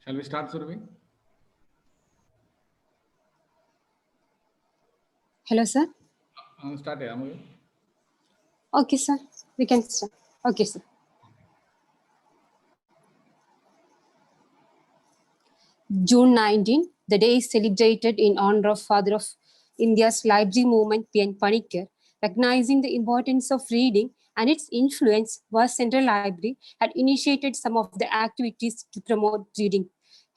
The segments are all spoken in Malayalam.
Shall we start, Surabhi? Hello, sir. Start, Amoy. Okay, sir. We can start. Okay, sir. June 19, the day is celebrated in honor of Father of India's library movement, P.N. Panikkar. Recognizing the importance of reading and its influence, World Central Library had initiated some of the activities to promote reading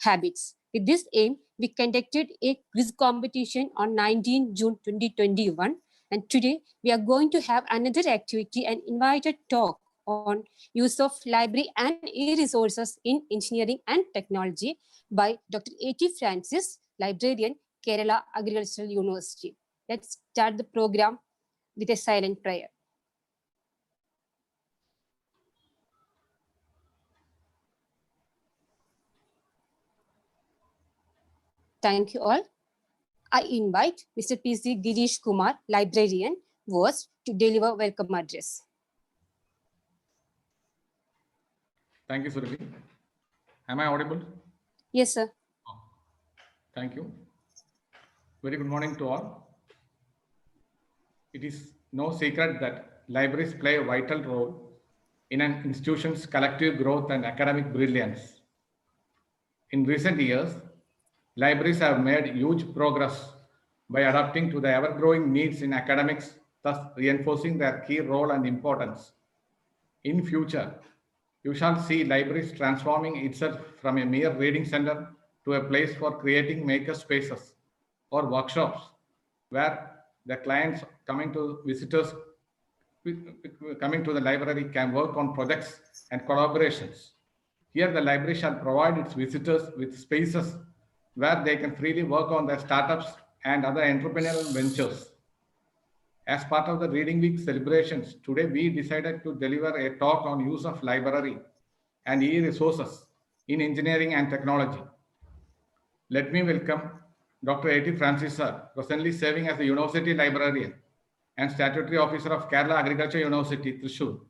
habits. With this aim, we conducted a quiz competition on 19 June 2021. And today, we are going to have another activity and invited talk on use of library and e-resources in engineering and technology by Dr. A.T. Francis, librarian, Kerala Agricultural University. Let's start the program with a silent prayer. Thank you all. I invite Mr. P.C. Girish Kumar, librarian, was to deliver welcome address. Thank you, Surabhi. Am I audible? Yes, sir. Thank you. Very good morning to all. It is no secret that libraries play a vital role in an institution's collective growth and academic brilliance. In recent years, libraries have made huge progress by adapting to the ever-growing needs in academics, thus reinforcing their key role and importance. In future, you shall see libraries transforming itself from a mere reading center to a place for creating maker spaces or workshops where the clients visitors coming to the library can work on projects and collaborations. Here, the library shall provide its visitors with spaces where they can freely work on their startups and other entrepreneurial ventures. As part of the Reading Week celebrations, today we decided to deliver a talk on use of library and e-resources in engineering and technology. Let me welcome Dr. A.T. Francis, sir, presently serving as the University Librarian and Statutory Officer of Kerala Agriculture University, Thrissur,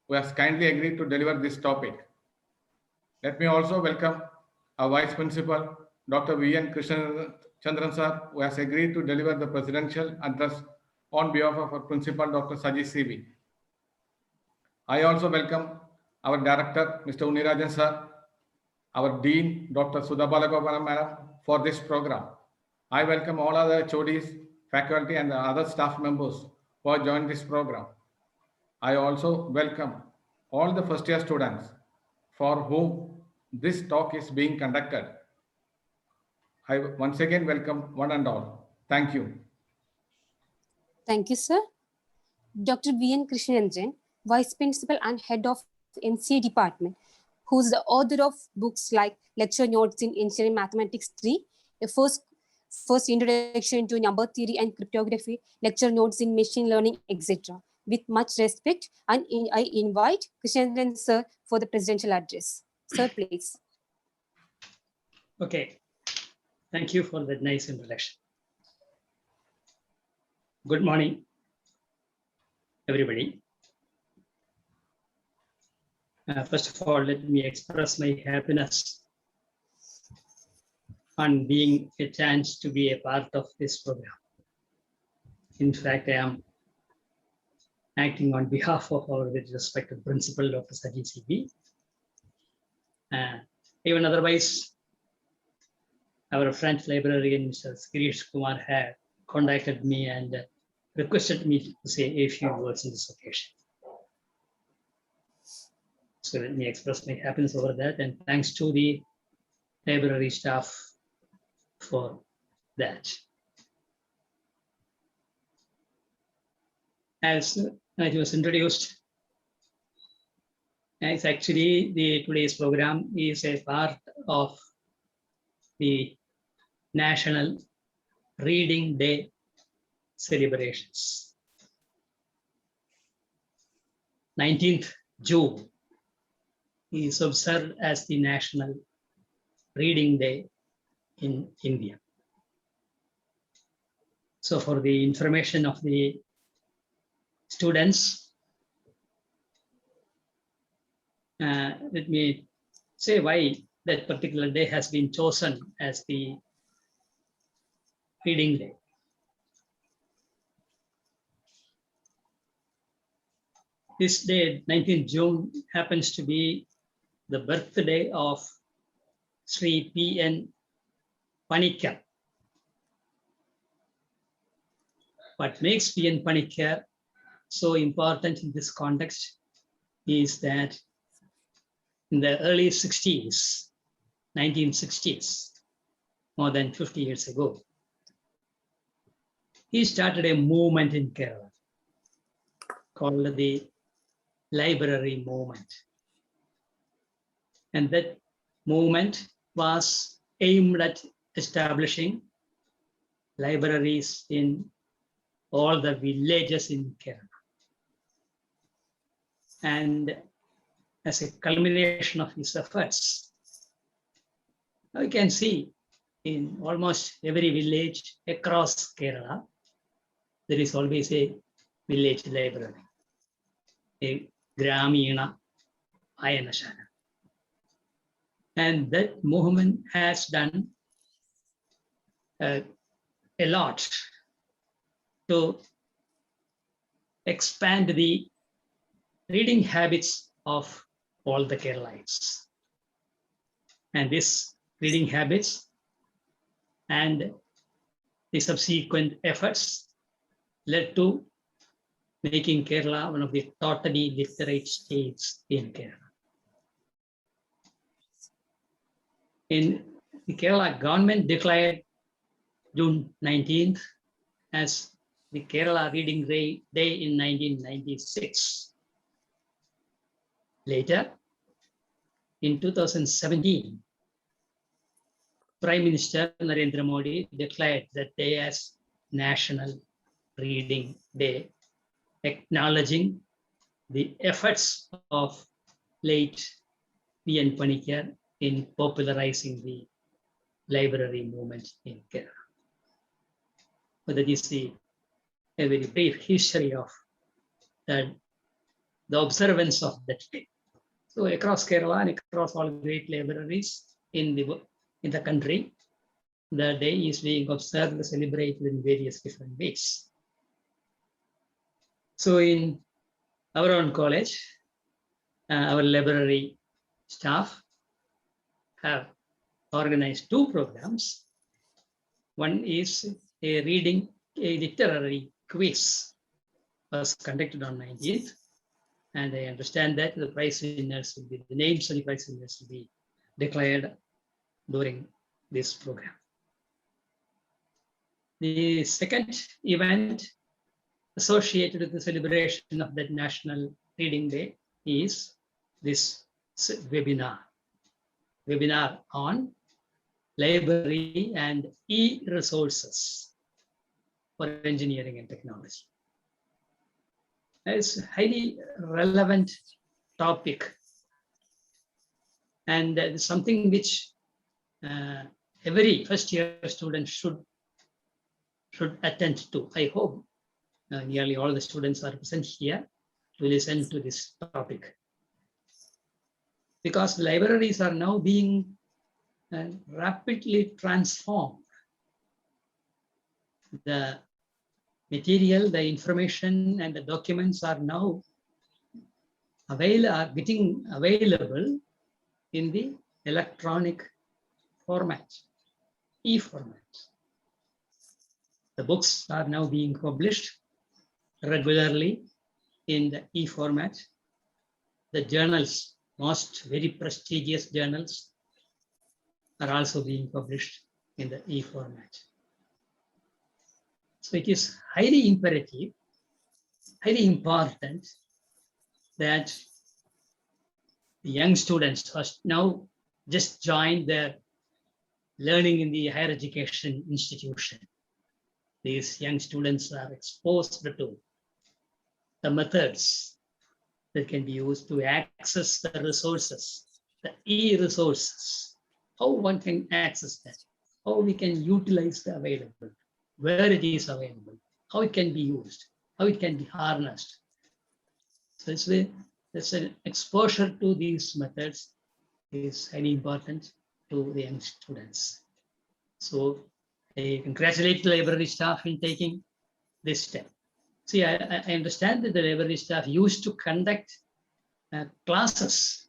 who has kindly agreed to deliver this topic. Let me also welcome our Vice Principal, Dr. V.N. Krishnan Chandran, sir, who has agreed to deliver the presidential address on behalf of our Principal, Dr. Saji C.V. I also welcome our Director, Mr. Unirajan, sir, our Dean, Dr. Sudha Balagopalan, madam, for this program. I welcome all other HODs, faculty, and the other staff members who have joined this program. I also welcome all the first-year students for whom this talk is being conducted. I once again welcome one and all. Thank you. Thank you, sir. Dr. V.N. Krishnanjan, Vice Principal and Head of MCA Department, who is the author of books like Lecture Notes in Engineering Mathematics 3, a first introduction to number theory and cryptography, lecture notes in machine learning, etc. With much respect, and I invite Krishnanjan, sir, for the presidential address. Sir, please. Okay. Thank you for that nice introduction. Good morning, everybody. First of all, let me express my happiness on being a chance to be a part of this program. In fact, I am acting on behalf of our respected principal, Dr. Saji C.V. Even otherwise, our French librarian, Mr. Girish Kumar, had contacted me and requested me to say a few words on this occasion. So let me express my happiness over that, and thanks to the library staff for that. As it was introduced, it's actually today's program is a part of the National Reading Day celebrations. 19th June is observed as the National Reading Day in India. So for the information of the students, let me say why that particular day has been chosen as the reading day. This day, 19th June, happens to be the birthday of Sri P.N. Panikkar. What makes P.N. Panikkar so important in this context is that in the early 60s, 1960s, more than 50 years ago, he started a movement in Kerala called the Library Movement. And that movement was aimed at establishing libraries in all the villages in Kerala. And as a culmination of his efforts, you can see in almost every village across Kerala, there is always a village library, a Gramina Ayanashala. And that movement has done a lot to expand the reading habits of all the Keralites. And these reading habits and the subsequent efforts led to making Kerala one of the totally literate states in Kerala. In the Kerala government declared June 19th as the Kerala Reading Day in 1996. Later, in 2017, Prime Minister Narendra Modi declared that day as National Reading Day, acknowledging the efforts of late P.N. Panikkar in popularizing the library movement in Kerala. But that is a very brief history of the observance of that day. So across Kerala and across all great libraries in the country, the day is being observed and celebrated in various different ways. So in our own college, our library staff have organized two programs. One is a literary quiz was conducted on 19th. And I understand that the prize winners will be, the names of the prize winners will be declared during this program. The second event associated with the celebration of that National Reading Day is this webinar on library and e-resources for engineering and technology. It's a highly relevant topic and it's something which every first year student should attend to. I hope nearly all the students are present here to listen to this topic. Because libraries are now being rapidly transformed. The material, the information, and the documents are now getting available in the electronic format, e-format. The books are now being published regularly in the e-format. The journals, most very prestigious journals, are also being published in the e-format. So it is highly imperative, highly important that the young students who now just joined their learning in the higher education institution, these young students are exposed to the methods that can be used to access the resources, the e-resources, how one can access that, how we can utilize the available, where it is available, how it can be used, how it can be harnessed. So it's an exposure to these methods is highly important to the young students. So I congratulate the library staff in taking this step. See, I understand that the library staff used to conduct classes,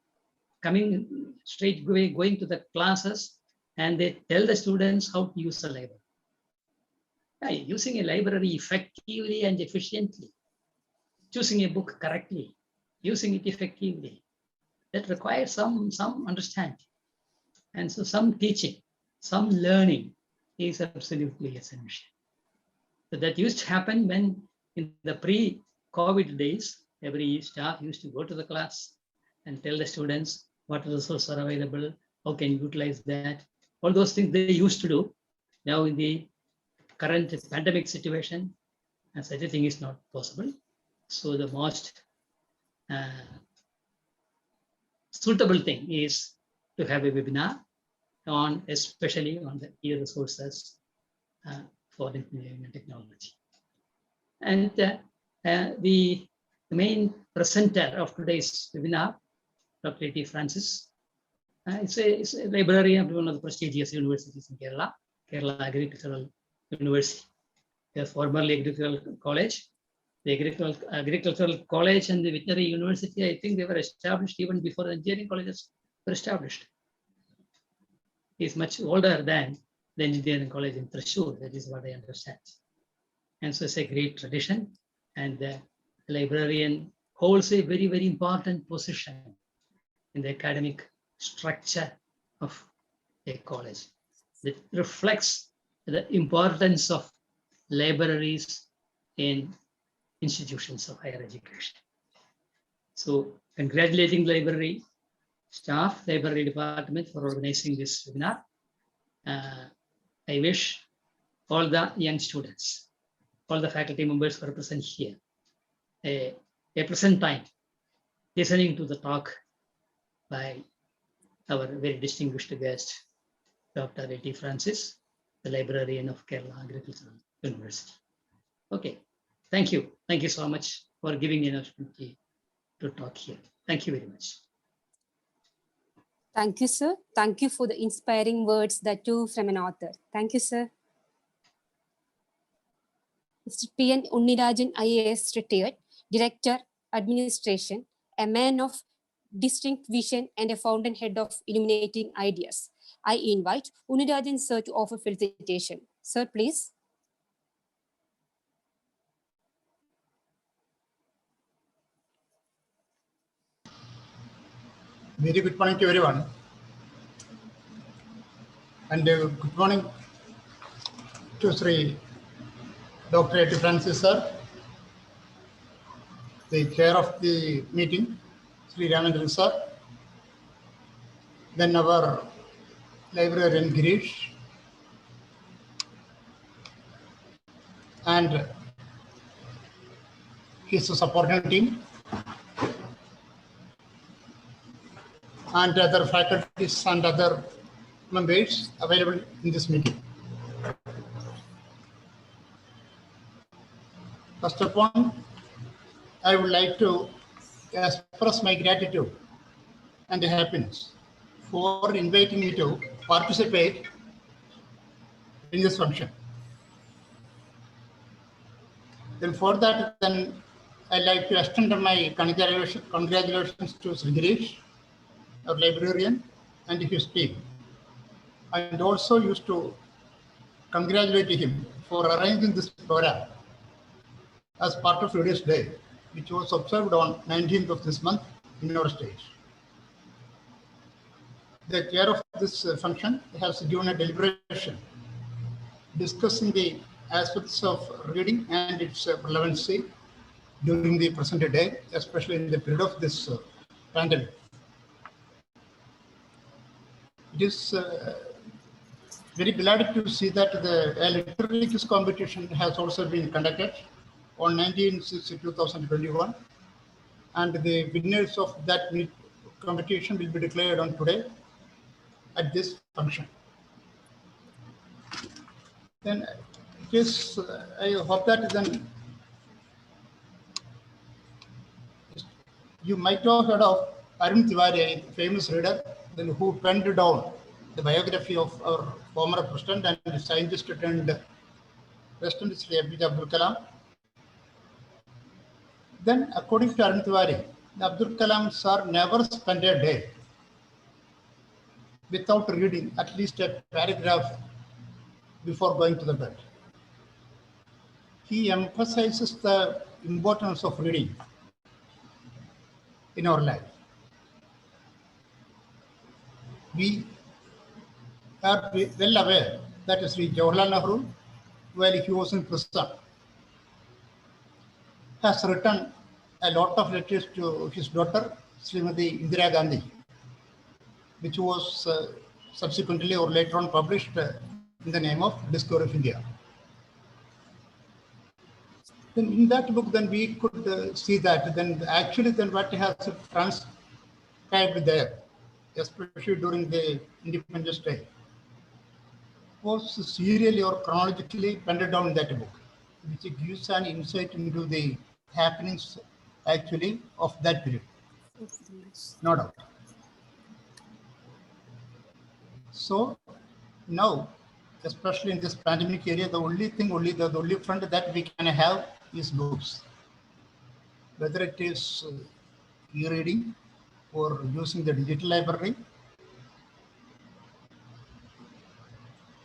coming straight away, going to the classes, and they tell the students how to use the library. Using a library effectively and efficiently, choosing a book correctly, using it effectively, that requires some understanding. And so some teaching, some learning is absolutely essential. So that used to happen when in the pre-COVID days, every staff used to go to the class and tell the students what resources are available, how can you utilize that. All those things they used to do. Now in the current pandemic situation, such a thing is not possible. So the most suitable thing is to have a webinar on, especially on the e-resources for information and technology. And the main presenter of today's webinar, Dr. A.T. Francis, is a librarian of one of the prestigious universities in Kerala, Kerala Agricultural University. They are formerly Agricultural College. The Agricultural College and the Veterinary University, I think they were established even before the engineering colleges were established. It's much older than the engineering college in Thrissur, that is what I understand. And so it's a great tradition, and the librarian holds a very, very important position in the academic structure of a college. That reflects the importance of libraries in institutions of higher education. So congratulating the library staff, library department for organizing this webinar. I wish all the young students, all the faculty members who are present here, a pleasant time listening to the talk by our very distinguished guest, Dr. A.T. Francis, the librarian of Kerala Agricultural University. Okay, thank you. Thank you so much for giving me an opportunity to talk here. Thank you very much. Thank you, sir. Thank you for the inspiring words that too from an author. Thank you, sir. Mr. P.N. Unnirajan, IAS retired, Director, Administration, a man of distinct vision and a fountainhead of illuminating ideas. I invite Unnirajan, sir, to offer felicitation. Sir, please. Very good morning to everyone. And good morning to Sri Dr. A.T. Francis, sir, the chair of the meeting, Sri Ramendran, sir, then our librarian Girish, and his supporting team, and other faculties and other members available in this meeting. First of all, I would like to express my gratitude and happiness for inviting me to participate in this function. Then for that, I'd like to extend my congratulations to Sri Girish, our librarian, and his team. And also used to congratulate him for arranging this program as part of today's day, which was observed on 19th of this month in our state. The chair of this function has given a deliberation discussing the aspects of reading and its relevancy during the present day, especially in the period of this pandemic. It is very glad to see that the literary quiz competition has also been conducted on 19/6/2021, and the winners of that competition will be declared on today at this function. Then it is, I hope that then you might have heard of Arun Tiwari, a famous reader then who penned down the biography of our former president and scientist turned President Sri APJ Abdul Kalam. Then, according to Arun Tiwari, Abdul Kalam sir never spent a day without reading at least a paragraph before going to the bed. He emphasizes the importance of reading in our life. We are well aware that Sri Jawaharlal Nehru, while he was in prison, has written a lot of letters to his daughter, Srimati Indira Gandhi, which was subsequently or later on published in the name of Discovery of India. Then in that book, then we could see that then actually then what has transcribed there, especially during the Independence Day, was serially or chronologically penned down in that book, which gives an insight into the happenings actually of that period. No doubt. So now, especially in this pandemic area, the only front that we can have is books. Whether it is e-reading or using the digital library.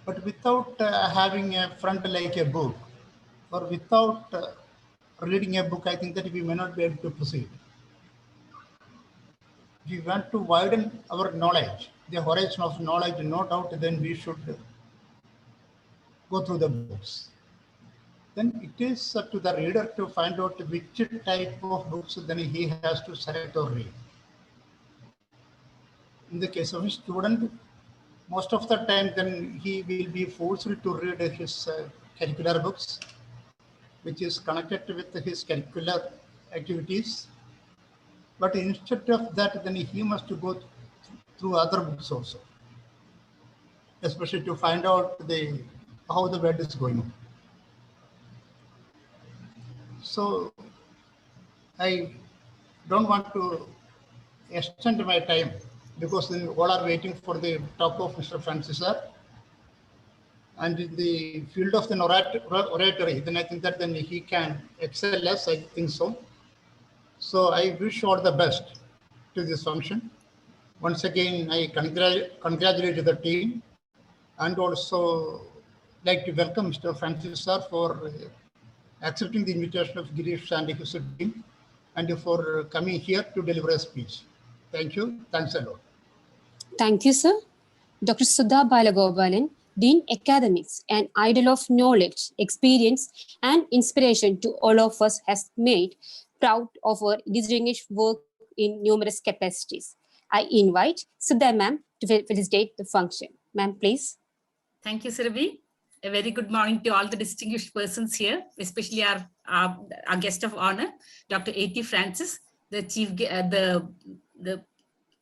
But without having a front like a book, or without reading a book, I think that we may not be able to proceed. If we want to widen our knowledge, the horizon of knowledge, no doubt, then we should go through the books. Then it is up to the reader to find out which type of books then he has to select or read. In the case of a student, most of the time then he will be forced to read his curricular books, which is connected with his curricular activities. But instead of that, then he must go through other books also, especially to find out how the world is going on. So I don't want to extend my time because then all are waiting for the talk of Mr. Francis sir. And in the field of the oratory, then I think that then he can excel us, I think so. So I wish all the best to this function. Once again, I congratulate the team and also like to welcome Mr. Francis sir for accepting the invitation of Girish and his team and for coming here to deliver a speech. Thank you. Thanks a lot. Thank you, sir. Dr. Sudha Balagopalan, Dean Academics, an idol of knowledge, experience, and inspiration to all of us, has made proud of her distinguished work in numerous capacities. I invite Sudha ma'am to felicitate the function. Ma'am, please. Thank you, Surabhi. A very good morning to all the distinguished persons here, especially our guest of honor, Dr. A.T. Francis, the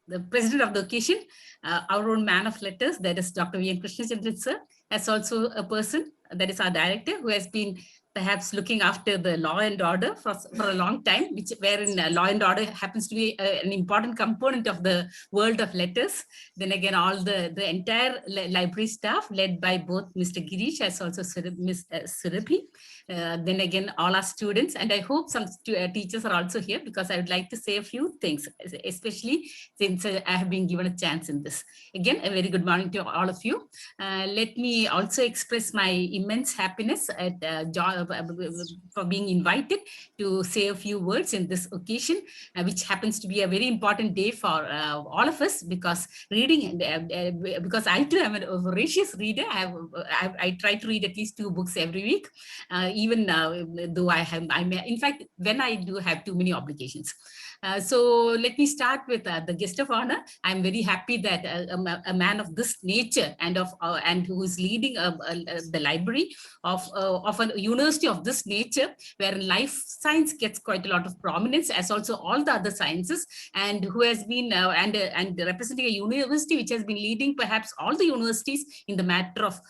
the president of the occasion, our own man of letters, that is Dr. V.N. Krishnachandran sir, as also a person, that is our director, who has been perhaps looking after the law and order for a long time, wherein law and order happens to be an important component of the world of letters. Then again, all the entire library staff led by both Mr. Girish as also Ms. Surabhi. Then again, all our students, and I hope some teachers are also here because I would like to say a few things, especially since I have been given a chance in this. Again, a very good morning to all of you. Let me also express my immense happiness at for being invited to say a few words in this occasion, which happens to be a very important day for all of us, because reading, because I too am a voracious reader. I try to read at least 2 books every week, even though in fact, when I do have too many obligations. So let me start with the guest of honor. I'm very happy that a man of this nature and who is leading the library of a university of this nature, where life science gets quite a lot of prominence, as also all the other sciences, and who has been and representing a university which has been leading perhaps all the universities in the matter of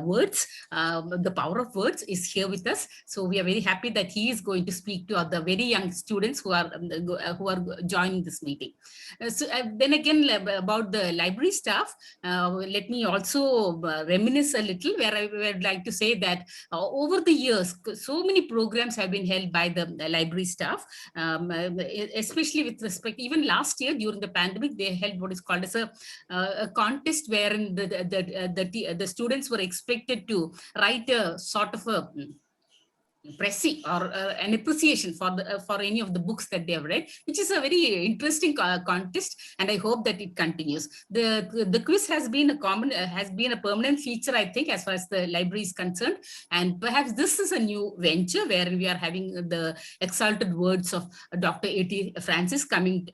words. The power of words is here with us. So we are very happy that he is going to speak to the very young students who are joining this meeting. Then again, about the library staff, let me also reminisce a little, where I would like to say that over the years, so many programs have been held by the library staff, especially with respect, even last year during the pandemic, they held what is called as a contest wherein the students were expected to write a sort of a pressing or an appreciation for any of the books that they have read, which is a very interesting contest, and I hope that it continues. The quiz has been a permanent feature, I think, as far as the library is concerned, and perhaps this is a new venture where we are having the exalted words of Dr. A.T. Francis coming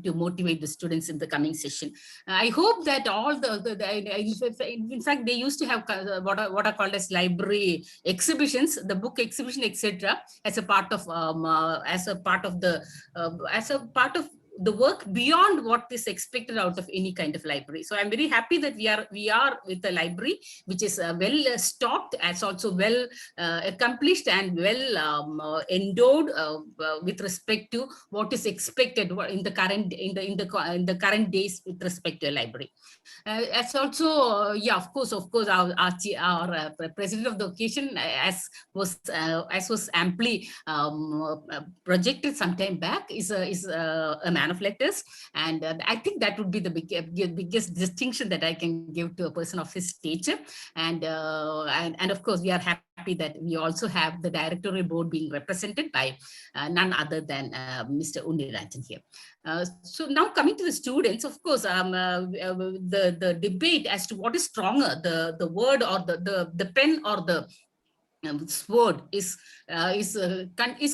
to motivate the students in the coming session. I hope that all in fact, they used to have what are called as library exhibitions, the book exhibition, etc., as a part of the work beyond what is expected out of any kind of library. So I'm very happy that we are with a library which is well stocked, as also well accomplished and well endowed with respect to what is expected in the current days with respect to a library. As also, yeah, of course, our president of the occasion, as was amply projected some time back, is a man of letters, and I think that would be the biggest distinction that I can give to a person of his stature. And of course, we are happy that we also have the directorial board being represented by none other than Mr. Unirajan here. So now coming to the students, of course, the debate as to what is stronger, the word or the pen or the sword is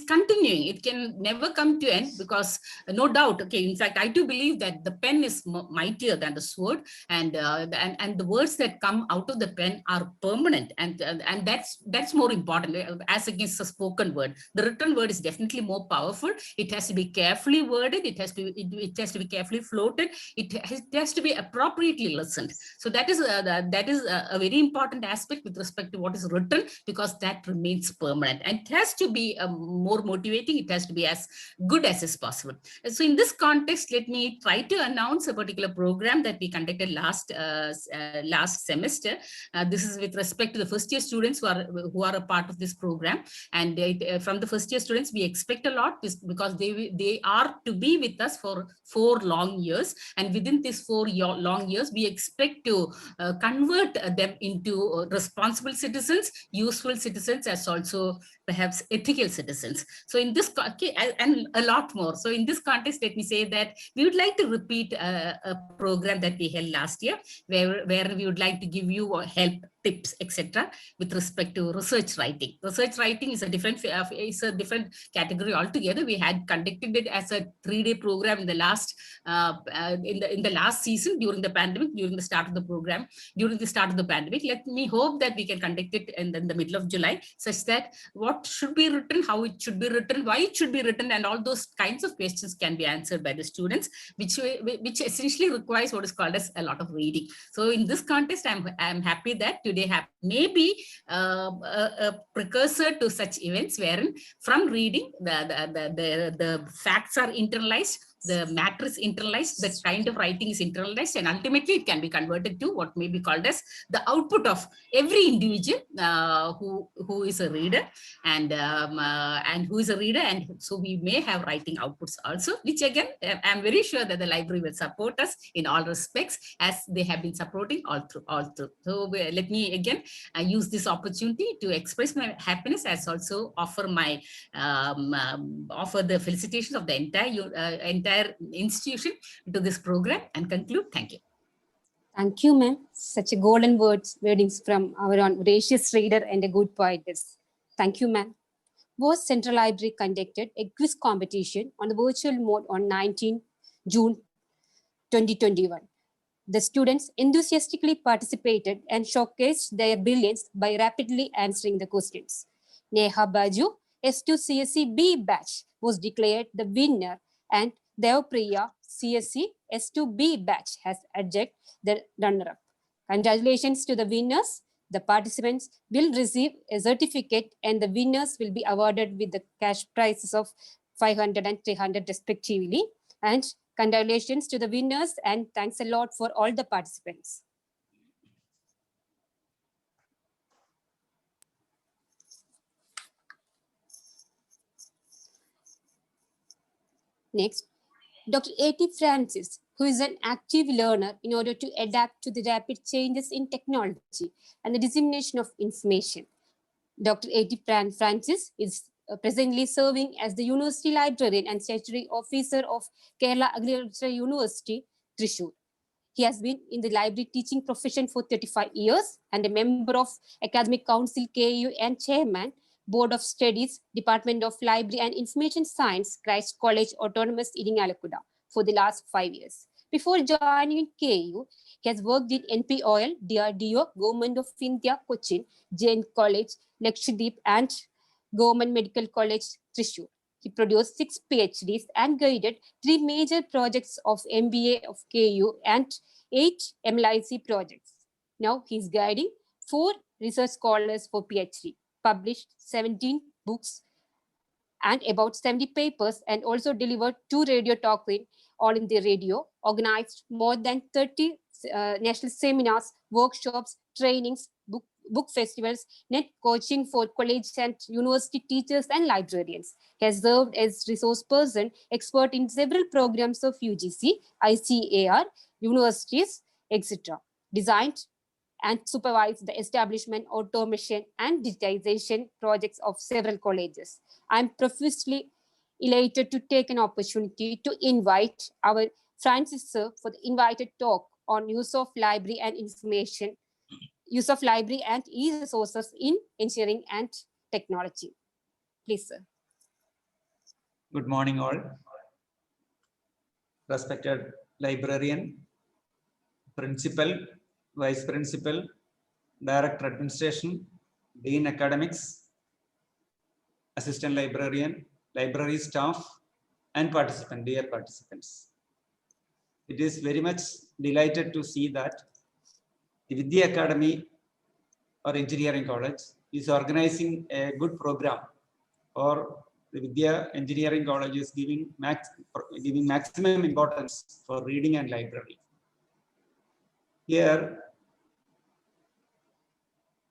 continuing. It can never come to end, because no doubt, okay, in fact, I do believe that the pen is mightier than the sword, and the words that come out of the pen are permanent, and that's more important as against the spoken word. The written word is definitely more powerful. It has to be carefully worded, it has to be carefully floated, it has to be appropriately listened. So that is a very important aspect with respect to what is written, because that remains permanent, and it has to be more motivating. It has to be as good as is possible. So in this context, let me try to announce a particular program that we conducted last semester. This is with respect to the first year students who are a part of this program, and from the first year students we expect a lot, because they are to be with us for 4 long years, and within these 4 long years we expect to convert them into responsible citizens, useful citizens, as also perhaps ethical citizens. So in this, and a lot more. So in this context, let me say that we would like to repeat a program that we held last year, where we would like to give you help, tips, etc., with respect to research writing. Research writing is a different category altogether. We had conducted it as a 3-day program in the last season during the pandemic, during the start of the pandemic. Let me hope that we can conduct it in the middle of July, such that what should be written, how it should be written, why it should be written, and all those kinds of questions can be answered by the students, which essentially requires what is called as a lot of reading. So in this context, I'm happy that today may be a precursor to such events, wherein from reading the facts are internalized, the matter is internalized, the kind of writing is internalized, and ultimately it can be converted to what may be called as the output of every individual who is a reader, and who is a reader, and so we may have writing outputs also, which again I'm very sure that the library will support us in all respects, as they have been supporting all through. So let me again use this opportunity to express my happiness, as also offer my offer the felicitations of the entire institution to this program, and conclude. Thank you. Thank you, ma'am. Such a golden wordings from our own voracious reader and a good poetess. Thank you, ma'am. Was Central Library conducted a quiz competition on the virtual mode on 19 June 2021. The students enthusiastically participated and showcased their brilliance by rapidly answering the questions. Neha Baju, S2 CSE B batch, was declared the winner, and Devapriya CSE S2 B batch has adjudged the runner-up. Congratulations to the winners. The participants will receive a certificate, and the winners will be awarded with the cash prizes of 500 and 300 respectively. And congratulations to the winners and thanks a lot for all the participants. Next, Dr. A.T. Francis, who is an active learner in order to adapt to the rapid changes in technology and the dissemination of information. Dr. A.T. Francis is presently serving as the University Librarian and Statutory Officer of Kerala Agricultural University, Thrissur. He has been in the library teaching profession for 35 years and a member of Academic Council, KU, and Chairman, Board of Studies, Department of Library and Information Science, Christ College Autonomous Irinalakuda for the last 5 years. Before joining KU, he has worked in NPOL, DRDO, Government of India, Cochin, Jain College, Lakshadweep, and Government Medical College, Thrissur. He produced 6 PhDs and guided 3 major projects of MBA of KU and 8 MLIC projects. Now he is guiding 4 research scholars for PhD, published 17 books and about 70 papers, and also delivered 2 radio talks in All India Radio, organized more than 30 national seminars, workshops, trainings, book festivals, net coaching for college and university teachers and librarians. He has served as resource person, expert in several programs of UGC, ICAR, universities, etc. Designed and supervised the establishment, automation, and digitization projects of several colleges. I'm profusely elated to take an opportunity to invite our Francis sir for the invited talk on use of library and information, use of library and e-resources in engineering and technology. Please, sir. Good morning, all. Respected librarian, principal, vice principal, director administration, dean academics, assistant librarian, library staff, and dear participants. It is very much delighted to see that the Vidya Academy or Engineering College is organizing a good program, or the Vidya Engineering College is giving maximum importance for reading and library. Here,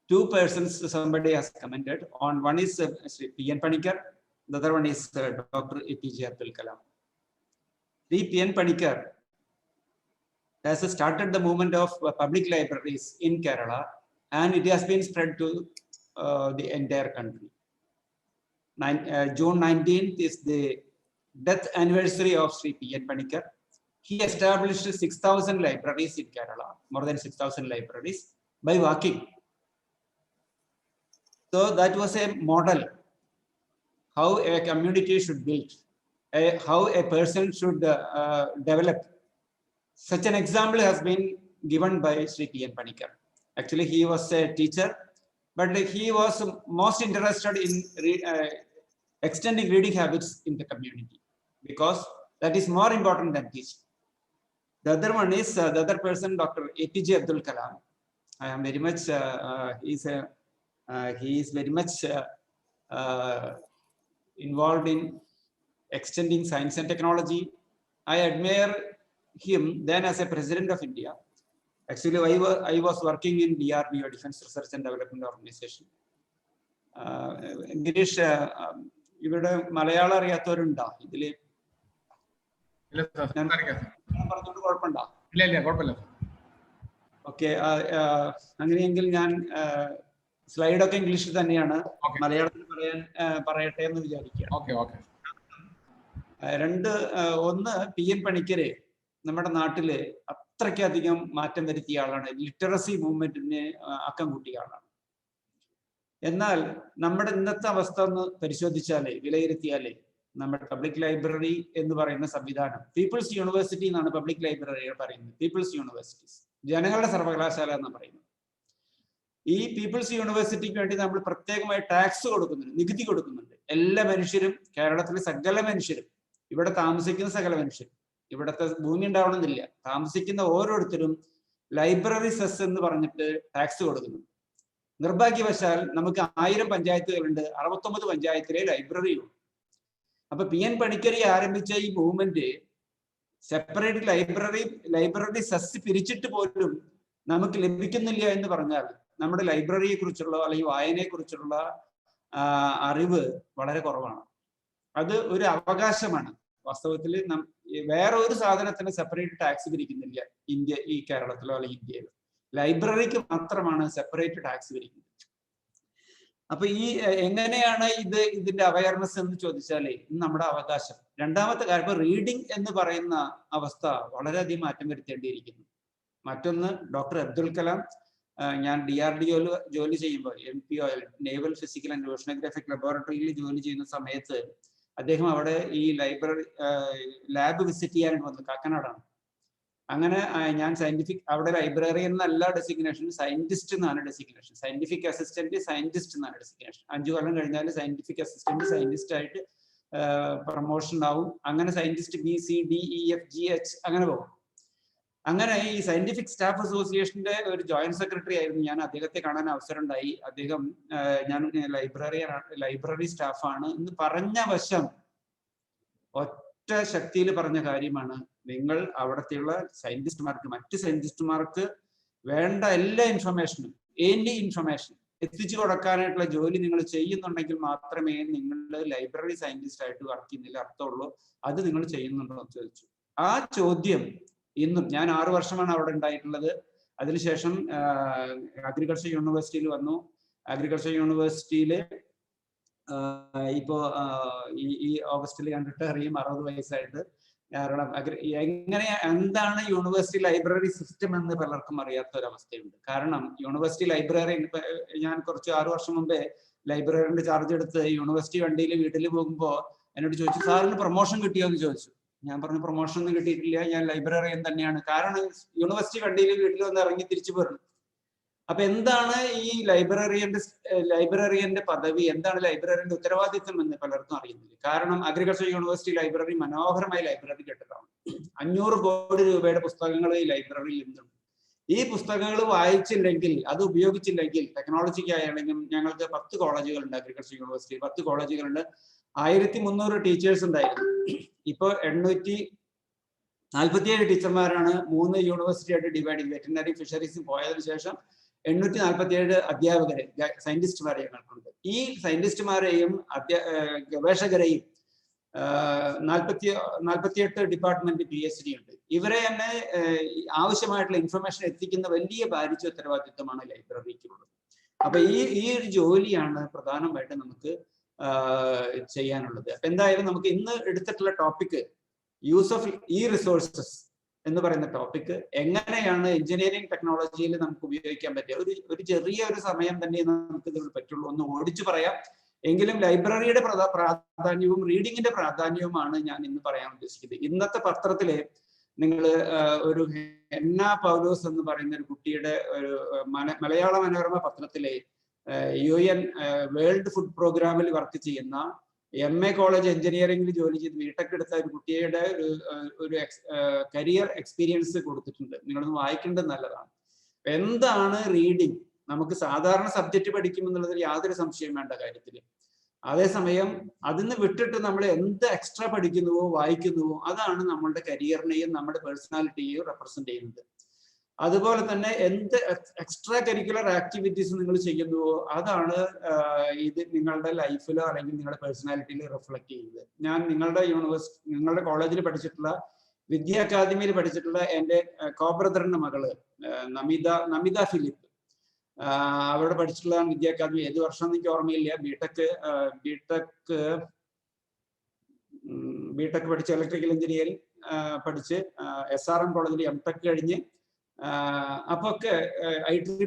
2 persons somebody has commented on. One is Sri P.N. Panikkar, the other one is Dr. APJ Abdul Kalam. The P.N. Panikkar has started the movement of public libraries in Kerala, and it has been spread to the entire country. June 19th is the death anniversary of Sri P.N. Panikkar. He established 6,000 libraries in Kerala, more than 6,000 libraries, by walking. So that was a model, how a community should build, how a person should develop. Such an example has been given by Sri P.N. Panikkar. Actually, he was a teacher, but he was most interested in extending reading habits in the community, because that is more important than teaching. The other one is the other person, Dr. APJ Abdul Kalam. I am very much, he is very much involved in extending science and technology. I admire him then as a president of India. Actually, I was working in DRDO, Defense Research and Development Organization. Girish, ഇവിടെ മലയാളം അറിയാത്തവരുണ്ടോ ഇതില്? പറഞ്ഞോണ്ട് കുഴപ്പമുണ്ടോ? ഇല്ല, കുഴപ്പമില്ല. ഓക്കെ, അങ്ങനെയെങ്കിൽ ഞാൻ സ്ലൈഡൊക്കെ ഇംഗ്ലീഷിൽ തന്നെയാണ്, മലയാളത്തിൽ പറയട്ടെ എന്ന് വിചാരിക്കുക. ഒന്ന്, P.N. പണിക്കര് നമ്മുടെ നാട്ടില് അത്രയ്ക്കധികം മാറ്റം വരുത്തിയ ആളാണ്. ലിറ്ററസി മൂവ്മെന്റിനെ അക്കം കൂട്ടിയ ആളാണ്. എന്നാൽ നമ്മുടെ ഇന്നത്തെ അവസ്ഥ ഒന്ന് പരിശോധിച്ചാലേ, വിലയിരുത്തിയാലേ, നമ്മുടെ പബ്ലിക് ലൈബ്രറി എന്ന് പറയുന്ന സംവിധാനം, പീപ്പിൾസ് യൂണിവേഴ്സിറ്റി എന്നാണ് പബ്ലിക് ലൈബ്രറി പറയുന്നത്. പീപ്പിൾസ് യൂണിവേഴ്സിറ്റീസ്, ജനങ്ങളുടെ സർവകലാശാല എന്ന് പറയുന്നത്. ഈ പീപ്പിൾസ് യൂണിവേഴ്സിറ്റിക്ക് വേണ്ടി നമ്മൾ പ്രത്യേകമായി ടാക്സ് കൊടുക്കുന്നുണ്ട്, നികുതി കൊടുക്കുന്നുണ്ട്. എല്ലാ മനുഷ്യരും, കേരളത്തിലെ സകല മനുഷ്യരും, ഇവിടെ താമസിക്കുന്ന സകല മനുഷ്യരും, ഇവിടുത്തെ ഭൂമി ഉണ്ടാവണമെന്നില്ല, താമസിക്കുന്ന ഓരോരുത്തരും ലൈബ്രറി സെസ് എന്ന് പറഞ്ഞിട്ട് ടാക്സ് കൊടുക്കുന്നുണ്ട്. നിർഭാഗ്യവശാൽ നമുക്ക് 1000 പഞ്ചായത്തുകളുണ്ട്, 69 പഞ്ചായത്തിലെ ലൈബ്രറിയുള്ളൂ. അപ്പൊ PN പണിക്കരി ആരംഭിച്ച ഈ മൂവ്മെന്റ് സെപ്പറേറ്റ് ലൈബ്രറി സെസ് പിരിച്ചിട്ട് പോലും നമുക്ക് ലഭിക്കുന്നില്ല എന്ന് പറഞ്ഞാൽ നമ്മുടെ ലൈബ്രറിയെ കുറിച്ചുള്ള അല്ലെങ്കിൽ വായനയെ കുറിച്ചുള്ള അറിവ് വളരെ കുറവാണ്. അത് ഒരു അവകാശമാണ്. വാസ്തവത്തിൽ വേറെ ഒരു സാധനത്തിന് സെപ്പറേറ്റ് ടാക്സ് പിരിക്കുന്നില്ല ഈ കേരളത്തിലോ അല്ലെങ്കിൽ ഇന്ത്യയിലോ. ലൈബ്രറിക്ക് മാത്രമാണ് സെപ്പറേറ്റ് ടാക്സ് പിരിക്കുന്നത്. അപ്പൊ എങ്ങനെയാണ് ഇതിന്റെ അവയർനെസ് എന്ന് ചോദിച്ചാൽ നമ്മുടെ അവകാശം. രണ്ടാമത്തെ കാര്യം, ഇപ്പൊ റീഡിംഗ് എന്ന് പറയുന്ന അവസ്ഥ വളരെയധികം മാറ്റം വരുത്തേണ്ടിയിരിക്കുന്നു. മറ്റൊന്ന്, ഡോക്ടർ അബ്ദുൽ കലാം ഞാൻ DRDO ജോലി ചെയ്യുമ്പോൾ NPOL നേവൽ ഫിസിക്കൽ ആൻഡ് ഓഷനോഗ്രാഫിക് ലബോറട്ടറിയിൽ ജോലി ചെയ്യുന്ന സമയത്ത് അദ്ദേഹം അവിടെ ഈ ലൈബ്രറി ലാബ് വിസിറ്റ് ചെയ്യാനായിട്ട് വന്നു. കാക്കനാടാണ്. അങ്ങനെ ഞാൻ അവിടെ ലൈബ്രറിയൻ എന്നല്ല ഡെസിഗ്നേഷൻ, സയന്റിസ്റ്റ് എന്നാണ് ഡെസിഗ്നേഷൻ. സയന്റിഫിക് അസിസ്റ്റന്റ്, സയന്റിസ്റ്റ് എന്നാണ് ഡെസിഗ്നേഷൻ. 5 കൊല്ലം കഴിഞ്ഞാൽ സയന്റിഫിക് അസിസ്റ്റന്റ്, സയന്റിസ്റ്റ് ആയിട്ട് പ്രൊമോഷൻ ആവും. അങ്ങനെ സയന്റിസ്റ്റ് BCDEFGH അങ്ങനെ പോകും. അങ്ങനെ ഈ സയന്റിഫിക് സ്റ്റാഫ് അസോസിയേഷന്റെ ഒരു ജോയിന്റ് സെക്രട്ടറി ആയിരുന്നു ഞാൻ. അദ്ദേഹത്തെ കാണാൻ അവസരം ഉണ്ടായി. അദ്ദേഹം ഞാൻ ലൈബ്രറി സ്റ്റാഫാണ് എന്ന് പറഞ്ഞ വശം ഒറ്റ ശക്തിയിൽ പറഞ്ഞ കാര്യമാണ്, നിങ്ങൾ അവിടത്തെയുള്ള സയന്റിസ്റ്റുമാർക്ക്, മറ്റ് സയന്റിസ്റ്റുമാർക്ക് വേണ്ട എല്ലാ ഇൻഫർമേഷനും, എനി ഇൻഫർമേഷൻ എത്തിച്ചു കൊടുക്കാനായിട്ടുള്ള ജോലി നിങ്ങൾ ചെയ്യുന്നുണ്ടെങ്കിൽ മാത്രമേ നിങ്ങൾ ലൈബ്രറി സയന്റിസ്റ്റ് ആയിട്ട് വർക്ക് ചെയ്യുന്നതിൽ അർത്ഥമുള്ളൂ. അത് നിങ്ങൾ ചെയ്യുന്നുണ്ടോ എന്ന് ചോദിച്ചു. ആ ചോദ്യം ഇന്നും, ഞാൻ 6 വർഷമാണ് അവിടെ ഉണ്ടായിട്ടുള്ളത്. അതിനുശേഷം അഗ്രികൾച്ചർ യൂണിവേഴ്സിറ്റിയിൽ വന്നു. അഗ്രികൾച്ചർ യൂണിവേഴ്സിറ്റിയില് ഇപ്പോ ഈ ഓഗസ്റ്റിൽ ഞാൻ റിട്ടയർ ചെയ്യും, 60 വയസ്സായിട്ട്. കാരണം എന്താണ് യൂണിവേഴ്സിറ്റി ലൈബ്രറി സിസ്റ്റം എന്ന് പലർക്കും അറിയാത്ത ഒരു അവസ്ഥയുണ്ട്. കാരണം യൂണിവേഴ്സിറ്റി ലൈബ്രറി, ഞാൻ കുറച്ച് 6 വർഷം മുമ്പേ ലൈബ്രറിയുടെ ചാർജ് എടുത്ത് യൂണിവേഴ്സിറ്റി വണ്ടിയിൽ വീട്ടിൽ പോകുമ്പോൾ എന്നോട് ചോദിച്ചു, സാറിന് പ്രൊമോഷൻ കിട്ടിയോ എന്ന് ചോദിച്ചു. ഞാൻ പറഞ്ഞു, പ്രൊമോഷൻ ഒന്നും കിട്ടിയിട്ടില്ല, ഞാൻ ലൈബ്രറിയൻ തന്നെയാണ്. കാരണം യൂണിവേഴ്സിറ്റി വണ്ടിയിൽ വീട്ടിൽ വന്ന് ഇറങ്ങി തിരിച്ചു പോരുന്നു. അപ്പൊ എന്താണ് ഈ ലൈബ്രറിയന്റെ പദവി, എന്താണ് ലൈബ്രറിയന്റെ ഉത്തരവാദിത്വം എന്ന് പലർക്കും അറിയുന്നില്ല. കാരണം അഗ്രികൾച്ചർ യൂണിവേഴ്സിറ്റി ലൈബ്രറി മനോഹരമായ ലൈബ്രറി കെട്ടിടമാണ്. 500 കോടി രൂപയുടെ പുസ്തകങ്ങൾ ഈ ലൈബ്രറിയിൽ ഇന്നുണ്ട്. ഈ പുസ്തകങ്ങൾ വായിച്ചില്ലെങ്കിൽ, അത് ഉപയോഗിച്ചില്ലെങ്കിൽ, ടെക്നോളജിക്കായാലും ഞങ്ങൾക്ക് 10 കോളേജുകളുണ്ട്. അഗ്രികൾച്ചർ യൂണിവേഴ്സിറ്റി 10 കോളേജുകളുണ്ട്. 1300 ടീച്ചേഴ്സ് ഉണ്ടായിരുന്നു. ഇപ്പോൾ 847 ടീച്ചർമാരാണ് 3 യൂണിവേഴ്സിറ്റി ആയിട്ട് ഡിവൈഡ് ചെയ്ത്. വെറ്റിനറി ഫിഷറീസും പോയതിനു ശേഷം 847 അധ്യാപകരെ, സയന്റിസ്റ്റുമാരെ ഞങ്ങൾക്കുണ്ട്. ഈ സയന്റിസ്റ്റുമാരെയും ഗവേഷകരെയും 48 ഡിപ്പാർട്ട്മെന്റ് PhD ഉണ്ട്. ഇവരെ തന്നെ ആവശ്യമായിട്ടുള്ള ഇൻഫർമേഷൻ എത്തിക്കുന്ന വലിയ ഭാരിച്ച ഉത്തരവാദിത്വമാണ് ലൈബ്രറിക്കുള്ളത്. അപ്പൊ ഈ ഒരു ജോലിയാണ് പ്രധാനമായിട്ട് നമുക്ക് ചെയ്യാനുള്ളത്. അപ്പൊ എന്തായാലും നമുക്ക് ഇന്ന് എടുത്തിട്ടുള്ള ടോപ്പിക് യൂസ് ഓഫ് റിസോഴ്സസ് എന്ന് പറയുന്ന ടോപ്പിക്, എങ്ങനെയാണ് എഞ്ചിനീയറിംഗ് ടെക്നോളജിയിൽ നമുക്ക് ഉപയോഗിക്കാൻ പറ്റുക. ഒരു ചെറിയ സമയം തന്നെ നമുക്ക് ഇതിൽ പറ്റുള്ളൂ. ഒന്ന് ഓടിച്ചു പറയാം. എങ്കിലും ലൈബ്രറിയുടെ പ്രാധാന്യവും റീഡിങ്ങിന്റെ പ്രാധാന്യവുമാണ് ഞാൻ ഇന്ന് പറയാൻ ഉദ്ദേശിക്കുന്നത്. ഇന്നത്തെ പത്രത്തില് നിങ്ങൾ ഒരു ഹെന്ന പൗലോസ് എന്ന് പറയുന്ന ഒരു കുട്ടിയുടെ ഒരു മലയാള മനോരമ പത്രത്തിലെ UN വേൾഡ് ഫുഡ് പ്രോഗ്രാമിൽ വർക്ക് ചെയ്യുന്ന MA കോളേജ് എഞ്ചിനീയറിംഗിൽ ജോലി ചെയ്ത് ബിടെക് എടുത്ത ഒരു കുട്ടിയുടെ ഒരു കരിയർ എക്സ്പീരിയൻസ് കൊടുത്തിട്ടുണ്ട്. നിങ്ങളൊന്ന് വായിക്കേണ്ടത് നല്ലതാണ്. എന്താണ് റീഡിങ്? നമുക്ക് സാധാരണ സബ്ജക്റ്റ് പഠിക്കുമെന്നുള്ളതിൽ യാതൊരു സംശയം വേണ്ട കാര്യത്തിൽ. അതേസമയം അതിന് വിട്ടിട്ട് നമ്മൾ എന്ത് എക്സ്ട്രാ പഠിക്കുന്നുവോ വായിക്കുന്നുവോ അതാണ് നമ്മളുടെ കരിയറിനെയും നമ്മുടെ പേഴ്സണാലിറ്റിയെയും റെപ്രസെന്റ് ചെയ്യുന്നത്. അതുപോലെ തന്നെ എന്ത് എക്സ്ട്രാ കരിക്കുലർ ആക്ടിവിറ്റീസ് നിങ്ങൾ ചെയ്യുന്നുവോ അതാണ് ഇത് നിങ്ങളുടെ ലൈഫിലോ അല്ലെങ്കിൽ നിങ്ങളുടെ പേഴ്സണാലിറ്റിയിൽ റിഫ്ലക്ട് ചെയ്യുന്നത്. ഞാൻ നിങ്ങളുടെ കോളേജിൽ പഠിച്ചിട്ടുള്ള വിദ്യാ അക്കാദമിയിൽ പഠിച്ചിട്ടുള്ള എൻ്റെ കോബ്രദറിന്റെ മകള് നമിത ഫിലിപ്പ്, അവരുടെ പഠിച്ചിട്ടുള്ള വിദ്യാ അക്കാദമി ഏത് വർഷം എനിക്ക് ഓർമ്മയില്ല. ബിടെക് പഠിച്ച് ഇലക്ട്രിക്കൽ എഞ്ചിനീയറിംഗ് പഠിച്ച് SRM കോളേജിൽ MTech കഴിഞ്ഞ് അപ്പൊ ഒക്കെ IEEE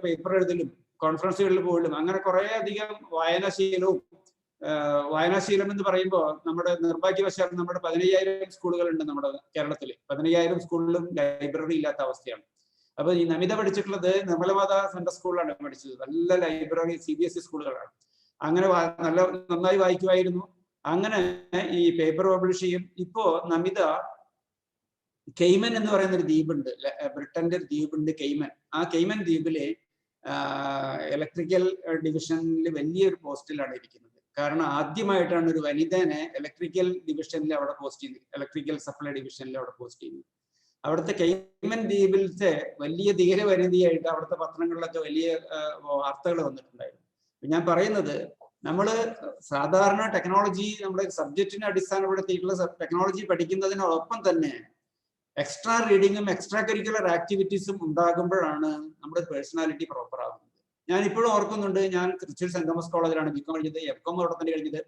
പേപ്പർ എഴുതലും കോൺഫറൻസുകളിൽ പോലും അങ്ങനെ കുറെ അധികം വായനാശീലം എന്ന് പറയുമ്പോൾ നമ്മുടെ നിർഭാഗ്യവശാൽ നമ്മുടെ 15,000 സ്കൂളുകളുണ്ട് നമ്മുടെ കേരളത്തിൽ. 15,000 സ്കൂളിലും ലൈബ്രറി ഇല്ലാത്ത അവസ്ഥയാണ്. അപ്പൊ ഈ നമിത പഠിച്ചിട്ടുള്ളത് നിർമ്മലമാത സെൻട്രൽ സ്കൂളിലാണ് പഠിച്ചത്. നല്ല ലൈബ്രറി CBSE സ്കൂളുകളാണ്. അങ്ങനെ നന്നായി വായിക്കുമായിരുന്നു. അങ്ങനെ ഈ പേപ്പർ പബ്ലിഷ് ചെയ്യും. ഇപ്പോ നമിത കെയ്മൻ എന്ന് പറയുന്ന ഒരു ദ്വീപുണ്ട്, ബ്രിട്ടന്റെ ഒരു ദ്വീപുണ്ട് കെയ്മൻ. ആ കെയ്മൻ ദ്വീപിലെ ഇലക്ട്രിക്കൽ ഡിവിഷനിൽ വലിയൊരു പോസ്റ്റിലാണ് ഇരിക്കുന്നത്. കാരണം ആദ്യമായിട്ടാണ് ഒരു വനിതനെ ഇലക്ട്രിക്കൽ ഡിവിഷനിൽ അവിടെ പോസ്റ്റ് ചെയ്യുന്നത്, ഇലക്ട്രിക്കൽ സപ്ലൈ ഡിവിഷനിൽ അവിടെ പോസ്റ്റ് ചെയ്യുന്നത്. അവിടുത്തെ കെയ്മൻ ദ്വീപിലത്തെ വലിയ ധീര വനിതയായിട്ട് അവിടുത്തെ പത്രങ്ങളിലൊക്കെ വലിയ വാർത്തകൾ വന്നിട്ടുണ്ടായിരുന്നു. ഞാൻ പറയുന്നത്, നമ്മള് സാധാരണ ടെക്നോളജി നമ്മുടെ സബ്ജക്റ്റിനെ അടിസ്ഥാനപ്പെടുത്തിയിട്ടുള്ള ടെക്നോളജി പഠിക്കുന്നതിനോടൊപ്പം തന്നെ എക്സ്ട്രാ റീഡിങ്ങും എക്സ്ട്രാ കരിക്കുലർ ആക്ടിവിറ്റീസും ഉണ്ടാകുമ്പോഴാണ് നമ്മുടെ പേഴ്സണാലിറ്റി പ്രോപ്പർ ആകുന്നത്. ഞാൻ ഇപ്പോഴും ഓർക്കുന്നുണ്ട്, ഞാൻ തൃശ്ശൂർ സെന്റ് തോമസ് കോളേജിലാണ് ബികോം കഴിഞ്ഞത്, എംകോം അവിടെ തന്നെ കഴിഞ്ഞത്.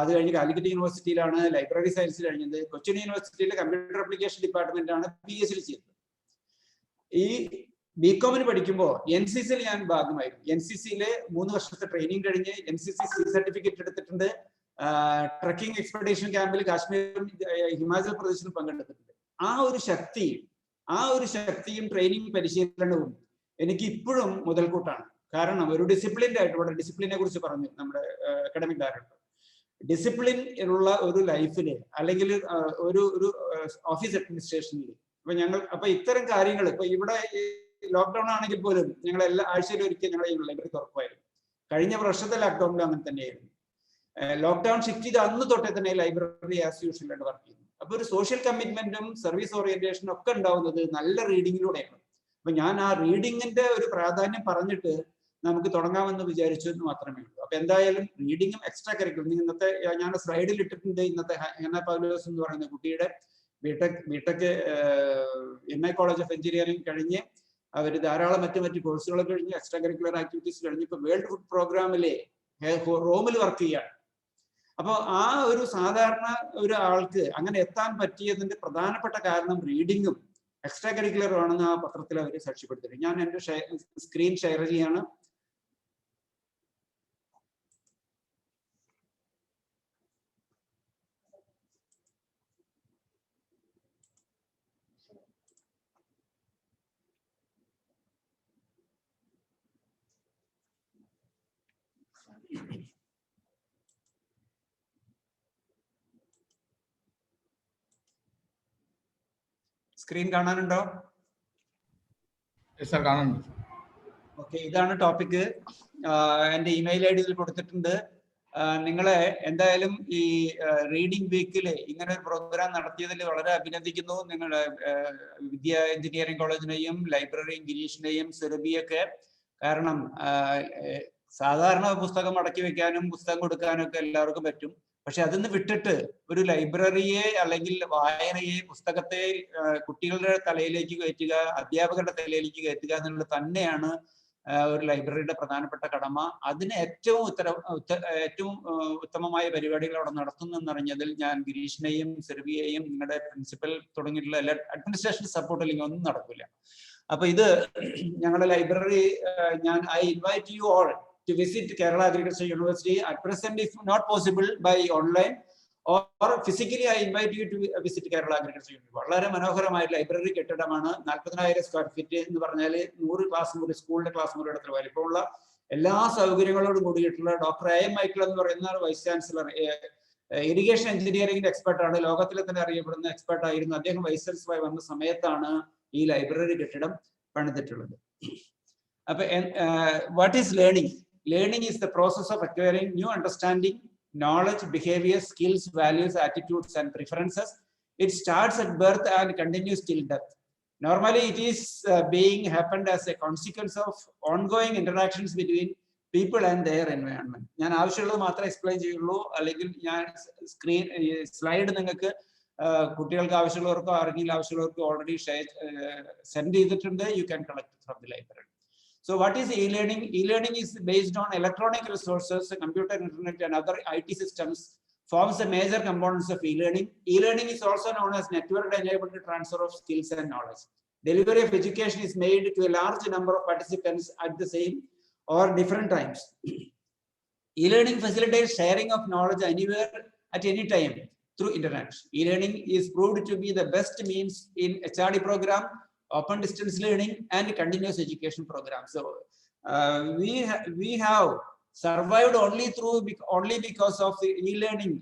അത് കഴിഞ്ഞ് കാലിക്കറ്റ് യൂണിവേഴ്സിറ്റിയിലാണ് ലൈബ്രറി സയൻസ് കഴിഞ്ഞത്. കൊച്ചിൻ യൂണിവേഴ്സിറ്റിയിലെ കമ്പ്യൂട്ടർ ആപ്ലിക്കേഷൻ ഡിപ്പാർട്ട്മെന്റാണ് PhD ചെയ്തത്. ഈ ബികോമിന് പഠിക്കുമ്പോൾ NCCയിൽ ഞാൻ ഭാഗമായിരുന്നു. NCCയിലെ 3 വർഷത്തെ ട്രെയിനിങ് കഴിഞ്ഞ് NCC സർട്ടിഫിക്കറ്റ് എടുത്തിട്ടുണ്ട്. ട്രക്കിംഗ് എക്സ്പെഡീഷൻ ക്യാമ്പിൽ കാശ്മീരും ഹിമാചൽ പ്രദേശിലും പങ്കെടുത്തിട്ടുണ്ട്. ആ ഒരു ശക്തിയും ട്രെയിനിങ് പരിശീലനവും എനിക്ക് ഇപ്പോഴും മുതൽക്കൂട്ടാണ്. കാരണം ഒരു ഡിസിപ്ലിൻഡ് ആയിട്ട്, ഇവിടെ ഡിസിപ്ലിനെ കുറിച്ച് പറഞ്ഞു നമ്മുടെ അക്കാഡമിക് ഡയറക്ടർ, ഡിസിപ്ലിൻ ഉള്ള ഒരു ലൈഫില് അല്ലെങ്കിൽ ഒരു ഓഫീസ് അഡ്മിനിസ്ട്രേഷനിൽ അപ്പൊ ഇത്തരം കാര്യങ്ങൾ ഇപ്പൊ ഇവിടെ ലോക്ക്ഡൌൺ ആണെങ്കിൽ പോലും ഞങ്ങൾ എല്ലാ ആഴ്ചയിലും ഒരിക്കൽ ഞങ്ങൾ ലൈബ്രറി തുറക്കുമായിരുന്നു. കഴിഞ്ഞ വർഷത്തെ ലോക്ക്ഡൌണിൽ അങ്ങനെ തന്നെയായിരുന്നു. ലോക്ക്ഡൌൺ ഷിഫ്റ്റ് ചെയ്ത് അന്ന് തൊട്ടേ തന്നെ ലൈബ്രറി ആസ് യൂഷ്വൽ ആയിട്ട് വർക്ക് ചെയ്യുന്നു. അപ്പൊ ഒരു സോഷ്യൽ കമ്മിറ്റ്മെന്റും സർവീസ് ഓറിയന്റേഷനും ഒക്കെ ഉണ്ടാവുന്നത് നല്ല റീഡിങ്ങിലൂടെയാണ്. അപ്പൊ ഞാൻ ആ റീഡിങ്ങിന്റെ ഒരു പ്രാധാന്യം പറഞ്ഞിട്ട് നമുക്ക് തുടങ്ങാമെന്ന് വിചാരിച്ചു എന്ന് മാത്രമേ ഉള്ളൂ. അപ്പൊ എന്തായാലും റീഡിങ്ങും എക്സ്ട്രാ കരിക്കുലർ, ഇന്നത്തെ ഞാൻ സ്ലൈഡിൽ ഇട്ടിട്ടുണ്ട്. ഇന്നത്തെ ഹെന പൗലോസ് എന്ന് പറയുന്ന കുട്ടിയുടെ BTech MI college of engineering കഴിഞ്ഞ് അവർ ധാരാളം മറ്റു കോഴ്സുകൾ കഴിഞ്ഞ് എക്സ്ട്രാ കരിക്കുലർ ആക്ടിവിറ്റീസ് കഴിഞ്ഞ് ഇപ്പൊ വേൾഡ് ഫുഡ് പ്രോഗ്രാമിലെ റോമിൽ വർക്ക് ചെയ്യാണ്. അപ്പോൾ ആ ഒരു സാധാരണ ഒരു ആൾക്ക് അങ്ങനെ എത്താൻ പറ്റിയതിന്റെ പ്രധാനപ്പെട്ട കാരണം റീഡിങ്ങും എക്സ്ട്രാ കരിക്കുലറും ആണെന്ന് ആ പത്രത്തിൽ അവർ സാക്ഷ്യപ്പെടുത്തിയിട്ടുണ്ട്. ഞാൻ എൻ്റെ സ്ക്രീൻ ഷെയർ ചെയ്യാണ്. സ്ക്രീൻ കാണാനുണ്ടോ? കാണാനുണ്ട്. ഓക്കെ, ഇതാണ് ടോപ്പിക്. എൻ്റെ ഇമെയിൽ ID ഇതിൽ കൊടുത്തിട്ടുണ്ട്. നിങ്ങളെ എന്തായാലും ഈ റീഡിംഗ് വീക്കിൽ ഇങ്ങനെ ഒരു പ്രോഗ്രാം നടത്തിയതിൽ വളരെ അഭിനന്ദിക്കുന്നു. നിങ്ങളുടെ വിദ്യ എഞ്ചിനീയറിംഗ് കോളേജിനെയും ലൈബ്രറി ഗിരീഷിനെയും സുരഭിയൊക്കെ. കാരണം സാധാരണ പുസ്തകം അടക്കി വെക്കാനും പുസ്തകം കൊടുക്കാനും ഒക്കെ എല്ലാവർക്കും പറ്റും. പക്ഷെ അതിന്ന് വിട്ടിട്ട് ഒരു ലൈബ്രറിയെ അല്ലെങ്കിൽ വായനയെ, പുസ്തകത്തെ കുട്ടികളുടെ തലയിലേക്ക് കയറ്റുക, അധ്യാപകരുടെ തലയിലേക്ക് കയറ്റുക എന്നുള്ളത് തന്നെയാണ് ഒരു ലൈബ്രറിയുടെ പ്രധാനപ്പെട്ട കടമ. അതിന് ഏറ്റവും ഉത്തമമായ പരിപാടികൾ അവിടെ നടത്തുന്നു എന്നറിഞ്ഞതിൽ ഞാൻ ഗിരീഷിനെയും സെർവിയെയും നിങ്ങളുടെ പ്രിൻസിപ്പൽ തുടങ്ങിയിട്ടുള്ള എല്ലാ അഡ്മിനിസ്ട്രേഷൻ സപ്പോർട്ട് ഇല്ലെങ്കിൽ ഒന്നും നടക്കില്ല. അപ്പൊ ഇത് ഞങ്ങളുടെ library I invite you all to visit Kerala Agricultural University. At present, if not possible by online or physically, I invite you to visit Kerala Agricultural University. വളരെ മനോഹരമായ ലൈബ്രറി കെട്ടിടമാണ്. 40,000 സ്ക്വയർ ഫീറ്റ് എന്ന് പറഞ്ഞാൽ 100 ക്ലാസ് മുറി, സ്കൂളിന്റെ ക്ലാസ് മുറിയുടെ അത്ര വലിപ്പമുള്ള എല്ലാ സൗകര്യങ്ങളോടും കൂടിയിട്ടുള്ള ഡോക്ടർ AM മൈക്കിൾ എന്ന് പറയുന്ന വൈസ് ചാൻസലർ, ഇറിഗേഷൻ എഞ്ചിനീയറിംഗിന്റെ എക്സ്പെർട്ടാണ്, ലോകത്തിലെ തന്നെ അറിയപ്പെടുന്ന എക്സ്പെർട്ട് ആയിരുന്നു. അദ്ദേഹം വൈസ് ചാൻസലറായി വന്ന സമയത്താണ് ഈ ലൈബ്രറി കെട്ടിടം പണിതിട്ടുള്ളത്. അപ്പൊ what is learning? Learning is the process of acquiring new understanding, knowledge, behavior, skills, values, attitudes, and preferences. It starts at birth and continues till death. Normally, it is being happened as a consequence of ongoing interactions between people and their environment. ഞാൻ ആവശ്യമുള്ളത് മാത്രമേ എക്സ്പ്ലെയിൻ ചെയ്യുള്ളൂ. അല്ലെങ്കിൽ ഞാൻ സ്ലൈഡ് നിങ്ങൾക്ക് കുട്ടികൾക്ക് ആവശ്യമുള്ളവർക്കോ ആരെങ്കിലും ആവശ്യമുള്ളവർക്കോ ഓൾറെഡി സെൻഡ് ചെയ്തിട്ടുണ്ട്. You can collect from the library. So what is e-learning? E-learning is based on electronic resources, computer, internet, and other IT systems, forms the major components of e-learning. E-learning is also known as network-enabled transfer of skills and knowledge. Delivery of education is made to a large number of participants at the same or different times. E-learning facilitates sharing of knowledge anywhere at any time through internet. E-learning is proved to be the best means in HRD program, open distance learning, and continuous education programs. So we have survived only because of the e-learning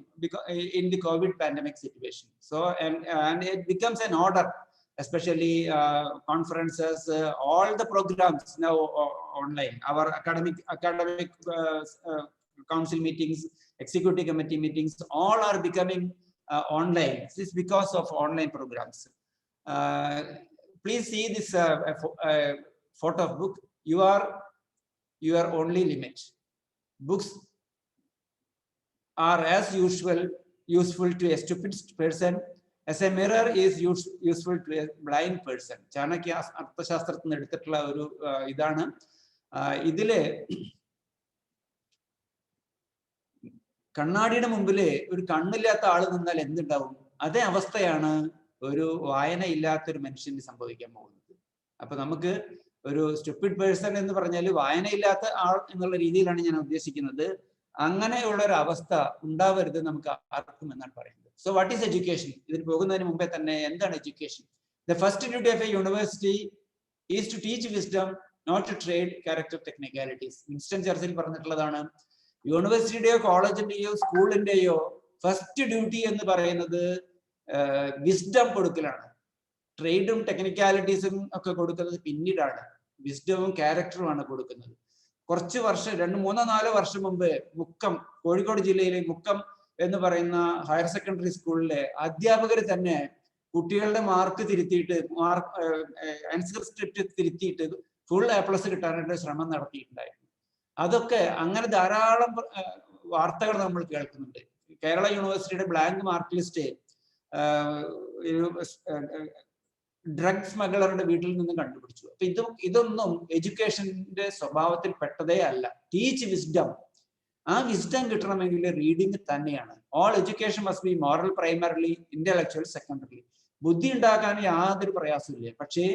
in the COVID pandemic situation. So and it becomes an order, especially conferences, all the programs now online. Our academic council meetings, executive committee meetings, all are becoming online. This is because of online programs. Please see this photo of book. You are your only limit. Books are as usual useful to a stupid person as a mirror is useful to a blind person. Chanakya അർത്ഥശാസ്ത്രത്തിൽ നിന്ന് എടുത്തിട്ടുള്ള ഒരു ഇതാണ്. ഇതില് കണ്ണാടിയുടെ മുമ്പില് ഒരു കണ്ണില്ലാത്ത ആള് നിന്നാൽ എന്തുണ്ടാവും? അതേ അവസ്ഥയാണ് ഒരു വായന ഇല്ലാത്തൊരു മനുഷ്യന് സംഭവിക്കാൻ പോകുന്നത്. അപ്പൊ നമുക്ക് ഒരു സ്റ്റുപ്പിഡ് പേഴ്സൺ എന്ന് പറഞ്ഞാൽ വായനയില്ലാത്ത ആൾ എന്നുള്ള രീതിയിലാണ് ഞാൻ ഉദ്ദേശിക്കുന്നത്. അങ്ങനെയുള്ള ഒരു അവസ്ഥ ഉണ്ടാവരുത് നമുക്ക് ആർക്കും എന്നാണ് പറയുന്നത്. So what is education? ഇതിന് പോകുന്നതിന് മുമ്പേ തന്നെ എന്താണ് education? The first duty of a university is to teach wisdom, not to trade character technicalities. Winston Churchill പറഞ്ഞിട്ടുള്ളതാണ്. യൂണിവേഴ്സിറ്റിയുടെയോ കോളേജിന്റെയോ സ്കൂളിന്റെയോ ഫസ്റ്റ് ഡ്യൂട്ടി എന്ന് പറയുന്നത് വിസ്ഡം കൊടുക്കലാണ്. ട്രേഡും ടെക്നിക്കാലിറ്റീസും ഒക്കെ കൊടുക്കുന്നത് പിന്നീടാണ്. വിസ്ഡവും ക്യാരക്ടറുമാണ് കൊടുക്കുന്നത്. കുറച്ച് വർഷം 2-3-4 വർഷം മുമ്പ് മുക്കം, കോഴിക്കോട് ജില്ലയിലെ മുക്കം എന്ന് പറയുന്ന ഹയർ സെക്കൻഡറി സ്കൂളിലെ അധ്യാപകർ തന്നെ കുട്ടികളുടെ മാർക്ക് തിരുത്തിയിട്ട്, ആൻസർ സ്ക്രിപ്റ്റ് തിരുത്തിയിട്ട് ഫുൾ A+ കിട്ടാനായിട്ട് ശ്രമം നടത്തിയിട്ടുണ്ടായിരുന്നു. അതൊക്കെ അങ്ങനെ ധാരാളം വാർത്തകൾ നമ്മൾ കേൾക്കുന്നുണ്ട്. കേരള യൂണിവേഴ്സിറ്റിയുടെ ബ്ലാങ്ക് മാർക്ക് ലിസ്റ്റ് ഡ്രഗ് സ്മഗ്ലറുടെ വീട്ടിൽ നിന്ന് കണ്ടുപിടിച്ചു. അപ്പൊ ഇതൊന്നും എഡ്യൂക്കേഷന്റെ സ്വഭാവത്തിൽ പെട്ടതേ അല്ല. Teach wisdom. ആ വിസ്ഡം കിട്ടണമെങ്കിൽ റീഡിങ് തന്നെയാണ്. All education must be moral primarily, intellectual secondary. ബുദ്ധി ഉണ്ടാക്കാൻ യാതൊരു പ്രയാസമില്ല, പക്ഷേ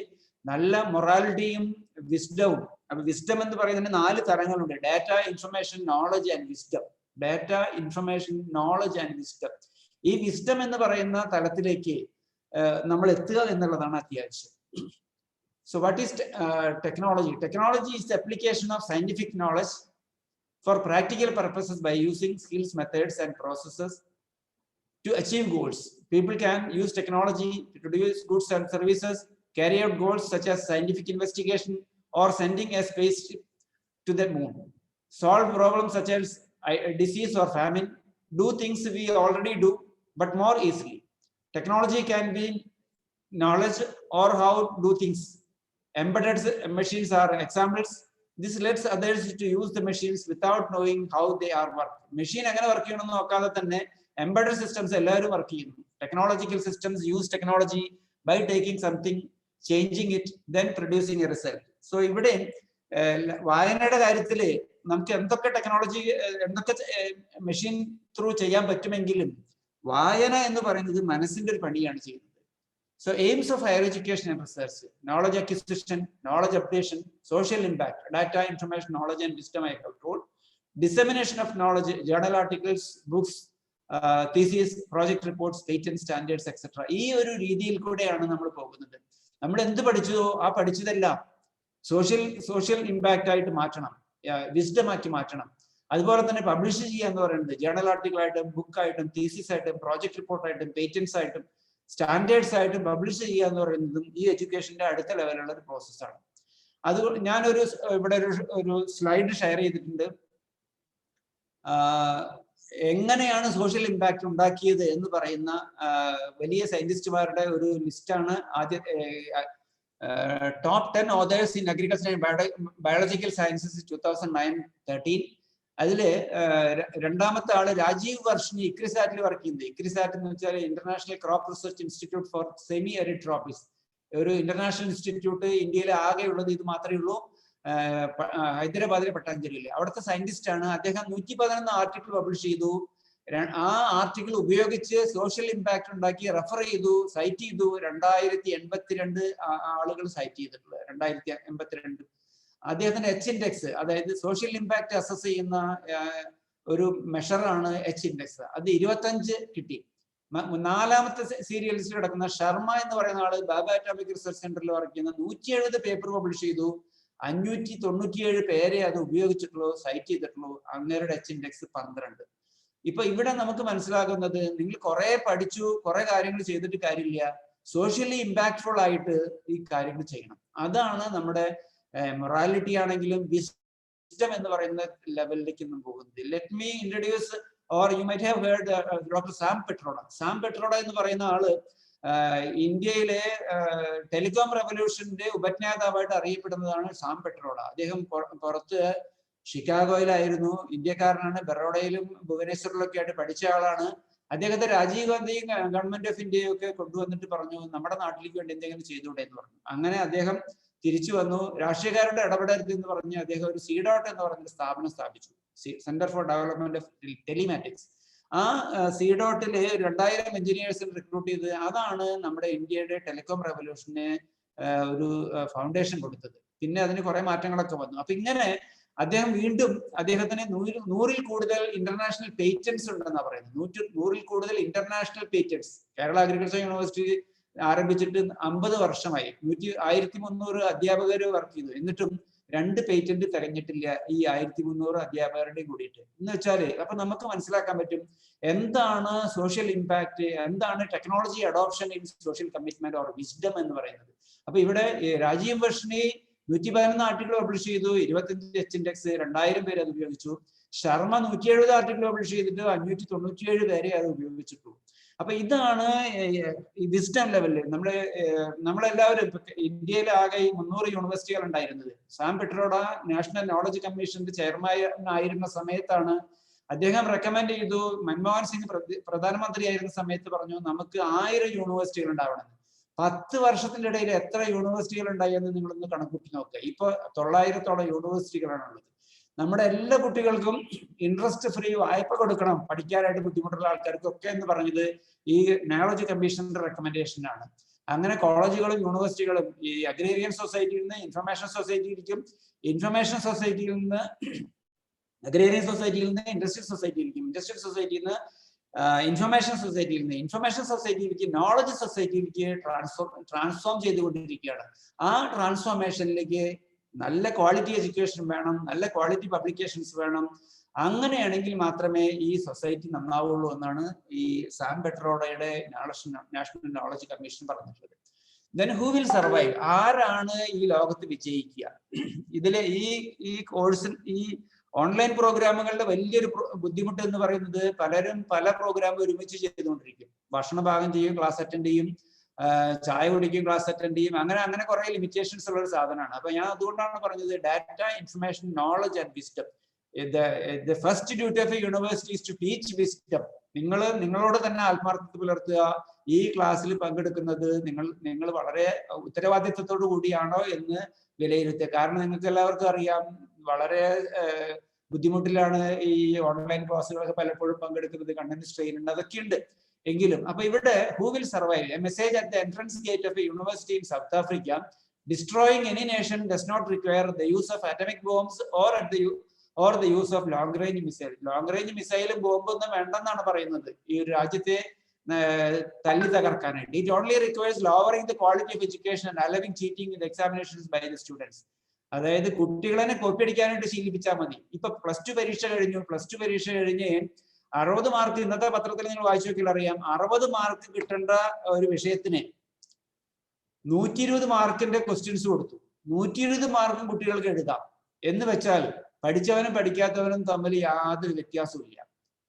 നല്ല മൊറാലിറ്റിയും വിസ്ഡവും. അപ്പൊ വിസ്ഡം എന്ന് പറയുന്നതിന് 4 തരങ്ങളുണ്ട്. Data, information, knowledge and wisdom. Data, information, knowledge and wisdom. ഈ വിസ്ഡം എന്ന് പറയുന്ന തലത്തിലേക്ക് നമ്മൾ എത്തുക എന്നുള്ളതാണ് അത്യാവശ്യം. So what is technology? Technology is the application of scientific knowledge for practical purposes by using skills, methods and processes to achieve goals. People can use technology to produce goods and services, carry out goals such as scientific investigation or sending a spaceship to the moon, solve problems such as disease or famine, do things we already do but more easily. Technology can be knowledge or how to do things. Embedded machines are examples. This lets others to use the machines without knowing how they are work. Machine എങ്ങനെ വർക്ക് ചെയ്യണമെന്ന് നോക്കാതെ തന്നെ embedded systems എല്ലാവരും വർക്ക് ചെയ്യുന്നു. Technological systems use technology by taking something, changing it, then producing a result. So ഇവിടെ വായനയുടെ കാര്യത്തിൽ നമുക്ക് എന്തൊക്കെ ടെക്നോളജി, എന്തൊക്കെ മെഷീൻ ത്രൂ ചെയ്യാൻ പറ്റുമെങ്കിലും വായന എന്ന് പറയുന്നത് മനസ്സിന്റെ ഒരു പണിയാണ് ചെയ്യുന്നത്. So aims of higher education and research: knowledge acquisition, knowledge updation, social impact, data, information, knowledge and wisdom I have told, dissemination of knowledge, journal articles, books, thesis, project reports, patent standards, etc. ഈ ഒരു രീതിയിൽ കൂടെയാണ് നമ്മൾ പോകുന്നത്. നമ്മൾ എന്ത് പഠിച്ചോ ആ പഠിച്ചതെല്ലാം സോഷ്യൽ ഇമ്പാക്റ്റ് ആയിട്ട് മാറ്റണം, വിസ്ഡം ആക്കി മാറ്റണം. അതുപോലെ തന്നെ പബ്ലിഷ് ചെയ്യുക എന്ന് പറയുന്നത് ജേർണൽ ആർട്ടിക്കിൾ ആയിട്ടും, ബുക്കായിട്ടും, തീസിസ് ആയിട്ടും, പ്രോജക്ട് റിപ്പോർട്ടായിട്ടും, പേറ്റൻസ് ആയിട്ടും, സ്റ്റാൻഡേർഡ്സ് ആയിട്ട് പബ്ലിഷ് ചെയ്യുക എന്ന് പറയുന്നതും ഈ എഡ്യൂക്കേഷന്റെ അടുത്ത ലെവലുള്ള ഒരു പ്രോസസ്സാണ്. അത് ഞാനൊരു ഇവിടെ ഒരു സ്ലൈഡ് ഷെയർ ചെയ്തിട്ടുണ്ട്. എങ്ങനെയാണ് സോഷ്യൽ ഇമ്പാക്ട് ഉണ്ടാക്കിയത് എന്ന് പറയുന്ന വലിയ സയന്റിസ്റ്റുമാരുടെ ഒരു ലിസ്റ്റാണ്. ആദ്യ top 10 authors in agriculture and biological sciences 2009-13. അതില് രണ്ടാമത്തെ ആള് രാജീവ് വർഷിനി, ഇക്രിസാറ്റിൽ വർക്ക് ചെയ്യുന്നത്. ഇക്രിസാറ്റ് എന്ന് വെച്ചാൽ international crop research institute for semi arid tropics. ഒരു ഇന്റർനാഷണൽ ഇൻസ്റ്റിറ്റ്യൂട്ട് ഇന്ത്യയിൽ ആകെ ഉള്ളത് ഇത് മാത്രമേ ഉള്ളൂ, ഹൈദരാബാദിലെ പട്ടാഞ്ചേരിയിൽ. അവിടുത്തെ സയന്റിസ്റ്റ് ആണ്. അദ്ദേഹം 111 ആർട്ടിക്കിൾ പബ്ലിഷ് ചെയ്തു. ആ ആർട്ടിക്കിൾ ഉപയോഗിച്ച് സോഷ്യൽ ഇമ്പാക്ട് ഉണ്ടാക്കി റെഫർ ചെയ്തു, സൈറ്റ് ചെയ്തു. 2082 ആളുകൾ സൈറ്റ് ചെയ്തിട്ടുള്ളത്. 2082. അദ്ദേഹത്തിന്റെ H ഇൻഡെക്സ്, അതായത് സോഷ്യൽ ഇമ്പാക്ട് അസസ് ചെയ്യുന്ന ഒരു മെഷറാണ് H ഇൻഡെക്സ്. അത് 25 കിട്ടി. 4ാമത്തെ സീരിയലിസ്റ്റ് കിടക്കുന്ന ശർമ്മ എന്ന് പറയുന്ന ആള് ബാബ അറ്റോമിക് റിസർച്ച് സെന്ററിൽ വർക്ക് ചെയ്യുന്ന 170 പേപ്പർ പബ്ലിഷ് ചെയ്തു. 597 പേരെ അത് ഉപയോഗിച്ചിട്ടുള്ളൂ, സൈറ്റ് ചെയ്തിട്ടുള്ളൂ. അങ്ങേരുടെ H ഇൻഡെക്സ് 12. ഇപ്പൊ ഇവിടെ നമുക്ക് മനസ്സിലാകുന്നത്, നിങ്ങൾ കുറെ പഠിച്ചു, കുറെ കാര്യങ്ങൾ ചെയ്തിട്ട് കാര്യമില്ല, സോഷ്യലി ഇമ്പാക്ട്ഫുൾ ആയിട്ട് ഈ കാര്യങ്ങൾ ചെയ്യണം. അതാണ് നമ്മുടെ മൊറാലിറ്റി ആണെങ്കിലും വിസ്ഡം എന്ന് പറയുന്ന ലെവലിലേക്ക് പോകുന്നത്. Let me introduce, or you might have heard doctor Sam Pitroda. Sam Pitroda എന്ന് പറയുന്ന ആള് ഇന്ത്യയിലെ ടെലികോം റെവല്യൂഷന്റെ ഉപജ്ഞാതാവായിട്ട് അറിയപ്പെടുന്നതാണ് സാം പെട്രോഡ. അദ്ദേഹം പുറത്ത് ഷിക്കാഗോയിലായിരുന്നു, ഇന്ത്യക്കാരനാണ്, ബറോഡയിലും ഭുവനേശ്വറിലൊക്കെ ആയിട്ട് പഠിച്ച ആളാണ്. അദ്ദേഹത്തെ രാജീവ് ഗാന്ധിയും ഗവൺമെന്റ് ഓഫ് ഇന്ത്യയും ഒക്കെ കൊണ്ടുവന്നിട്ട് പറഞ്ഞു നമ്മുടെ നാട്ടിലേക്ക് വേണ്ടി എന്തെങ്കിലും ചെയ്തുകൂടെ എന്ന് പറഞ്ഞു. അങ്ങനെ അദ്ദേഹം തിരിച്ചു വന്നു. രാഷ്ട്രീയക്കാരുടെ ഇടപെടരുത് എന്ന് പറഞ്ഞ് അദ്ദേഹം ഒരു CDOT എന്ന് പറഞ്ഞൊരു സ്ഥാപനം സ്ഥാപിച്ചു, centre for development of telematics. ആ CDOTല് 2000 എഞ്ചിനീയേഴ്സിനെ റിക്രൂട്ട് ചെയ്ത് അതാണ് നമ്മുടെ ഇന്ത്യയുടെ ടെലികോം റെവല്യൂഷന് ഒരു ഫൗണ്ടേഷൻ കൊടുത്തത്. പിന്നെ അതിന് കുറെ മാറ്റങ്ങളൊക്കെ വന്നു. അപ്പൊ ഇങ്ങനെ അദ്ദേഹം വീണ്ടും അദ്ദേഹത്തിന് 100-ൽ കൂടുതൽ ഇന്റർനാഷണൽ പേറ്റന്റ്സ് ഉണ്ടെന്നാണ് പറയുന്നത്. 100-ൽ കൂടുതൽ international patents. Kerala agriculture university ആരംഭിച്ചിട്ട് 50 വർഷമായി. 1300 അധ്യാപകർ വർക്ക് ചെയ്തു. എന്നിട്ടും 2 പേറ്റന്റ് തികഞ്ഞിട്ടില്ല ഈ 1300 അധ്യാപകരുടെയും കൂടിയിട്ട്. എന്ന് വെച്ചാല് അപ്പൊ നമുക്ക് മനസ്സിലാക്കാൻ പറ്റും എന്താണ് സോഷ്യൽ ഇമ്പാക്ട്, എന്താണ് technology adoption in social commitment or wisdom എന്ന് പറയുന്നത്. അപ്പൊ ഇവിടെ രാജീവ് വർഷിനി 111 ആർട്ടിക്കിൾ പബ്ലിഷ് ചെയ്തു, 25 H-index, 2000 പേര് അത് ഉപയോഗിച്ചു. ശർമ്മ 170 ആർട്ടിക്കിൾ പബ്ലിഷ് ചെയ്തിട്ട് 597 പേരെ അത് ഉപയോഗിച്ചിട്ടുള്ളൂ. അപ്പൊ ഇതാണ് ഈ വിസ്ഡം ലെവലിൽ നമ്മളെല്ലാവരും ഇന്ത്യയിൽ ആകെ 300 യൂണിവേഴ്സിറ്റികൾ ഉണ്ടായിരുന്നത്. സാം പെട്രോഡ നാഷണൽ നോളജ് കമ്മീഷന്റെ ചെയർമാൻ ആയിരുന്ന സമയത്താണ് അദ്ദേഹം റെക്കമെൻഡ് ചെയ്തു. മൻമോഹൻ സിംഗ് പ്രധാനമന്ത്രി ആയിരുന്ന സമയത്ത് പറഞ്ഞു നമുക്ക് 1000 യൂണിവേഴ്സിറ്റികൾ ഉണ്ടാവണം. 10 വർഷത്തിന്റെ ഇടയിൽ എത്ര യൂണിവേഴ്സിറ്റികൾ ഉണ്ടായി എന്ന് നിങ്ങളൊന്ന് കണക്കൂട്ടി നോക്കുക. ഇപ്പൊ 900-ഓളം യൂണിവേഴ്സിറ്റികളാണുള്ളത്. നമ്മുടെ എല്ലാ കുട്ടികൾക്കും ഇൻട്രസ്റ്റ് ഫ്രീ വായ്പ കൊടുക്കണം പഠിക്കാനായിട്ട് ബുദ്ധിമുട്ടുള്ള ആൾക്കാർക്കൊക്കെ എന്ന് പറഞ്ഞത് ഈ നോളജ് കമ്മീഷന്റെ റെക്കമെൻഡേഷൻ ആണ്. അങ്ങനെ കോളേജുകളും യൂണിവേഴ്സിറ്റികളും ഈ അഗ്രേറിയൻ സൊസൈറ്റിയിൽ നിന്ന് ഇൻഫർമേഷൻ സൊസൈറ്റിയിലേക്കും, ഇൻഫർമേഷൻ സൊസൈറ്റിയിൽ നിന്ന് അഗ്രേറിയൻ സൊസൈറ്റിയിൽ നിന്ന് ഇൻഡസ്ട്രിയൽ സൊസൈറ്റിയിലേക്കും, ഇൻഡസ്ട്രിയൽ സൊസൈറ്റിയിൽ നിന്ന് ഇൻഫർമേഷൻ സൊസൈറ്റിയിൽ നിന്ന് ഇൻഫർമേഷൻ സൊസൈറ്റിയിലേക്ക്, നോളജ് സൊസൈറ്റിയിലേക്ക് ട്രാൻസ്ഫോം ചെയ്തുകൊണ്ടിരിക്കുകയാണ്. ആ ട്രാൻസ്ഫോർമേഷനിലേക്ക് നല്ല ക്വാളിറ്റി എഡ്യൂക്കേഷൻ വേണം, നല്ല ക്വാളിറ്റി പബ്ലിക്കേഷൻസ് വേണം. അങ്ങനെയാണെങ്കിൽ മാത്രമേ ഈ സൊസൈറ്റി നന്നാവുള്ളൂ എന്നാണ് ഈ സാം പെട്രോഡയുടെ നാഷണൽ നോളജ് കമ്മീഷൻ പറഞ്ഞിട്ടുള്ളത്. Then who will survive? ആരാണ് ഈ ലോകത്ത് വിജയിക്കുക? ഇതിലെ ഈ കോഴ്സിൽ ഈ ഓൺലൈൻ പ്രോഗ്രാമുകളുടെ വലിയൊരു ബുദ്ധിമുട്ട് എന്ന് പറയുന്നത് പലരും പല പ്രോഗ്രാം ഒരുമിച്ച് ചെയ്തുകൊണ്ടിരിക്കും. ഭക്ഷണ പാകം ചെയ്യും, ക്ലാസ് അറ്റൻഡ് ചെയ്യും, ചായ കുടിക്കും, ക്ലാസ് അറ്റൻഡ് ചെയ്യും, അങ്ങനെ കുറെ ലിമിറ്റേഷൻസ് ഉള്ള ഒരു സാധനമാണ്. അപ്പൊ ഞാൻ അതുകൊണ്ടാണ് പറഞ്ഞത് data, information, knowledge and wisdom. The first duty of a university is to teach wisdom. നിങ്ങളോട് തന്നെ ആത്മാർത്ഥത പുലർത്തുക. ഈ ക്ലാസ്സിൽ പങ്കെടുക്കുന്നത് നിങ്ങൾ വളരെ ഉത്തരവാദിത്വത്തോടു കൂടിയാണോ എന്ന് വിലയിരുത്തുക. കാരണം നിങ്ങൾക്ക് എല്ലാവർക്കും അറിയാം വളരെ ബുദ്ധിമുട്ടിലാണ് ഈ ഓൺലൈൻ ക്ലാസ്സുകളൊക്കെ പലപ്പോഴും പങ്കെടുക്കുന്നത്, കണ്ടന്റ് സ്ട്രെയിൻ ഉണ്ട്, അതൊക്കെ ഉണ്ട്. എങ്കിലും അപ്പൊ ഇവിടെ who will survive? A message at the entrance gate of a university in south Africa. Destroying any nation does not require the use of atomic bombs or the use of long range missile. Long range missile ബോംബൊന്നും വേണ്ടെന്നാണ് പറയുന്നത് ഈ ഒരു രാജ്യത്തെ തല്ലി തകർക്കാനായിട്ട്. It only requires lowering the quality of education and allowing cheating in the examinations by the students. അതായത് കുട്ടികളെ കോപ്പി അടിക്കാനായിട്ട് ശീലിപ്പിച്ചാൽ മതി. ഇപ്പൊ +2 പരീക്ഷ കഴിഞ്ഞു. +2 പരീക്ഷ കഴിഞ്ഞ് 60 മാർക്ക്, ഇന്നത്തെ പത്രത്തിൽ നിങ്ങൾ വായിച്ചു നോക്കിയാൽ അറിയാം, 60 മാർക്ക് കിട്ടേണ്ട ഒരു വിഷയത്തിന് 120 മാർക്കിന്റെ ക്വസ്റ്റ്യൻസ് കൊടുത്തു. 120 മാർക്കും കുട്ടികൾക്ക് എഴുതാം എന്ന് വെച്ചാൽ പഠിച്ചവനും പഠിക്കാത്തവനും തമ്മിൽ യാതൊരു വ്യത്യാസവും ഇല്ല.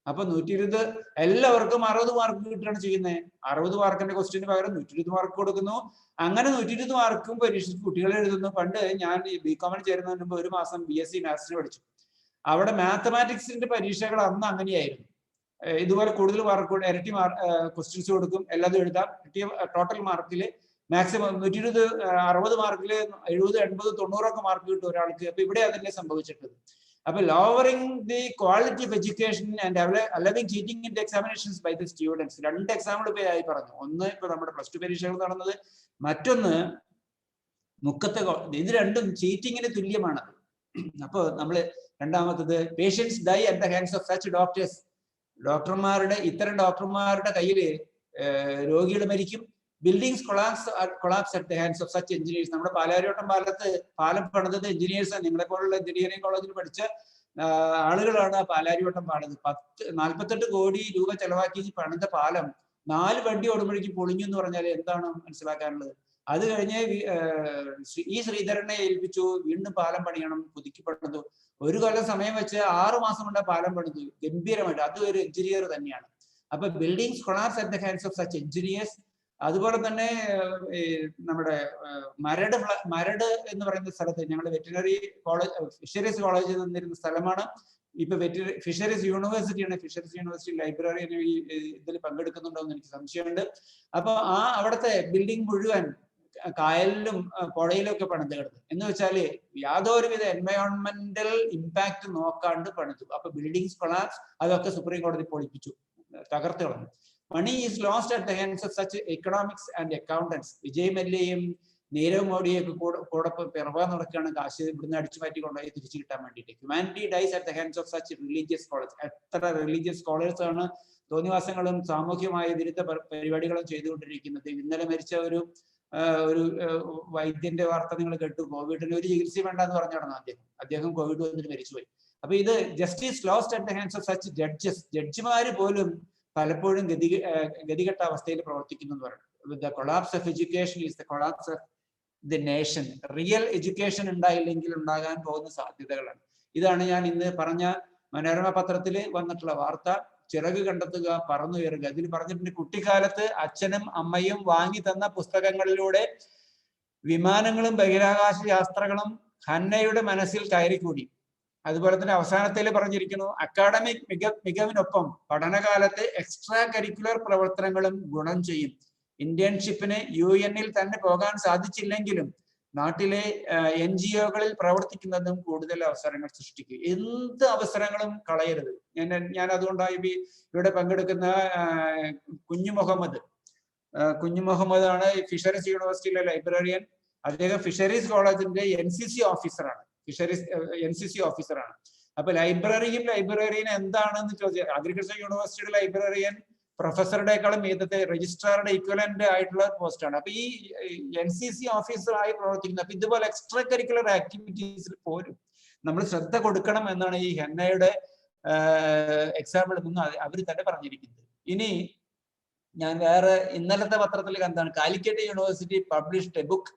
അപ്പൊ 120 എല്ലാവർക്കും 60 മാർക്ക് കിട്ടുകയാണ് ചെയ്യുന്നത്. 60 മാർക്കിന്റെ ക്വസ്റ്റ്യന് പകരം 120 മാർക്ക് കൊടുക്കുന്നു. അങ്ങനെ 120 മാർക്കും പരീക്ഷ കുട്ടികൾ എഴുതുന്നു. പണ്ട് ഞാൻ ബികോമിന് ചേരുന്നതിന് മുമ്പ് 1 മാസം BSc മാത്സിന് പഠിച്ചു. അവിടെ മാത്തമാറ്റിക്സിന്റെ പരീക്ഷകൾ അന്ന് അങ്ങനെയായിരുന്നു. ഇതുപോലെ കൂടുതൽ മാർക്ക്, ഇരട്ടി ക്വസ്റ്റ്യൻസ് കൊടുക്കും, എല്ലാതും എഴുതാം. കിട്ടിയ ടോട്ടൽ മാർക്കിൽ മാക്സിമം 120, 60 മാർക്കിൽ 70, 80, 90 മാർക്ക് കിട്ടും ഒരാൾക്ക്. അപ്പൊ ഇവിടെ അതല്ലേ സംഭവിച്ചിട്ടത്. അപ്പൊ lowering the quality of education and allowing cheating in the examinations by the students. 2 example ഇപ്പൊ ആയി പറഞ്ഞു. ഒന്ന് ഇപ്പൊ നമ്മുടെ +2 പരീക്ഷകൾ നടന്നത്, മറ്റൊന്ന് മുക്കത്തെ. ഇത് രണ്ടും ചീറ്റിങ്ങിന് തുല്യമാണ്. അപ്പൊ നമ്മള് രണ്ടാമത്തത് patients die at the hands of such doctors. ഇത്തരം ഡോക്ടർമാരുടെ കയ്യിൽ രോഗികൾ മരിക്കും. Buildings collapse at the hands of such engineers. നമ്മുടെ പാലാരിവട്ടം പാലം പണിതത് എഞ്ചിനീയേഴ്സാണ്. നിങ്ങളെ പോലുള്ള എഞ്ചിനീയറിംഗ് കോളേജിൽ പഠിച്ച ആളുകളാണ് പാലാരിവട്ടം പണിത്. 48 കോടി രൂപ ചെലവാക്കി പണിത പാലം 4 വണ്ടി ഓടുമ്പോഴേക്കും പൊളിഞ്ഞു എന്ന് പറഞ്ഞാൽ എന്താണ് മനസ്സിലാക്കാനുള്ളത്? അത് കഴിഞ്ഞ് ഈ ശ്രീധരനെ ഏൽപ്പിച്ചു, വീണ്ടും പാലം പണിയണം, പുതുക്കി പണിതു. ഒരു കൊല്ലം സമയം വെച്ച് 6 മാസം കൊണ്ട് പാലം പണിതു ഗംഭീരമായിട്ട്. അതും ഒരു എഞ്ചിനീയർ തന്നെയാണ്. അപ്പൊ buildings collapse at the hands of such engineers. അതുപോലെ തന്നെ നമ്മുടെ മരട് എന്ന് പറയുന്ന സ്ഥലത്ത് ഞങ്ങൾ വെറ്റിനറി കോളേജ്, ഫിഷറീസ് കോളേജ് നിന്നിരുന്ന സ്ഥലമാണ്. ഇപ്പൊ ഫിഷറീസ് യൂണിവേഴ്സിറ്റിയാണ്. ഫിഷറീസ് യൂണിവേഴ്സിറ്റി ലൈബ്രറി ഇതിൽ പങ്കെടുക്കുന്നുണ്ടോ എന്ന് എനിക്ക് സംശയമുണ്ട്. അപ്പൊ അവിടുത്തെ ബിൽഡിംഗ് മുഴുവൻ കായലിലും പുഴയിലും ഒക്കെ പണിത് കിടന്നു. എന്ന് വെച്ചാല് യാതൊരുവിധ എൻവയോൺമെന്റൽ ഇമ്പാക്ട് നോക്കാണ്ട് പണിതു. അപ്പൊ ബിൽഡിംഗ്സ് കൊളാപ്സ്, അതൊക്കെ സുപ്രീം കോടതി പൊളിപ്പിച്ചു, തകർത്ത് കളഞ്ഞു. Money is lost at the hands of such economics and accountants. Vijay മല്യയും നീരവ് മോഡിയൊക്കെ കൂടെ പിറവാൻ നടക്കുകയാണ് കാശ് ഇവിടുന്ന് അടിച്ചു മാറ്റി കൊണ്ടുപോയി തിരിച്ചു കിട്ടാൻ വേണ്ടിയിട്ട്. Humanity dies at the hands of such religious scholars. എത്ര റിലീജിയസ് സ്കോളേഴ്സ് ആണ് തോന്നിവാസങ്ങളും സാമൂഹ്യമായ വിരുദ്ധ പരിപാടികളും ചെയ്തുകൊണ്ടിരിക്കുന്നത്. ഇന്നലെ മരിച്ച ഒരു വൈദ്യന്റെ വാർത്ത നിങ്ങൾ കേട്ടു. കോവിഡിന് ഒരു ചികിത്സ വേണ്ടെന്ന് പറഞ്ഞു നടന്നു അദ്ദേഹം കോവിഡ് വന്നിട്ട് മരിച്ചുപോയി. അപ്പൊ ഇത് justice lost at the hands of such judges. ജഡ്ജിമാര് പോലും പലപ്പോഴും ഗതികെട്ട അവസ്ഥയിൽ പ്രവർത്തിക്കുന്നു എന്ന് പറയുന്നത്. The collapse of education is the collapse of the nation. Real education ഉണ്ടായില്ലെങ്കിൽ ഉണ്ടാകാൻ പോകുന്ന സാധ്യതകളാണ്. ഇതാണ് ഞാൻ ഇന്ന് പറഞ്ഞ മനോരമ പത്രത്തിൽ വന്നിട്ടുള്ള വാർത്ത. ചിറക് കണ്ടെത്തുക, പറന്നുയരുക. അതിൽ പറഞ്ഞിട്ടുണ്ട്, കുട്ടിക്കാലത്ത് അച്ഛനും അമ്മയും വാങ്ങി തന്ന പുസ്തകങ്ങളിലൂടെ വിമാനങ്ങളും ബഹിരാകാശ യാത്രകളും ഹന്നയുടെ മനസ്സിൽ കയറിക്കൂടി. അതുപോലെ തന്നെ അവസാനത്തിൽ പറഞ്ഞിരിക്കുന്നു, അക്കാഡമിക് മികവിനൊപ്പം പഠനകാലത്ത് എക്സ്ട്രാ കരിക്കുലർ പ്രവർത്തനങ്ങളും ഗുണം ചെയ്യും. ഇന്റേൺഷിപ്പിന് UN തന്നെ പോകാൻ സാധിച്ചില്ലെങ്കിലും നാട്ടിലെ NGOകളിൽ പ്രവർത്തിക്കുന്നതും കൂടുതൽ അവസരങ്ങൾ സൃഷ്ടിക്കും. എന്ത് അവസരങ്ങളും കളയരുത്. ഞാൻ അതുകൊണ്ടായി ഇവിടെ പങ്കെടുക്കുന്ന കുഞ്ഞു മുഹമ്മദ് ആണ് ഫിഷറീസ് യൂണിവേഴ്സിറ്റിയിലെ ലൈബ്രറിയൻ. അദ്ദേഹം ഫിഷറീസ് കോളേജിന്റെ NCC ഓഫീസറാണ്. അപ്പൊ ലൈബ്രറിയൻ എന്താണെന്ന് ചോദിച്ചാൽ, അഗ്രികൾച്ചർ യൂണിവേഴ്സിറ്റിയുടെ ലൈബ്രറിയൻ പ്രൊഫസറുടെക്കാളും മീതത്തെ രജിസ്ട്രാറുടെ ഈക്വലന്റ് ആയിട്ടുള്ള പോസ്റ്റാണ്. അപ്പൊ ഈ NCC ഓഫീസറായി പ്രവർത്തിക്കുന്നത്. അപ്പൊ ഇതുപോലെ എക്സ്ട്രാ കരിക്കുലർ ആക്ടിവിറ്റീസിൽ പോലും നമ്മൾ ശ്രദ്ധ കൊടുക്കണം എന്നാണ് ഈ ഹെന്നയുടെ എക്സാമ്പിൾ നിന്ന് അവർ തന്നെ പറഞ്ഞിരിക്കുന്നത്. ഇനി ഞാൻ വേറെ ഇന്നലത്തെ പത്രത്തിൽ എന്താണ്, Calicut university published A book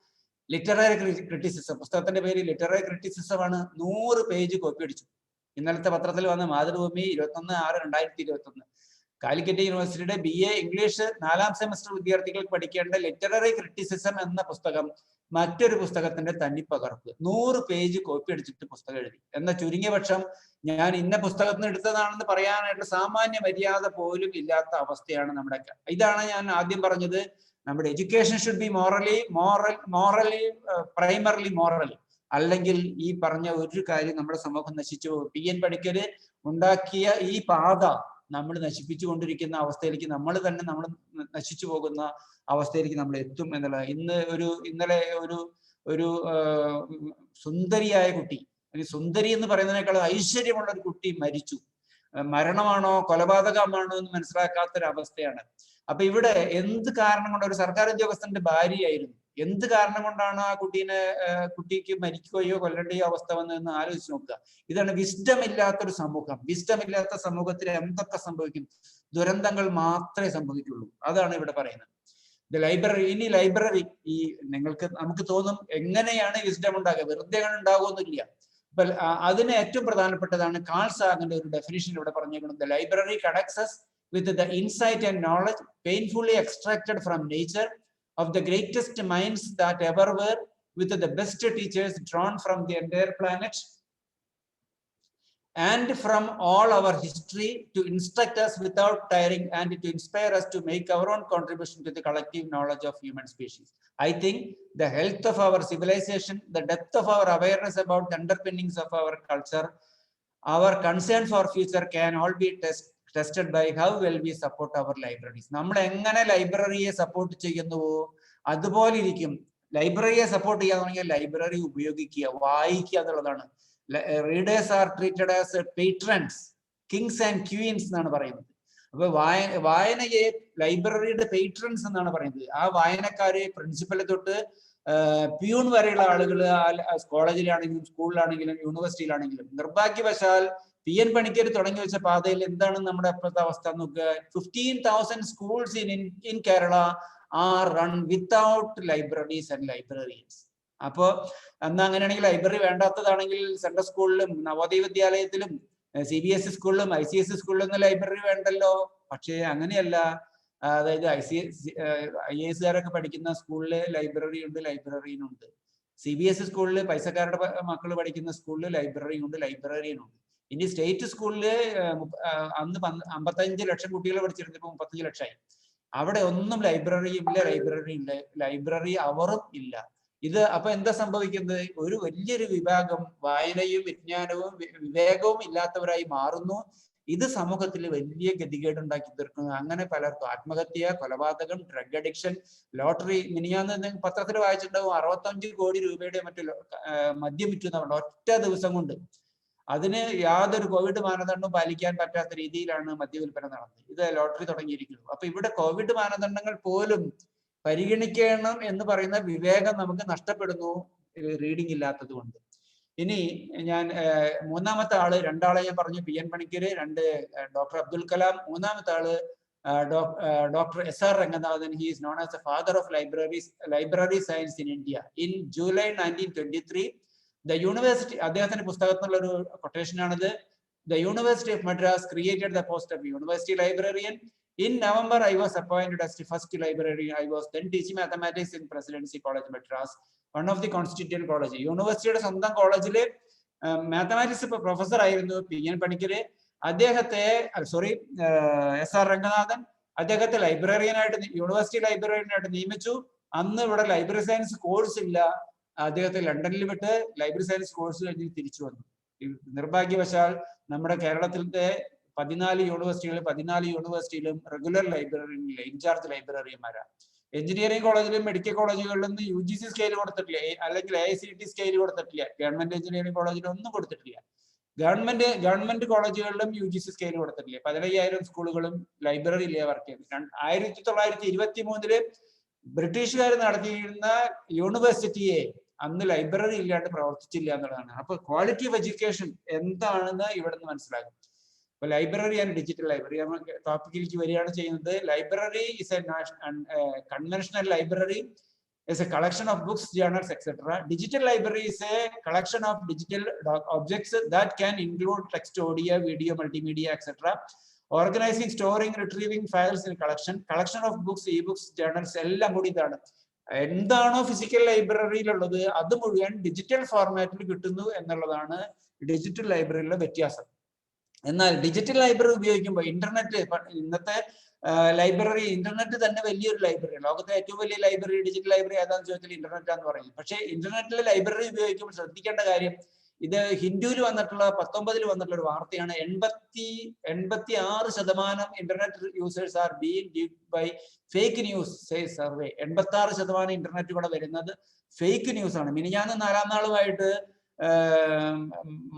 literary criticism. പുസ്തകത്തിന്റെ പേര് ലിറ്റററി ക്രിറ്റിസിസം ആണ്. 100 പേജ് കോപ്പി അടിച്ചു. ഇന്നലത്തെ പത്രത്തിൽ വന്ന മാതൃഭൂമി 21/6/2021. കാലിക്കറ്റ് യൂണിവേഴ്സിറ്റിയുടെ BA ഇംഗ്ലീഷ് 4ാം സെമസ്റ്റർ വിദ്യാർത്ഥികൾക്ക് പഠിക്കേണ്ട ലിറ്റററി ക്രിറ്റിസിസം എന്ന പുസ്തകം മറ്റൊരു പുസ്തകത്തിന്റെ തന്നിപ്പകർപ്പ്. 100 പേജ് കോപ്പി അടിച്ചിട്ട് പുസ്തകം എഴുതി. എന്ന ചുരുങ്ങിയ പക്ഷം ഞാൻ ഇന്ന പുസ്തകത്തിന് എടുത്തതാണെന്ന് പറയാനായിട്ട് സാമാന്യ മര്യാദ പോലും ഇല്ലാത്ത അവസ്ഥയാണ് നമ്മുടെ. ഇതാണ് ഞാൻ ആദ്യം പറഞ്ഞത്. നമ്മുടെ education should be primarily moral. അല്ലെങ്കിൽ ഈ പറഞ്ഞ ഒരു കാര്യം നമ്മുടെ സമൂഹം നശിച്ചു പോകും. PN പണിക്കര് ഉണ്ടാക്കിയ ഈ പാത നമ്മൾ നശിപ്പിച്ചു കൊണ്ടിരിക്കുന്ന അവസ്ഥയിലേക്ക് നമ്മൾ നശിച്ചു പോകുന്ന അവസ്ഥയിലേക്ക് നമ്മൾ എത്തും എന്നുള്ളത്. ഇന്നലെ ഒരു സുന്ദരിയായ കുട്ടി, സുന്ദരി എന്ന് പറയുന്നതിനേക്കാൾ ഐശ്വര്യമുള്ള ഒരു കുട്ടി മരിച്ചു. മരണമാണോ കൊലപാതകമാണോ എന്ന് മനസ്സിലാക്കാത്തൊരവസ്ഥയാണ്. അപ്പൊ ഇവിടെ എന്ത് കാരണം കൊണ്ട്, ഒരു സർക്കാർ ഉദ്യോഗസ്ഥന്റെ ഭാര്യയായിരുന്നു, എന്ത് കാരണം കൊണ്ടാണ് ആ കുട്ടിക്ക് മരിക്കുകയോ കൊല്ലേണ്ടയോ അവസ്ഥ വന്നതെന്ന് ആലോചിച്ച് നോക്കുക. ഇതാണ് വിസ്ഡം ഇല്ലാത്തൊരു സമൂഹം. വിസ്ഡം ഇല്ലാത്ത സമൂഹത്തിൽ എന്തൊക്കെ സംഭവിക്കും? ദുരന്തങ്ങൾ മാത്രമേ സംഭവിക്കുള്ളൂ. അതാണ് ഇവിടെ പറയുന്നത്. ഇനി ലൈബ്രറി, നമുക്ക് തോന്നും എങ്ങനെയാണ് വിസ്ഡം ഉണ്ടാകുക? വെറുതെ അങ്ങനെ ഉണ്ടാകുമെന്നില്ല. അപ്പൊ അതിന് ഏറ്റവും പ്രധാനപ്പെട്ടതാണ് കാൾ സാഗിന്റെ ഒരു ഡെഫിനിഷൻ ഇവിടെ പറഞ്ഞേക്കുന്നത്. The library connects us with the insight and knowledge painfully extracted from nature of the greatest minds that ever were, with the best teachers drawn from the entire planet and from all our history to instruct us without tiring and to inspire us to make our own contribution to the collective knowledge of human species. I think the health of our civilization, the depth of our awareness about the underpinnings of our culture, our concern for future can all be tested by how well we support our libraries. നമ്മൾ എങ്ങനെ ലൈബ്രറിയെ സപ്പോർട്ട് ചെയ്യുന്നുവോ അതുപോലെ ഇരിക്കും. ലൈബ്രറിയെ സപ്പോർട്ട് ചെയ്യാൻ തുടങ്ങിയാൽ ലൈബ്രറി ഉപയോഗിക്കുക, വായിക്കുക എന്നുള്ളതാണ്. Readers are treated as patrons, kings and queens എന്നാണ് പറയുന്നത്. അപ്പൊ വായനയെ ലൈബ്രറിയുടെ പേട്രൺസ് എന്നാണ് പറയുന്നത്. ആ വായനക്കാരെ പ്രിൻസിപ്പൽ തൊട്ട് പ്യൂൺ വരെയുള്ള ആളുകൾ കോളേജിലാണെങ്കിലും സ്കൂളിലാണെങ്കിലും യൂണിവേഴ്സിറ്റിയിലാണെങ്കിലും നിർഭാഗ്യവശാൽ PN പണിക്കർ തുടങ്ങി വെച്ച പാതയിൽ എന്താണ് നമ്മുടെ അപ്പോഴത്തെ അവസ്ഥ നോക്കുക. 15,000 schools in Kerala are run without libraries and librarians. അപ്പോ അന്ന് അങ്ങനെയാണെങ്കിൽ ലൈബ്രറി വേണ്ടാത്തതാണെങ്കിൽ സെൻട്രൽ സ്കൂളിലും നവോദയ വിദ്യാലയത്തിലും CBSE സ്കൂളിലും ICSE സ്കൂളിലൊന്നും ലൈബ്രറി വേണ്ടല്ലോ. പക്ഷേ അങ്ങനെയല്ല. അതായത് IAS പഠിക്കുന്ന സ്കൂളില് ലൈബ്രറി ഉണ്ട്, ലൈബ്രറിയനുണ്ട്. CBSE സ്കൂളിൽ പൈസക്കാരുടെ മക്കൾ പഠിക്കുന്ന സ്കൂളിൽ ലൈബ്രറി ഉണ്ട്, ലൈബ്രറിയൻ ഉണ്ട്. ഇനി സ്റ്റേറ്റ് സ്കൂളില് അന്ന് 55 ലക്ഷം കുട്ടികൾ പഠിച്ചിരുന്നപ്പോൾ 35 ലക്ഷമായി. അവിടെ ഒന്നും ലൈബ്രറി ഇല്ല, ലൈബ്രറി അവറും ഇല്ല. ഇത് അപ്പൊ എന്താ സംഭവിക്കുന്നത്? ഒരു വലിയൊരു വിഭാഗം വായനയും വിജ്ഞാനവും വിവേകവും ഇല്ലാത്തവരായി മാറുന്നു. ഇത് സമൂഹത്തിൽ വലിയ ഗതികേട് ഉണ്ടാക്കി തീർക്കുന്നു. അങ്ങനെ പലർക്കും ആത്മഹത്യ, കൊലപാതകം, ഡ്രഗ് അഡിക്ഷൻ, ലോട്ടറി. മിനിയാന്ന് പത്രത്തിൽ വായിച്ചിട്ടുണ്ടാവും 65 കോടി രൂപയുടെ മറ്റു മദ്യം വിറ്റുന്നവരുണ്ട് ഒറ്റ ദിവസം കൊണ്ട്. അതിന് യാതൊരു കോവിഡ് മാനദണ്ഡവും പാലിക്കാൻ പറ്റാത്ത രീതിയിലാണ് മദ്യവിൽപ്പന നടന്നത്. ഇത് ലോട്ടറി തുടങ്ങിയിരിക്കുന്നു. അപ്പൊ ഇവിടെ കോവിഡ് മാനദണ്ഡങ്ങൾ പോലും പരിഗണിക്കണം എന്ന് പറയുന്ന വിവേകം നമുക്ക് നഷ്ടപ്പെടുന്നു റീഡിംഗ് ഇല്ലാത്തത് കൊണ്ട്. ഇനി ഞാൻ മൂന്നാമത്തെ ആള്, രണ്ടാളെ ഞാൻ പറഞ്ഞു, PN പണിക്കര്, ഡോക്ടർ അബ്ദുൽ കലാം. മൂന്നാമത്തെ ആള് doctor SR Ranganathan. He is known as A father of library science in India. In July 1923 the university, അദ്ദേഹത്തിന്റെ പുസ്തകത്തിലുള്ള ഒരു കൊട്ടേഷൻ ആണിത്. The University of Madras created the post of university librarian. In November, I was appointed as the first librarian. I was then teaching mathematics in Presidency College, Madras, one of the constituent college. യൂണിവേഴ്സിറ്റിയുടെ സ്വന്തം കോളേജില് മാത്തമാറ്റിക്സ് പ്രൊഫസർ ആയിരുന്നു PN പണിക്കര്. അദ്ദേഹത്തെ SR രംഗനാഥൻ അദ്ദേഹത്തെ ലൈബ്രറിയനായിട്ട്, യൂണിവേഴ്സിറ്റി ലൈബ്രറിയനായിട്ട് നിയമിച്ചു. അന്ന് ഇവിടെ ലൈബ്രറി സയൻസ് കോഴ്സ് ഇല്ല. അദ്ദേഹത്തെ ലണ്ടനിൽ വിട്ട് ലൈബ്രറി സയൻസ് കോഴ്സ് കഴിഞ്ഞ് തിരിച്ചു വന്നു. നിർഭാഗ്യവശാൽ നമ്മുടെ കേരളത്തിലത്തെ 14 യൂണിവേഴ്സിറ്റിയിലും റെഗുലർ ലൈബ്രറിയില്ല, ഇൻചാർജ് ലൈബ്രറിയന്മാരാണ്. എഞ്ചിനീയറിംഗ് കോളേജിലും മെഡിക്കൽ കോളേജുകളിലും UGC സ്കെയിൽ കൊടുത്തിട്ടില്ല, അല്ലെങ്കിൽ AICT സ്കെയിൽ കൊടുത്തിട്ടില്ല. ഗവൺമെന്റ് എഞ്ചിനീയറിംഗ് കോളേജിലും ഒന്നും കൊടുത്തിട്ടില്ല. ഗവൺമെന്റ് കോളേജുകളിലും UGC സ്കെയിൽ കൊടുത്തിട്ടില്ല. 15,000 സ്കൂളുകളും ലൈബ്രറിയിലേ വർക്ക് ചെയ്തു. 1923 ബ്രിട്ടീഷുകാർ നടത്തിയിരുന്ന യൂണിവേഴ്സിറ്റിയെ അന്ന് ലൈബ്രറി ഇല്ലാണ്ട് പ്രവർത്തിച്ചില്ല എന്നുള്ളതാണ്. അപ്പൊ ക്വാളിറ്റി ഓഫ് എഡ്യൂക്കേഷൻ എന്താണെന്ന് ഇവിടെ നിന്ന് മനസ്സിലാകും. അപ്പൊ ലൈബ്രറി ആൻഡ് ഡിജിറ്റൽ ലൈബ്രറി ടോപ്പിക്കിലേക്ക് വരികയാണ് ചെയ്യുന്നത്. Library is A conventional library is a collection of books, journals, etc. Digital library is a collection of digital objects that can include text, audio, video, multimedia, etc. Organizing, storing, retrieving files in collection of books, e-books, journals എല്ലാം കൂടി ഇതാണ്. എന്താണോ ഫിസിക്കൽ ലൈബ്രറിയിലുള്ളത് അത് മുഴുവൻ ഡിജിറ്റൽ ഫോർമാറ്റിൽ കിട്ടുന്നു എന്നുള്ളതാണ് ഡിജിറ്റൽ ലൈബ്രറിയിലെ വ്യത്യാസം. എന്നാൽ ഡിജിറ്റൽ ലൈബ്രറി ഉപയോഗിക്കുമ്പോൾ ഇന്നത്തെ ലൈബ്രറി, ഇന്റർനെറ്റ് തന്നെ വലിയൊരു ലൈബ്രറി, ലോകത്തെ ഏറ്റവും വലിയ ലൈബ്രറി, ഡിജിറ്റൽ ലൈബ്രറി ഏതാണെന്ന് ചോദിച്ചാൽ ഇന്റർനെറ്റ് ആണെന്ന് പറയുന്നത്. പക്ഷേ ഇന്റർനെറ്റിലെ ലൈബ്രറി ഉപയോഗിക്കുമ്പോൾ ശ്രദ്ധിക്കേണ്ട കാര്യം, ഇത് ഹിന്ദുവിൽ വന്നിട്ടുള്ള 19 വന്നിട്ടുള്ള ഒരു വാർത്തയാണ്. 86% internet users are being gived by fake news survey. 86% internet കൂടെ വരുന്നത് ഫേക്ക് ന്യൂസ് ആണ്. മിനിഞ്ഞാന്ന് 4-ാം നാളുമായിട്ട്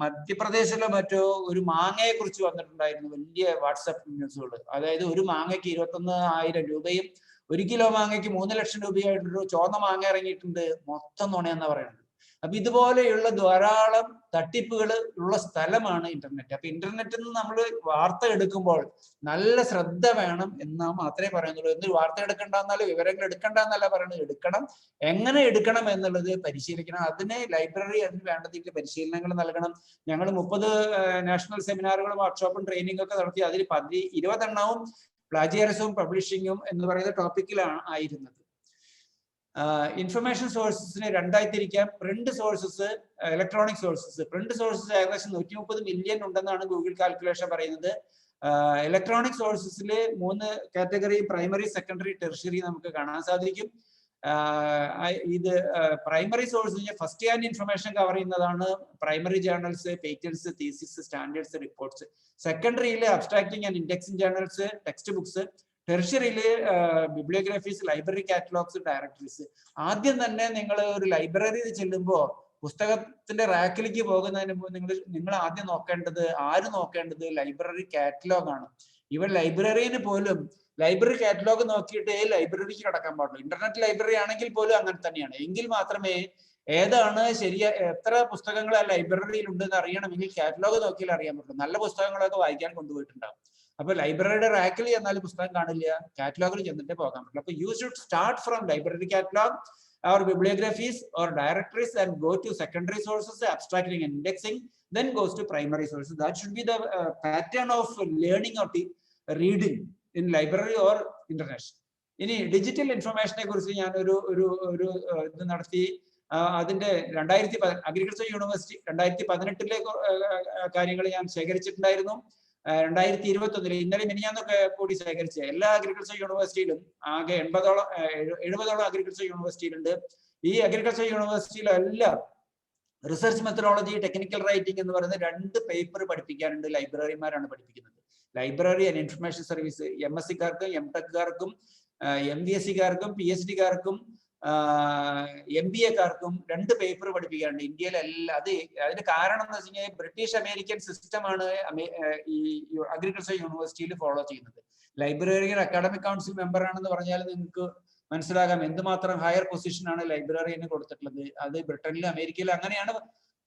മധ്യപ്രദേശിലോ മറ്റോ ഒരു മാങ്ങയെ കുറിച്ച് വന്നിട്ടുണ്ടായിരുന്നു വലിയ വാട്സാപ്പ് ന്യൂസുകൾ. അതായത് ഒരു മാങ്ങയ്ക്ക് 21,000 രൂപയും 1 കിലോ മാങ്ങയ്ക്ക് 3 ലക്ഷം രൂപയായിട്ടൊരു ചുവന്ന മാങ്ങ ഇറങ്ങിയിട്ടുണ്ട്. മൊത്തം നുണയെന്നാ പറയുന്നത്. അപ്പൊ ഇതുപോലെയുള്ള ധാരാളം തട്ടിപ്പുകൾ ഉള്ള സ്ഥലമാണ് ഇന്റർനെറ്റ്. അപ്പൊ ഇന്റർനെറ്റിൽ നിന്ന് നമ്മൾ വാർത്ത എടുക്കുമ്പോൾ നല്ല ശ്രദ്ധ വേണം എന്ന് മാത്രമേ പറയുന്നുള്ളൂ. എന്ത് വാർത്ത എടുക്കണ്ടെന്നാലും വിവരങ്ങൾ എടുക്കണ്ടെന്നല്ല പറയുന്നത്, എടുക്കണം. എങ്ങനെ എടുക്കണം എന്നുള്ളത് പരിശീലിക്കണം. അതിന് ലൈബ്രറി അതിന് വേണ്ടതിന്റെ പരിശീലനങ്ങൾ നൽകണം. ഞങ്ങൾ 30 നാഷണൽ സെമിനാറുകളും വർക്ക്ഷോപ്പും ട്രെയിനിങ് ഒക്കെ നടത്തി. അതിൽ 20 എണ്ണവും പ്ലാജിയറിസവും പബ്ലിഷിങ്ങും എന്ന് പറയുന്ന ടോപ്പിക്കിലാണ് ആയിരുന്നത്. ഇൻഫർമേഷൻ സോഴ്സസിനെ രണ്ടായി തിരിക്കാം. Print sources, electronic sources. Print sources ഏകദേശം 130 മില്യൺ ഉണ്ടെന്നാണ് ഗൂഗിൾ കാൽക്കുലേഷൻ പറയുന്നത്. ഇലക്ട്രോണിക് സോഴ്സസിൽ 3 കാറ്റഗറി, പ്രൈമറി, സെക്കൻഡറി, ടെർഷ്യറി നമുക്ക് കാണാൻ സാധിക്കും. ഇത് primary source first hand information cover ചെയ്യുന്നതാണ് primary journals, patents, thesis, standards, reports. സെക്കൻഡറിയിൽ abstracting and indexing journals, text books. ടെർഷ്യറിയില് ബിബ്ലിയോഗ്രാഫീസ്, ലൈബ്രറി കാറ്റലോഗ്സ്, ഡയറക്ടറീസ്. ആദ്യം തന്നെ നിങ്ങൾ ഒരു ലൈബ്രറിയിൽ ചെല്ലുമ്പോൾ പുസ്തകത്തിന്റെ റാക്കിലേക്ക് പോകുന്നതിന് മുമ്പ് നിങ്ങൾ ആദ്യം നോക്കേണ്ടത് ലൈബ്രറി കാറ്റലോഗ് ആണ്. ഇവൻ ലൈബ്രറിയന് പോലും ലൈബ്രറി കാറ്റലോഗ് നോക്കിയിട്ട് ലൈബ്രറിക്ക് കടക്കാൻ പാടുള്ളൂ. ഇന്റർനെറ്റ് ലൈബ്രറി ആണെങ്കിൽ പോലും അങ്ങനെ തന്നെയാണ്. എങ്കിൽ മാത്രമേ ഏതാണ് ശരിയാ, എത്ര പുസ്തകങ്ങൾ ആ ലൈബ്രറിയിൽ ഉണ്ടെന്ന് അറിയണമെങ്കിൽ കാറ്റലോഗ് നോക്കിയാൽ അറിയാൻ പറ്റും. നല്ല പുസ്തകങ്ങളൊക്കെ വായിക്കാൻ കൊണ്ടുപോയിട്ടുണ്ടാവും. അപ്പൊ ലൈബ്രറിയുടെ റാക്കിൽ ചെന്നാൽ പുസ്തകം കാണില്ല, കാറ്റലോഗിൽ ചെന്നിട്ടേ പോകാൻ പറ്റുള്ളൂ. അപ്പൊ you should start from library catalogue or bibliographies or directories and go to secondary sources, abstracting and indexing, then goes to primary sources. That should be the pattern of learning or reading in library or internet. ഇനി ഡിജിറ്റൽ ഇൻഫർമേഷനെ കുറിച്ച് ഞാൻ ഒരു ഇത് നടത്തി. അതിന്റെ അഗ്രികൾച്ചർ യൂണിവേഴ്സിറ്റി 2018 കാര്യങ്ങൾ ഞാൻ ശേഖരിച്ചിട്ടുണ്ടായിരുന്നു. 2021 ഇന്നലെ മിനിഞ്ഞാന്നൊക്കെ കൂടി ശേഖരിച്ച എല്ലാ അഗ്രികൾച്ചർ യൂണിവേഴ്സിറ്റിയിലും ആകെ 70ഓളം അഗ്രികൾച്ചർ യൂണിവേഴ്സിറ്റിയിലുണ്ട്. ഈ അഗ്രികൾച്ചർ യൂണിവേഴ്സിറ്റിയിലെല്ലാം റിസർച്ച് മെത്തഡോളജി, ടെക്നിക്കൽ റൈറ്റിംഗ് എന്ന് പറയുന്ന 2 പേപ്പർ പഠിപ്പിക്കാനുണ്ട്. ലൈബ്രറിമാരാണ് പഠിപ്പിക്കുന്നത്. ലൈബ്രറി ആൻഡ് ഇൻഫർമേഷൻ സർവീസ് MSc-കാർക്കും MTech-കാർക്കും MVSc-കാർക്കും PhD-കാർക്കും MBA-കാർക്കും 2 പേപ്പർ പഠിപ്പിക്കാറുണ്ട് ഇന്ത്യയിലെല്ലാം. അതിന്റെ കാരണം എന്ന് വെച്ച് കഴിഞ്ഞാൽ ബ്രിട്ടീഷ് അമേരിക്കൻ സിസ്റ്റമാണ് ഈ അഗ്രികൾച്ചർ യൂണിവേഴ്സിറ്റിയിൽ ഫോളോ ചെയ്യുന്നത്. ലൈബ്രറിയൻ അക്കാഡമിക് കൗൺസിൽ മെമ്പർ ആണെന്ന് പറഞ്ഞാൽ നിങ്ങൾക്ക് മനസ്സിലാകാം എന്തുമാത്രം ഹയർ പൊസിഷനാണ് ലൈബ്രറിയന് കൊടുത്തിട്ടുള്ളത്. അത് ബ്രിട്ടനിലും അമേരിക്കയിലും അങ്ങനെയാണ്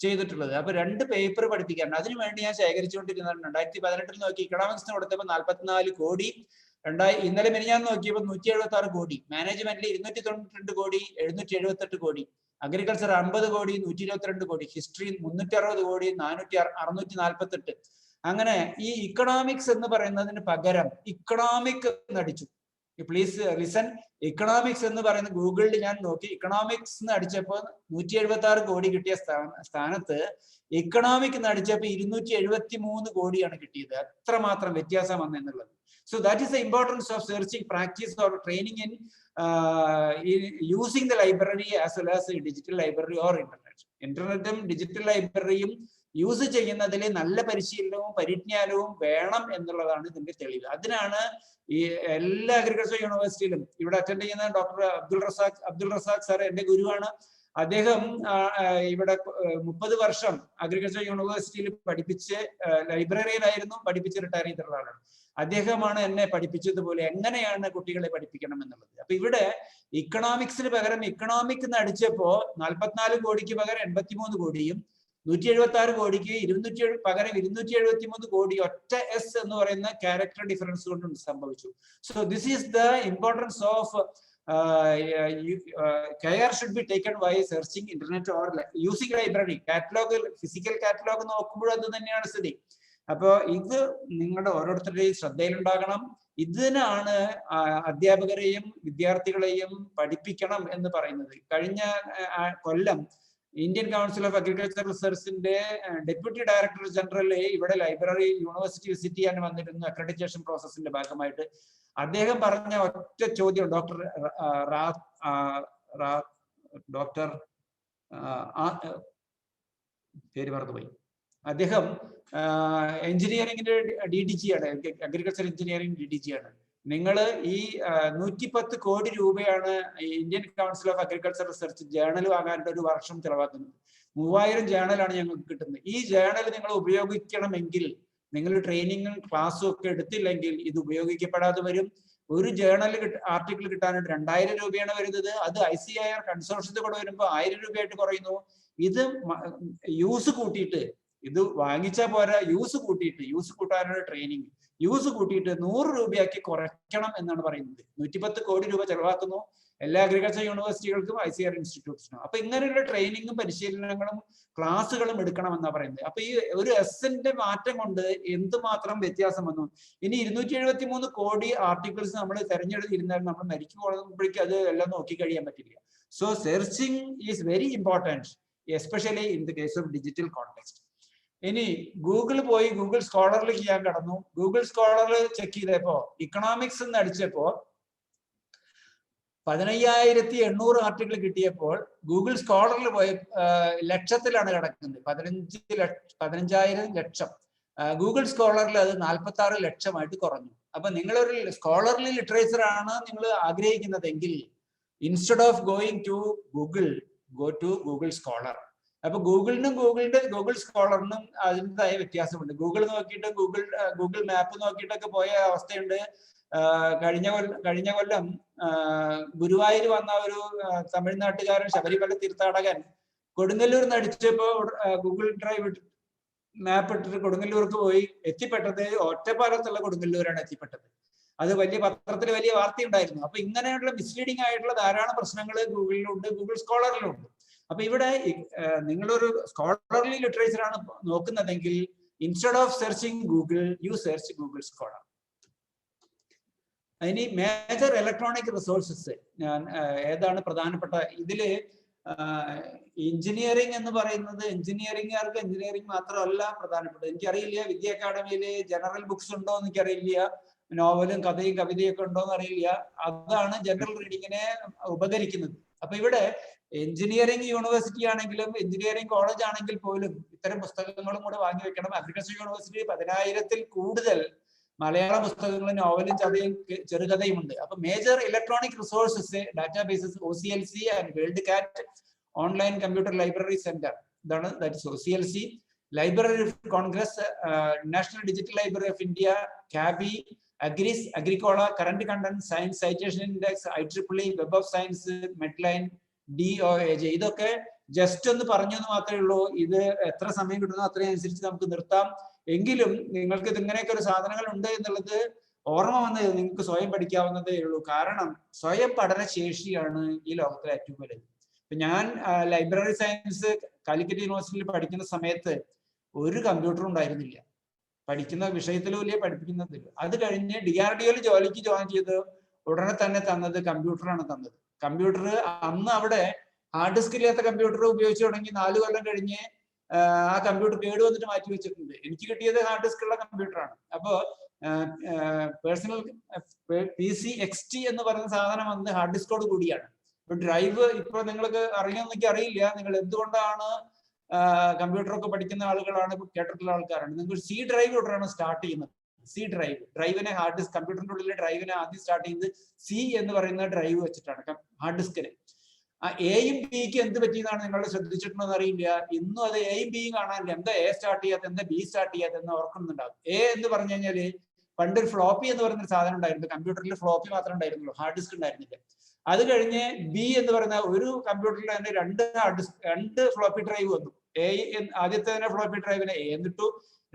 ചെയ്തിട്ടുള്ളത്. അപ്പൊ 2 പേപ്പർ പഠിപ്പിക്കാറുണ്ട്. അതിനുവേണ്ടി ഞാൻ ശേഖരിച്ചുകൊണ്ടിരുന്നതാണ്. 2018 നോക്കി ഇക്കണോമിക്സിന് കൊടുത്തപ്പോൾ 44 കോടി, ഇന്നലെ മിനിഞ്ഞാന്ന് നോക്കിയപ്പോൾ 176 കോടി, മാനേജ്മെന്റിൽ 292 കോടി, 778 കോടി, അഗ്രികൾച്ചർ 50 കോടി, 122 കോടി, ഹിസ്റ്ററി 360 കോടി, 648. അങ്ങനെ ഈ ഇക്കണോമിക്സ് എന്ന് പറയുന്നതിന് പകരം ഇക്കണോമിക് എന്നടിച്ചു. Please listen. ഇക്കണോമിക്സ് എന്ന് പറയുന്ന ഗൂഗിളിൽ ഞാൻ നോക്കി, ഇക്കണോമിക്സ് എന്ന് അടിച്ചപ്പോൾ 176 കോടി കിട്ടിയ സ്ഥാനത്ത് ഇക്കണോമിക് എന്ന് അടിച്ചപ്പോൾ 273 കോടിയാണ് കിട്ടിയത്. അത്രമാത്രം വ്യത്യാസം വന്നെന്നുള്ളത്. So that is the importance of searching practice or training in using the library as well as the digital library or internet. ഇന്റർനെറ്റും ഡിജിറ്റൽ ലൈബ്രറിയും യൂസ് ചെയ്യുന്നതിൽ നല്ല പരിശീലനവും പരിജ്ഞാനവും വേണം എന്നുള്ളതാണ് ഇതിന്റെ തെളിവ്. അതിനാണ് ഈ എല്ലാ അഗ്രികൾച്ചർ യൂണിവേഴ്സിറ്റിയിലും ഇവിടെ അറ്റൻഡ് ചെയ്യുന്ന ഡോക്ടർ അബ്ദുൾ റസാഖ് സാർ എന്റെ ഗുരുവാണ്. അദ്ദേഹം ഇവിടെ 30 വർഷം അഗ്രികൾച്ചർ യൂണിവേഴ്സിറ്റിയിൽ പഠിപ്പിച്ച് ലൈബ്രറിയിലായിരുന്നു, പഠിപ്പിച്ച് റിട്ടയർ ചെയ്തിട്ടുള്ള ആളാണ്. അദ്ദേഹമാണ് എന്നെ പഠിപ്പിച്ചതുപോലെ എങ്ങനെയാണ് കുട്ടികളെ പഠിപ്പിക്കണം എന്നുള്ളത്. അപ്പൊ ഇവിടെ ഇക്കണോമിക്സിന് പകരം ഇക്കണോമിക് എന്ന് അടിച്ചപ്പോ 44 കോടിക്ക് പകരം 83 കോടിയും 176 കോടിക്ക് പകരം 273 കോടി ഒറ്റ എസ് എന്ന് പറയുന്ന ക്യാരക്ടർ ഡിഫറൻസ് കൊണ്ടും സംഭവിച്ചു. So this is the importance of care should be taken while searching internet or using library. Catalogue, physical catalogue നോക്കുമ്പോഴും അത് തന്നെയാണ് സ്ഥിതി. അപ്പൊ ഇത് നിങ്ങളുടെ ഓരോരുത്തരുടെയും ശ്രദ്ധയിലുണ്ടാകണം. ഇതിനാണ് അധ്യാപകരെയും വിദ്യാർത്ഥികളെയും പഠിപ്പിക്കണം എന്ന് പറയുന്നത്. കഴിഞ്ഞ കൊല്ലം ഇന്ത്യൻ കൗൺസിൽ ഓഫ് അഗ്രികൾച്ചർ റിസർച്ചിന്റെ ഡെപ്യൂട്ടി ഡയറക്ടർ ജനറൽ ഇവിടെ ലൈബ്രറി യൂണിവേഴ്സിറ്റി വിസിറ്റ് ചെയ്യാൻ വന്നിരുന്നു അക്രഡിറ്റേഷൻ പ്രോസസ്സിന്റെ ഭാഗമായിട്ട്. അദ്ദേഹം പറഞ്ഞ ഒറ്റ ചോദ്യം, പേര് മറന്നുപോയി, അദ്ദേഹം എഞ്ചിനീയറിംഗിന്റെ DDG ആണ്, അഗ്രികൾച്ചർ എഞ്ചിനീയറിംഗ് DDG ആണ്. നിങ്ങൾ ഈ 110 കോടി രൂപയാണ് Indian council of agriculture research journal വാങ്ങാനായിട്ട് ഒരു വർഷം ചെലവാക്കുന്നത്. 3000 ജേണലാണ് ഞങ്ങൾക്ക് കിട്ടുന്നത്. ഈ ജേണൽ നിങ്ങൾ ഉപയോഗിക്കണമെങ്കിൽ, നിങ്ങൾ ട്രെയിനിങ്ങും ക്ലാസ്സും ഒക്കെ എടുത്തില്ലെങ്കിൽ ഇത് ഉപയോഗിക്കപ്പെടാതെ വരും. ഒരു ജേണൽ ആർട്ടിക്കിൾ കിട്ടാനായിട്ട് 2000 രൂപയാണ് വരുന്നത്. അത് ICAR കൺസോർഷ്യത്തിൽ കൂടെ വരുമ്പോൾ 1000 രൂപയായിട്ട് കുറയുന്നു. ഇത് യൂസ് കൂട്ടിയിട്ട്, ഇത് വാങ്ങിച്ചാൽ പോരാ, യൂസ് കൂട്ടാനുള്ള ട്രെയിനിങ് യൂസ് കൂട്ടിയിട്ട് 100 രൂപയാക്കി കുറയ്ക്കണം എന്നാണ് പറയുന്നത്. 110 കോടി രൂപ ചെലവാക്കുന്നു എല്ലാ അഗ്രികൾച്ചർ യൂണിവേഴ്സിറ്റികൾക്കും ICAR ഇൻസ്റ്റിറ്റ്യൂട്ട്സിനും. അപ്പൊ ഇങ്ങനെയുള്ള ട്രെയിനിങ്ങും പരിശീലനങ്ങളും ക്ലാസ്സുകളും എടുക്കണം എന്നാ പറയുന്നത്. അപ്പൊ ഈ ഒരു എസിന്റെ മാറ്റം കൊണ്ട് എന്തുമാത്രം വ്യത്യാസം വന്നു. ഇനി 273 കോടി ആർട്ടിക്കിൾസ് നമ്മൾ തെരഞ്ഞെടുത്തിരുന്നാൽ നമ്മൾ മരിച്ചു പോകുമ്പോഴേക്കും അത് എല്ലാം നോക്കി കഴിയാൻ പറ്റില്ല. So searching is very important, especially in the case of digital context. ഇനി ഗൂഗിൾ സ്കോളറിലേക്ക് ഞാൻ കടന്നു. ഗൂഗിൾ സ്കോളറിൽ ചെക്ക് ചെയ്തപ്പോ ഇക്കണോമിക്സ് എന്ന് അടിച്ചപ്പോ 15,800 ആർട്ടിക്കിൾ കിട്ടിയപ്പോൾ ഗൂഗിൾ സ്കോളറിൽ പോയി ലക്ഷത്തിലാണ് കിടക്കുന്നത്. 15,000 ലക്ഷം. ഗൂഗിൾ സ്കോളറിൽ അത് 46 ലക്ഷമായിട്ട് കുറഞ്ഞു. അപ്പൊ നിങ്ങളൊരു സ്കോളർലി ലിറ്ററേച്ചർ ആണ് നിങ്ങൾ ആഗ്രഹിക്കുന്നതെങ്കിൽ instead of going to Google, go to Google scholar. അപ്പൊ ഗൂഗിൾ സ്കോളറിനും അതിൻ്റെതായ വ്യത്യാസമുണ്ട്. ഗൂഗിൾ നോക്കിയിട്ട് ഗൂഗിൾ മാപ്പ് നോക്കിയിട്ടൊക്കെ പോയ അവസ്ഥയുണ്ട്. കഴിഞ്ഞ കൊല്ലം ഗുരുവായൂർ വന്ന ഒരു തമിഴ്നാട്ടുകാരൻ, ശബരിമല തീർത്ഥാടകൻ, കൊടുങ്ങല്ലൂർ നിന്ന് അടിച്ചപ്പോ ഗൂഗിൾ ഡ്രൈവ് മാപ്പ് ഇട്ടിട്ട് കൊടുങ്ങല്ലൂർക്ക് പോയി എത്തിപ്പെട്ടത് ഒറ്റപ്പാലത്തുള്ള കൊടുങ്ങല്ലൂരാണ് എത്തിപ്പെട്ടത്. അത് വലിയ പത്രത്തിൽ വലിയ വാർത്തയുണ്ടായിരുന്നു. അപ്പൊ ഇങ്ങനെയുള്ള മിസ്ലീഡിംഗ് ആയിട്ടുള്ള ധാരാളം പ്രശ്നങ്ങൾ ഗൂഗിളിലുണ്ട്, ഗൂഗിൾ സ്കോളറിലുണ്ട്. അപ്പൊ ഇവിടെ നിങ്ങളൊരു സ്കോളർലി ലിറ്ററേച്ചർ ആണ് നോക്കുന്നതെങ്കിൽ instead of searching Google you search Google scholar. ഇനി മേജർ ഇലക്ട്രോണിക് റിസോഴ്സസ് ഞാൻ ഏതാണ് പ്രധാനപ്പെട്ട ഇതില് എഞ്ചിനീയറിംഗ് എന്ന് പറയുന്നത് എഞ്ചിനീയറിംഗുകാർക്ക് എഞ്ചിനീയറിംഗ് മാത്രമല്ല പ്രധാനപ്പെട്ടത്. എനിക്കറിയില്ല വിദ്യ അക്കാഡമിയില് ജനറൽ ബുക്സ് ഉണ്ടോ എന്ന് എനിക്കറിയില്ല, നോവലും കഥയും കവിതയും ഒക്കെ ഉണ്ടോ എന്ന് അറിയില്ല. അതാണ് ജനറൽ റീഡിങ്ങിനെ ഉപകരിക്കുന്നത്. അപ്പൊ ഇവിടെ എഞ്ചിനീയറിംഗ് യൂണിവേഴ്സിറ്റി ആണെങ്കിലും എഞ്ചിനീയറിംഗ് കോളേജ് ആണെങ്കിൽ പോലും ഇത്തരം പുസ്തകങ്ങളും കൂടെ വാങ്ങി വെക്കണം. അഗ്രികൾച്ചർ യൂണിവേഴ്സിറ്റി 10,000-ൽ കൂടുതൽ മലയാള പുസ്തകങ്ങളും നോവലും കഥയും ചെറുകഥയും ഉണ്ട്. അപ്പൊ major electronic resources databases OCLC and world കാറ്റ് ഓൺലൈൻ കമ്പ്യൂട്ടർ ലൈബ്രറി സെന്റർ, ഇതാണ് OCLC. Library of Congress, national digital library of India, CABI, Agris, Agricola, Current Content, Science Citation Index, IEEE, Web of Science, Medline, DOAJ. ഇതൊക്കെ ജസ്റ്റ് ഒന്ന് പറഞ്ഞെന്ന് മാത്രമേ ഉള്ളൂ. ഇത് എത്ര സമയം കിട്ടുന്നോ അത്രയും അനുസരിച്ച് നമുക്ക് നിർത്താം. എങ്കിലും നിങ്ങൾക്ക് ഇതിങ്ങനെയൊക്കെ ഒരു സാധനങ്ങൾ ഉണ്ട് എന്നുള്ളത് ഓർമ്മ വന്നത് നിങ്ങൾക്ക് സ്വയം പഠിക്കാവുന്നതേ ഉള്ളൂ. കാരണം സ്വയം പഠനശേഷിയാണ് ഈ ലോകത്തിലെ ഏറ്റവും വലുത്. ഇപ്പൊ ഞാൻ ലൈബ്രറി സയൻസ് കാലിക്കറ്റ് യൂണിവേഴ്സിറ്റിയിൽ പഠിക്കുന്ന സമയത്ത് ഒരു കമ്പ്യൂട്ടറും ഉണ്ടായിരുന്നില്ല. പഠിക്കുന്ന വിഷയത്തിലും ഇല്ല, പഠിപ്പിക്കുന്നതിലും. അത് കഴിഞ്ഞ് DRDOയിൽ ജോലിക്ക് ജോയിൻ ചെയ്ത് ഉടനെ തന്നെ തന്നത് കമ്പ്യൂട്ടറാണ് തന്നത്. കമ്പ്യൂട്ടർ അന്ന് അവിടെ ഹാർഡ് ഡിസ്ക് ഇല്ലാത്ത കമ്പ്യൂട്ടർ ഉപയോഗിച്ച് തുടങ്ങി 4 കൊല്ലം കഴിഞ്ഞ് ആ കമ്പ്യൂട്ടർ കേട് വന്നിട്ട് മാറ്റി വെച്ചിട്ടുണ്ട്. എനിക്ക് കിട്ടിയത് ഹാർഡ് ഡിസ്ക് ഉള്ള കമ്പ്യൂട്ടറാണ്. അപ്പോ പേഴ്സണൽ PC XT എന്ന് പറയുന്ന സാധനം വന്ന് ഹാർഡ് ഡിസ്കോട് കൂടിയാണ്. ഇപ്പൊ ഡ്രൈവ് ഇപ്പൊ നിങ്ങൾക്ക് അറിയാമെന്ന് എനിക്ക് അറിയില്ല. നിങ്ങൾ എന്തുകൊണ്ടാണ് കമ്പ്യൂട്ടറൊക്കെ പഠിക്കുന്ന ആളുകളാണ്, കേട്ടിട്ടുള്ള ആൾക്കാരാണ്. നിങ്ങൾക്ക് C ഡ്രൈവ് തൊട്ടാണ് സ്റ്റാർട്ട് ചെയ്യുന്നത്. C ഡ്രൈവിനെ ഹാർഡ് ഡിസ്ക് കമ്പ്യൂട്ടറിന്റെ ഉള്ളിലെ ഡ്രൈവിനെ ആദ്യം സ്റ്റാർട്ട് ചെയ്യുന്നത് C എന്ന് പറയുന്ന ഡ്രൈവ് വെച്ചിട്ടാണ് ഹാർഡ് ഡിസ്കിന്. എയും ബിക്ക് എന്ത് പറ്റിയെന്നാണ് നിങ്ങൾ ശ്രദ്ധിച്ചിട്ടുണ്ടോ അറിയില്ല. ഇന്നും അത് എയും ബിയും കാണാനില്ല. എന്താ A സ്റ്റാർട്ട് ചെയ്യാത്ത, എന്താ B സ്റ്റാർട്ട് ചെയ്യാത്ത എന്ന് ഓർക്കുന്നുണ്ടാവും. A എന്ന് പറഞ്ഞു കഴിഞ്ഞാല് പണ്ട് ഫ്ലോപ്പി എന്ന് പറയുന്ന സാധനം ഉണ്ടായിരുന്നു. കമ്പ്യൂട്ടറിൽ ഫ്ലോപ്പി മാത്രമേ ഉണ്ടായിരുന്നുള്ളൂ, ഹാർഡ് ഡിസ്ക് ഉണ്ടായിരുന്നില്ല. അത് കഴിഞ്ഞ് B എന്ന് പറയുന്ന ഒരു കമ്പ്യൂട്ടറിൽ തന്നെ 2 ഫ്ലോപ്പി ഡ്രൈവ് വന്നു. ആദ്യത്തെ ഫ്ലോപ്പി ഡ്രൈവിനെ A എന്നിട്ടു,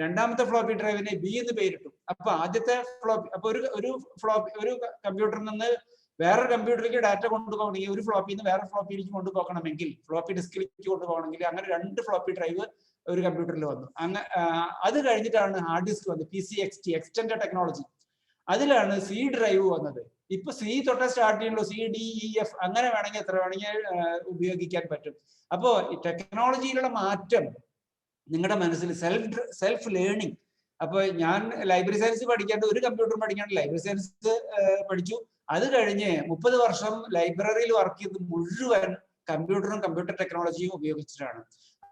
രണ്ടാമത്തെ ഫ്ലോപ്പി ഡ്രൈവിനെ B എന്ന് പേരിട്ടു. അപ്പൊ ആദ്യത്തെ ഫ്ലോപ്പി, അപ്പൊ ഒരു കമ്പ്യൂട്ടറിൽ നിന്ന് വേറൊരു കമ്പ്യൂട്ടറിലേക്ക് ഡാറ്റ കൊണ്ടുപോകണമെങ്കിൽ ഒരു ഫ്ലോപ്പിൽ നിന്ന് വേറെ ഫ്ലോപ്പിയിലേക്ക് കൊണ്ടുപോകണമെങ്കിൽ, ഫ്ലോപ്പി ഡിസ്കിലേക്ക് കൊണ്ടുപോകണമെങ്കിൽ അങ്ങനെ 2 ഫ്ലോപ്പി ഡ്രൈവ് ഒരു കമ്പ്യൂട്ടറിൽ വന്നു. അത് കഴിഞ്ഞിട്ടാണ് ഹാർഡ് ഡിസ്ക് വന്നത്, PC XT എക്സ്റ്റൻഡ് ടെക്നോളജി. അതിലാണ് C ഡ്രൈവ് വന്നത്. ഇപ്പൊ C തൊട്ട് സ്റ്റാർട്ട് ചെയ്യുള്ളൂ. C, D, E, F അങ്ങനെ വേണമെങ്കിൽ എത്ര വേണമെങ്കിൽ ഉപയോഗിക്കാൻ പറ്റും. അപ്പോ ഈ ടെക്നോളജിയിലുള്ള മാറ്റം നിങ്ങളുടെ മനസ്സിൽ സെൽഫ് ലേണിംഗ്. അപ്പൊ ഞാൻ ലൈബ്രറി സയൻസ് പഠിക്കാണ്ട് ഒരു കമ്പ്യൂട്ടർ പഠിക്കാണ്ട് ലൈബ്രറി സയൻസ് പഠിച്ചു. അത് കഴിഞ്ഞ് 30 വർഷം ലൈബ്രറിയിൽ വർക്ക് ചെയ്ത് മുഴുവൻ കമ്പ്യൂട്ടറും കമ്പ്യൂട്ടർ ടെക്നോളജിയും ഉപയോഗിച്ചിട്ടാണ്.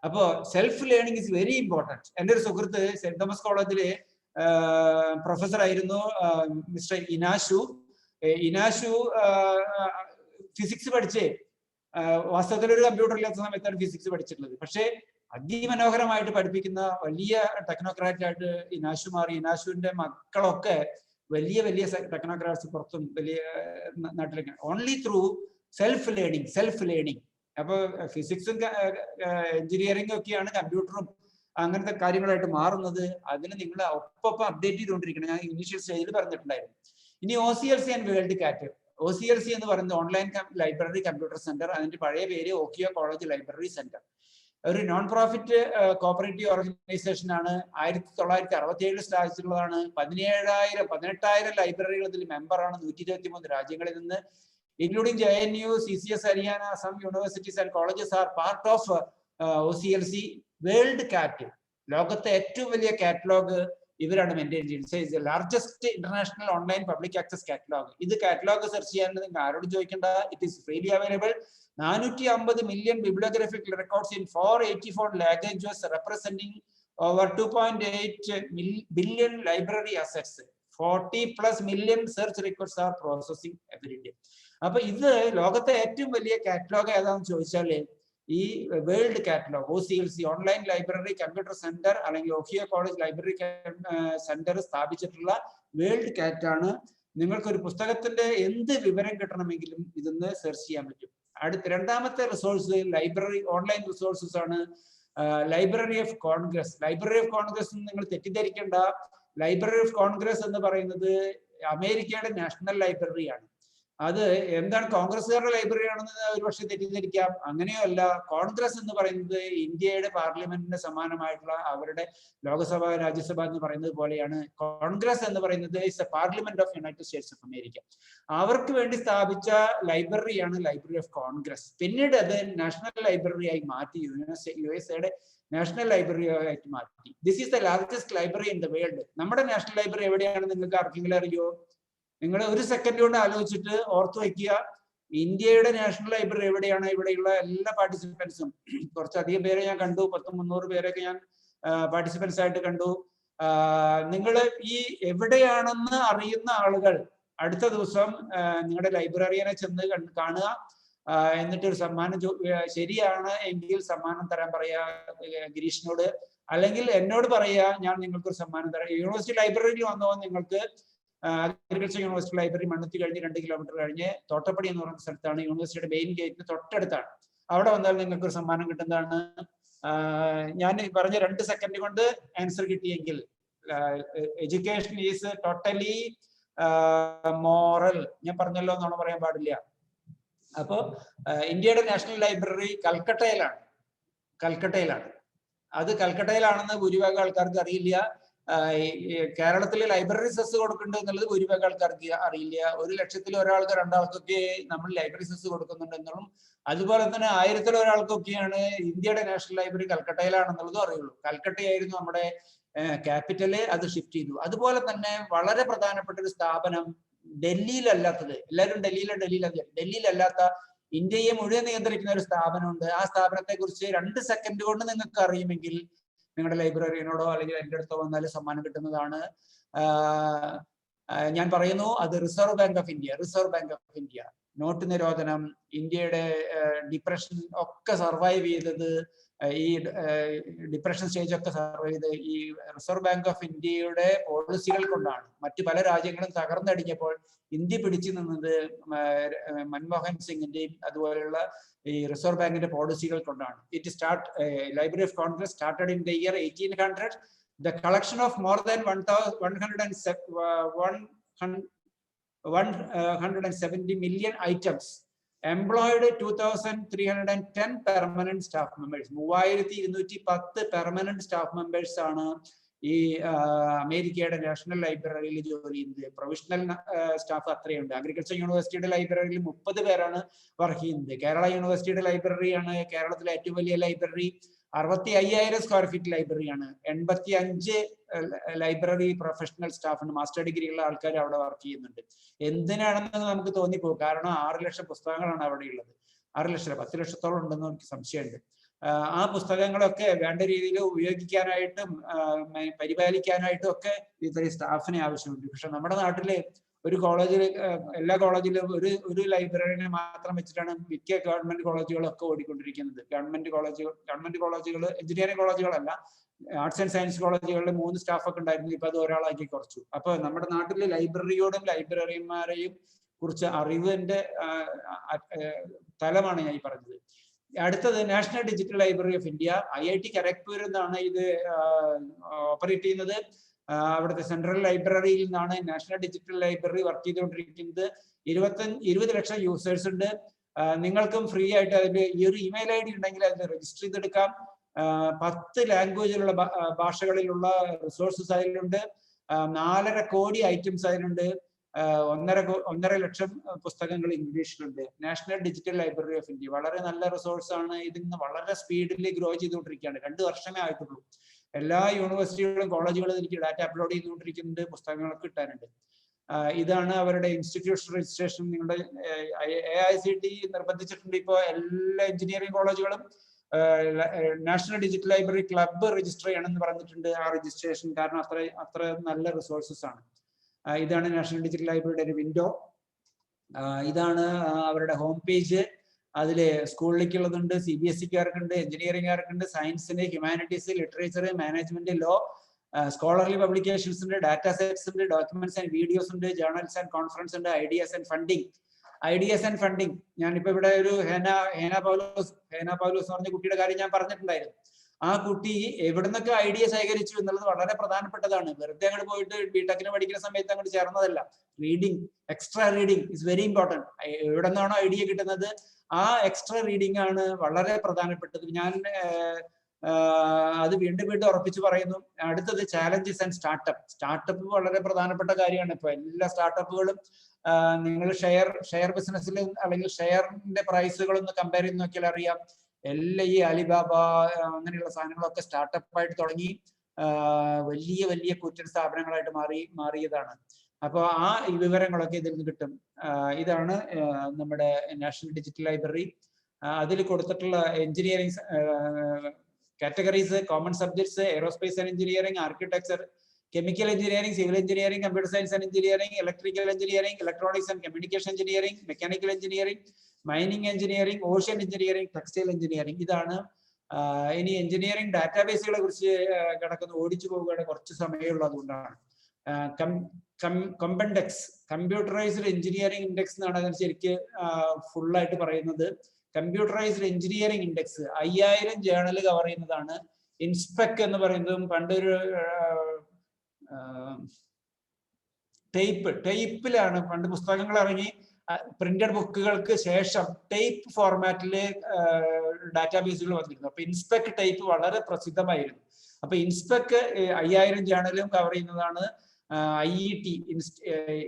അപ്പോ self learning is very important. എൻ്റെ ഒരു സുഹൃത്ത് സെന്റ് തോമസ് കോളേജിലെ പ്രൊഫസർ ആയിരുന്നു, മിസ്റ്റർ ഇനാശു ഫിസിക്സ് പഠിച്ചേ. വാസ്തവത്തിൽ ഒരു കമ്പ്യൂട്ടർ ഇല്ലാത്ത സമയത്താണ് ഫിസിക്സ് പഠിച്ചിട്ടുള്ളത്. പക്ഷേ അതിമനോഹരമായിട്ട് പഠിപ്പിക്കുന്ന വലിയ ടെക്നോക്രാറ്റ് ആയിട്ട് ഇനാശു മാറി. ഇനാശുവിന്റെ മക്കളൊക്കെ വലിയ വലിയ ടെക്നോക്രാറ്റ്സ് പുറത്തും വലിയ നാട്ടിലൊക്കെ. Only through self learning. അപ്പൊ ഫിസിക്സും എഞ്ചിനീയറിംഗും ഒക്കെയാണ് കമ്പ്യൂട്ടറും അങ്ങനത്തെ കാര്യങ്ങളായിട്ട് മാറുന്നത്. അതിന് നിങ്ങൾ ഒപ്പം അപ്ഡേറ്റ് ചെയ്തുകൊണ്ടിരിക്കണം. ഞാൻ ഇനീഷ്യൽ സ്റ്റേജിൽ പറഞ്ഞിട്ടുണ്ടായിരുന്നു. ഇനി OCLC ആൻഡ് വേൾഡ് കാറ്റ്. OCLC എന്ന് പറയുന്നത് ഓൺലൈൻ ലൈബ്രറി കമ്പ്യൂട്ടർ സെന്റർ. അതിന്റെ പഴയ പേര് ഓക്കിയോ കോളേജ് ലൈബ്രറി സെന്റർ. ഒരു നോൺ പ്രോഫിറ്റ് കോപ്പറേറ്റീവ് ഓർഗനൈസേഷൻ ആണ്. 1967 സ്ഥാപിച്ചിട്ടുള്ളതാണ്. 18,000 ലൈബ്രറികൾ ഇതിൽ മെമ്പറാണ്. 123 രാജ്യങ്ങളിൽ നിന്ന്, including JNU, CCS Haryana, some universities and colleges are part of OCLC. World cat, ലോകത്തെ ഏറ്റവും വലിയ കാറ്റലോഗ് ഇവരാണ് മെയിൻറ്റെയിൻ ചെയ്യുന്നത്. Largest international online public access catalogue. ഇത് കാറ്റലോഗ് സെർച്ച് ചെയ്യാൻ നിങ്ങൾ ആരോടും ചോദിക്കേണ്ട. It is freely available. 450 million bibliographic records in 484 languages representing over 2.8 billion library assets. 40+ million search records are processing every day. അപ്പൊ ഇത് ലോകത്തെ ഏറ്റവും വലിയ കാറ്റലോഗ് ഏതാണെന്ന് ചോദിച്ചാല് ഈ world catalogue OCLC online library computer centre അല്ലെങ്കിൽ ഓക്കിയോ കോളേജ് ലൈബ്രറി സെന്റർ സ്ഥാപിച്ചിട്ടുള്ള വേൾഡ് കാറ്റ് ആണ്. നിങ്ങൾക്കൊരു പുസ്തകത്തിന്റെ എന്ത് വിവരം കിട്ടണമെങ്കിലും ഇതൊന്ന് സെർച്ച് ചെയ്യാൻ പറ്റും. രണ്ടാമത്തെ റിസോഴ്സ് ലൈബ്രറി ഓൺലൈൻ റിസോഴ്സസ് ആണ്. Library of Congress. Library of Congress നിങ്ങൾ തെറ്റിദ്ധരിക്കേണ്ട. ലൈബ്രറി ഓഫ് കോൺഗ്രസ് എന്ന് പറയുന്നത് അമേരിക്കയുടെ നാഷണൽ ലൈബ്രറിയാണ്. അത് എന്താണ് കോൺഗ്രസ്സുകാരുടെ ലൈബ്രറി ആണെന്ന് ഒരു പക്ഷേ തെറ്റിദ്ധരിക്കാം. അങ്ങനെയോ അല്ല. കോൺഗ്രസ് എന്ന് പറയുന്നത് ഇന്ത്യയുടെ പാർലമെന്റിന് സമാനമായിട്ടുള്ള അവരുടെ ലോകസഭ രാജ്യസഭ എന്ന് പറയുന്നത് പോലെയാണ്. കോൺഗ്രസ് എന്ന് പറയുന്നത് is A parliament of United States of America. അവർക്ക് വേണ്ടി സ്ഥാപിച്ച ലൈബ്രറിയാണ് ലൈബ്രറി ഓഫ് കോൺഗ്രസ്. പിന്നീട് അത് നാഷണൽ ലൈബ്രറി ആയി മാറ്റി. USA നാഷണൽ ലൈബ്രറി ആയിട്ട് മാറ്റി. This is the largest library in the world. നമ്മുടെ നാഷണൽ ലൈബ്രറി എവിടെയാണെന്ന് നിങ്ങൾക്ക് ആർക്കെങ്കിലും അറിയോ? നിങ്ങൾ ഒരു സെക്കൻഡ് കൊണ്ട് ആലോചിച്ചിട്ട് ഓർത്തു വയ്ക്കുക. ഇന്ത്യയുടെ നാഷണൽ ലൈബ്രറി എവിടെയാണ്? ഇവിടെയുള്ള എല്ലാ പാർട്ടിസിപ്പൻസും, കുറച്ചധികം പേരെ ഞാൻ കണ്ടു, 300 പേരൊക്കെ ഞാൻ പാർട്ടിസിപ്പൻസ് ആയിട്ട് കണ്ടു. നിങ്ങൾ ഈ എവിടെയാണെന്ന് അറിയുന്ന ആളുകൾ അടുത്ത ദിവസം നിങ്ങളുടെ ലൈബ്രറിയനെ ചെന്ന് കാണുക. എന്നിട്ട് ഒരു സമ്മാനം ശരിയാണ് എങ്കിൽ സമ്മാനം തരാൻ പറയാ ഗിരീഷിനോട്, അല്ലെങ്കിൽ എന്നോട് പറയാ, ഞാൻ നിങ്ങൾക്കൊരു സമ്മാനം തരാം. യൂണിവേഴ്സിറ്റി ലൈബ്രറിയിൽ വന്നോ നിങ്ങൾക്ക് അഗ്രികൾച്ചർ യൂണിവേഴ്സിറ്റി ലൈബ്രറി മണ്ണത്തി കഴിഞ്ഞ് 2 കിലോമീറ്റർ കഴിഞ്ഞ് തോട്ടപ്പടി എന്ന് പറയുന്ന സ്ഥലത്താണ്. യൂണിവേഴ്സിറ്റിയുടെ മെയിൻ ഗേറ്റിന് തൊട്ടടുത്താണ്. അവിടെ വന്നാൽ നിങ്ങൾക്ക് ഒരു സമ്മാനം കിട്ടുന്നതാണ്. ഞാൻ പറഞ്ഞ 2 സെക്കൻഡ് കൊണ്ട് ആൻസർ കിട്ടിയെങ്കിൽ എഡ്യൂക്കേഷൻ ഈസ് ടോട്ടലി മോറൽ. ഞാൻ പറഞ്ഞല്ലോ എന്നാണ് പറയാൻ പാടില്ല. അപ്പോ ഇന്ത്യയുടെ നാഷണൽ ലൈബ്രറി കൽക്കട്ടയിലാണ്. അത് കൽക്കട്ടയിലാണെന്ന് ഭൂരിഭാഗം ആൾക്കാർക്ക് അറിയില്ല. കേരളത്തിലെ ലൈബ്രറി സെസ് കൊടുക്കുന്നുണ്ട് എന്നുള്ളത് ഭൂരിഭാഗം ആൾക്കാർക്ക് അറിയില്ല. 1 ലക്ഷത്തിൽ ഒരാൾക്ക് 2 ആൾക്കൊക്കെ നമ്മൾ ലൈബ്രറി സെസ് കൊടുക്കുന്നുണ്ട് എന്നുള്ളതും, അതുപോലെ തന്നെ 1000-ൽ ഒരാൾക്കൊക്കെയാണ് ഇന്ത്യയുടെ നാഷണൽ ലൈബ്രറി കൽക്കട്ടയിലാണെന്നുള്ളതും അറിയുള്ളൂ. കൽക്കട്ടയായിരുന്നു നമ്മുടെ ക്യാപിറ്റല്. അത് ഷിഫ്റ്റ് ചെയ്തു. അതുപോലെ തന്നെ വളരെ പ്രധാനപ്പെട്ട ഒരു സ്ഥാപനം ഡൽഹിയിലല്ലാത്തത്, എല്ലാവരും ഡൽഹിയിലല്ലാത്ത ഇന്ത്യയെ മുഴുവൻ നിയന്ത്രിക്കുന്ന ഒരു സ്ഥാപനമുണ്ട്. ആ സ്ഥാപനത്തെ കുറിച്ച് 2 സെക്കൻഡ് കൊണ്ട് നിങ്ങൾക്ക് അറിയുമെങ്കിൽ നിങ്ങളുടെ ലൈബ്രറിയനോടോ അല്ലെങ്കിൽ എൻ്റെ അടുത്തോ വന്നാൽ സമ്മാനം കിട്ടുന്നതാണ്. ഞാൻ പറയുന്നു, അത് reserve bank of India. Note നിരോധനം, ഇന്ത്യയുടെ ഡിപ്രഷൻ ഒക്കെ സർവൈവ് ചെയ്തത്, ഈ ഡിപ്രഷൻ സ്റ്റേജ് ഒക്കെ സർവൈവ് ചെയ്ത് ഈ റിസർവ് ബാങ്ക് ഓഫ് ഇന്ത്യയുടെ പോളിസികൾ കൊണ്ടാണ്. മറ്റു പല രാജ്യങ്ങളും തകർന്നടിഞ്ഞപ്പോൾ ഇന്ത്യ പിടിച്ചു നിന്നത് മൻമോഹൻ സിംഗിന്റെയും അതുപോലെയുള്ള ഈ റിസർവ് ബാങ്കിന്റെ പോളിസികൾ കൊണ്ടാണ്. Library of Congress started in the year 1800. The collection of more than 170 million items employed 2,310 permanent staff members. 3210 permanent staff members ആണ് ഈ അമേരിക്കയുടെ നാഷണൽ ലൈബ്രറിയിൽ ജോലി ചെയ്യുന്നത്. Professional staff അത്രയുണ്ട്. അഗ്രികൾച്ചർ യൂണിവേഴ്സിറ്റിയുടെ ലൈബ്രറിയിൽ 30 പേരാണ് വർക്ക് ചെയ്യുന്നത്. കേരള യൂണിവേഴ്സിറ്റിയുടെ ലൈബ്രറിയാണ് കേരളത്തിലെ ഏറ്റവും വലിയ ലൈബ്രറി. 65,000 സ്ക്വയർ ഫീറ്റ് ലൈബ്രറിയാണ്. 85 ലൈബ്രറി പ്രൊഫഷണൽ സ്റ്റാഫുണ്ട്. മാസ്റ്റർ ഡിഗ്രി ഉള്ള ആൾക്കാർ അവിടെ വർക്ക് ചെയ്യുന്നുണ്ട്. എന്തിനാണെന്ന് നമുക്ക് തോന്നിപ്പോകും. കാരണം 6 ലക്ഷം പുസ്തകങ്ങളാണ് അവിടെ ഉള്ളത്. 6 ലക്ഷം 10 ലക്ഷത്തോളം ഉണ്ടെന്ന് എനിക്ക് സംശയമുണ്ട്. ആ പുസ്തകങ്ങളൊക്കെ വേണ്ട രീതിയിൽ ഉപയോഗിക്കാനായിട്ടും പരിപാലിക്കാനായിട്ടും ഒക്കെ ഇത്രയും സ്റ്റാഫിനെ ആവശ്യമുണ്ട്. പക്ഷെ നമ്മുടെ നാട്ടില് ഒരു കോളേജിൽ, എല്ലാ കോളേജിലും ഒരു ലൈബ്രറിനെ മാത്രം വെച്ചിട്ടാണ് മിക്ക ഗവൺമെന്റ് കോളേജുകളൊക്കെ ഓടിക്കൊണ്ടിരിക്കുന്നത്. ഗവൺമെന്റ് കോളേജുകൾ എഞ്ചിനീയറിംഗ് കോളേജുകളല്ല, ആർട്സ് ആൻഡ് സയൻസ് കോളേജുകളിൽ 3 സ്റ്റാഫൊക്കെ ഉണ്ടായിരുന്നു. ഇപ്പൊ അത് ഒരാളാക്കി കുറച്ചു. അപ്പൊ നമ്മുടെ നാട്ടിലെ ലൈബ്രറിയോടും ലൈബ്രറിയന്മാരെയും കുറിച്ച് അറിവിന്റെ തലമാണ് ഞാൻ ഈ പറഞ്ഞത്. അടുത്തത് national digital library of India. IIT ഖരഗ്പൂരിൽ നിന്നാണ് ഇത് ഓപ്പറേറ്റ് ചെയ്യുന്നത്. അവിടുത്തെ സെൻട്രൽ ലൈബ്രറിയിൽ നിന്നാണ് നാഷണൽ ഡിജിറ്റൽ ലൈബ്രറി വർക്ക് ചെയ്തുകൊണ്ടിരിക്കുന്നത്. 20 ലക്ഷം യൂസേഴ്സ് ഉണ്ട്. നിങ്ങൾക്കും ഫ്രീ ആയിട്ട് അതിന്റെ ഈ ഒരു ഇമെയിൽ ID ഉണ്ടെങ്കിൽ അതിൽ രജിസ്റ്റർ ചെയ്തെടുക്കാം. 10 ലാംഗ്വേജിലുള്ള ഭാഷകളിലുള്ള റിസോഴ്സസ് അതിലുണ്ട്. 4.5 കോടി ഐറ്റംസ് അതിലുണ്ട്. 1.5 ലക്ഷം പുസ്തകങ്ങൾ ഇംഗ്ലീഷിലുണ്ട്. National digital library of India വളരെ നല്ല റിസോഴ്സ് ആണ്. ഇതിന്ന് വളരെ സ്പീഡിൽ ഗ്രോ ചെയ്തുകൊണ്ടിരിക്കുകയാണ്. 2 വർഷമേ ആയിട്ടുള്ളൂ. എല്ലാ യൂണിവേഴ്സിറ്റികളും കോളേജുകളും എനിക്ക് ഡാറ്റ അപ്ലോഡ് ചെയ്തുകൊണ്ടിരിക്കുന്നുണ്ട്. പുസ്തകങ്ങളൊക്കെ കിട്ടാനുണ്ട്. ഇതാണ് അവരുടെ ഇൻസ്റ്റിറ്റ്യൂഷൻ രജിസ്ട്രേഷൻ. നിങ്ങളുടെ AICTE നിർബന്ധിച്ചിട്ടുണ്ട് ഇപ്പോൾ എല്ലാ എഞ്ചിനീയറിംഗ് കോളേജുകളും national digital library club register ചെയ്യണമെന്ന് പറഞ്ഞിട്ടുണ്ട്. ആ രജിസ്ട്രേഷൻ കാരണം അത്ര നല്ല റിസോഴ്സസ് ആണ്. ഇതാണ് നാഷണൽ ഡിജിറ്റൽ ലൈബ്രറിയുടെ ഒരു വിൻഡോ. ഇതാണ് അവരുടെ ഹോം പേജ്. അതില് സ്കൂളിലേക്കുള്ളതുണ്ട്, CBSE-കാർക്കുണ്ട്, എഞ്ചിനീയറിംഗുകാർക്കുണ്ട്, സയൻസിന്, humanities, literature, management, law, scholarly publications ഉണ്ട്, ഡാറ്റാ സെറ്റ്സ് ഉണ്ട്, ഡോക്യുമെന്റ്സ് ആൻഡ് വീഡിയോസ് ഉണ്ട്, ജേർണൽസ് ആൻഡ് കോൺഫറൻസ് ഉണ്ട്, ideas and funding. Ideas and funding. ഞാനിപ്പോ ഇവിടെ ഒരു ഹേന പൗലോസ് എന്ന് പറഞ്ഞ കുട്ടിയുടെ കാര്യം ഞാൻ പറഞ്ഞിട്ടുണ്ടായിരുന്നു. ആ കുട്ടി എവിടെ നിന്നൊക്കെ ഐഡിയ ശേഖരിച്ചു എന്നുള്ളത് വളരെ പ്രധാനപ്പെട്ടതാണ്. വെറുതെ അങ്ങോട്ട് പോയിട്ട് ബിടെക്കിന് പഠിക്കുന്ന സമയത്ത് അങ്ങോട്ട് ചേർന്നതല്ല. Reading, extra reading is very important. എവിടെ നിന്നാണോ ഐഡിയ കിട്ടുന്നത് ആ എക്സ്ട്രാ റീഡിംഗ് ആണ് വളരെ പ്രധാനപ്പെട്ടത്. ഞാൻ അത് വീണ്ടും ഉറപ്പിച്ച് പറയുന്നു. അടുത്തത് ചാലഞ്ചസ് ആൻഡ് സ്റ്റാർട്ടപ്പ് വളരെ പ്രധാനപ്പെട്ട കാര്യമാണ്. ഇപ്പൊ എല്ലാ സ്റ്റാർട്ടപ്പുകളും നിങ്ങൾ ഷെയർ ബിസിനസ്സിൽ അല്ലെങ്കിൽ ഷെയറിന്റെ പ്രൈസുകളൊന്ന് കമ്പയർ ചെയ്ത് നോക്കിയാൽ അറിയാം. എല്ലാ ഈ അലിബാബ അങ്ങനെയുള്ള സാധനങ്ങളൊക്കെ സ്റ്റാർട്ടപ്പായിട്ട് തുടങ്ങി വലിയ വലിയ കൂറ്റൻ സ്ഥാപനങ്ങളായിട്ട് മാറിയതാണ്. അപ്പോൾ ആ വിവരങ്ങളൊക്കെ ഇതിൽ നിന്ന് കിട്ടും. ഇതാണ് നമ്മുടെ നാഷണൽ ഡിജിറ്റൽ ലൈബ്രറി. അതിൽ കൊടുത്തിട്ടുള്ള engineering categories, common subjects, aerospace and engineering, architecture, chemical engineering, civil engineering, computer science and engineering, electrical engineering, electronics and communication engineering, mechanical engineering, mining engineering, ocean engineering, textile engineering. ഇതാണ്. ഇനി എഞ്ചിനീയറിംഗ് ഡാറ്റാബേസുകളെ കുറിച്ച് കിടക്കുന്ന ഓടിച്ചു പോവുകയാണ്, കുറച്ച് സമയമുള്ളത്. അതുകൊണ്ടാണ് കമ്പൻഡെക്സ്, കമ്പ്യൂട്ടറൈസ്ഡ് എഞ്ചിനീയറിംഗ് ഇൻഡെക്സ് എന്നാണ് അതിന് ശരിക്ക് ഫുള്ളായിട്ട് പറയുന്നത്. Computerised engineering index 5000 journal cover ചെയ്യുന്നതാണ്. ഇൻസ്പെക് എന്ന് പണ്ടൊരു ടേപ്പിലാണ് പണ്ട് പുസ്തകങ്ങൾ ഇറങ്ങി. പ്രിന്റഡ് ബുക്കുകൾക്ക് ശേഷം ടേപ്പ് ഫോർമാറ്റില് ഡാറ്റാബേസുകൾ വന്നിരുന്നു. അപ്പൊ ഇൻസ്പെക് ടേപ്പ് വളരെ പ്രസിദ്ധമായിരുന്നു. അപ്പൊ ഇൻസ്പെക് 5000 ജേണലും കവർ ചെയ്യുന്നതാണ്. IET,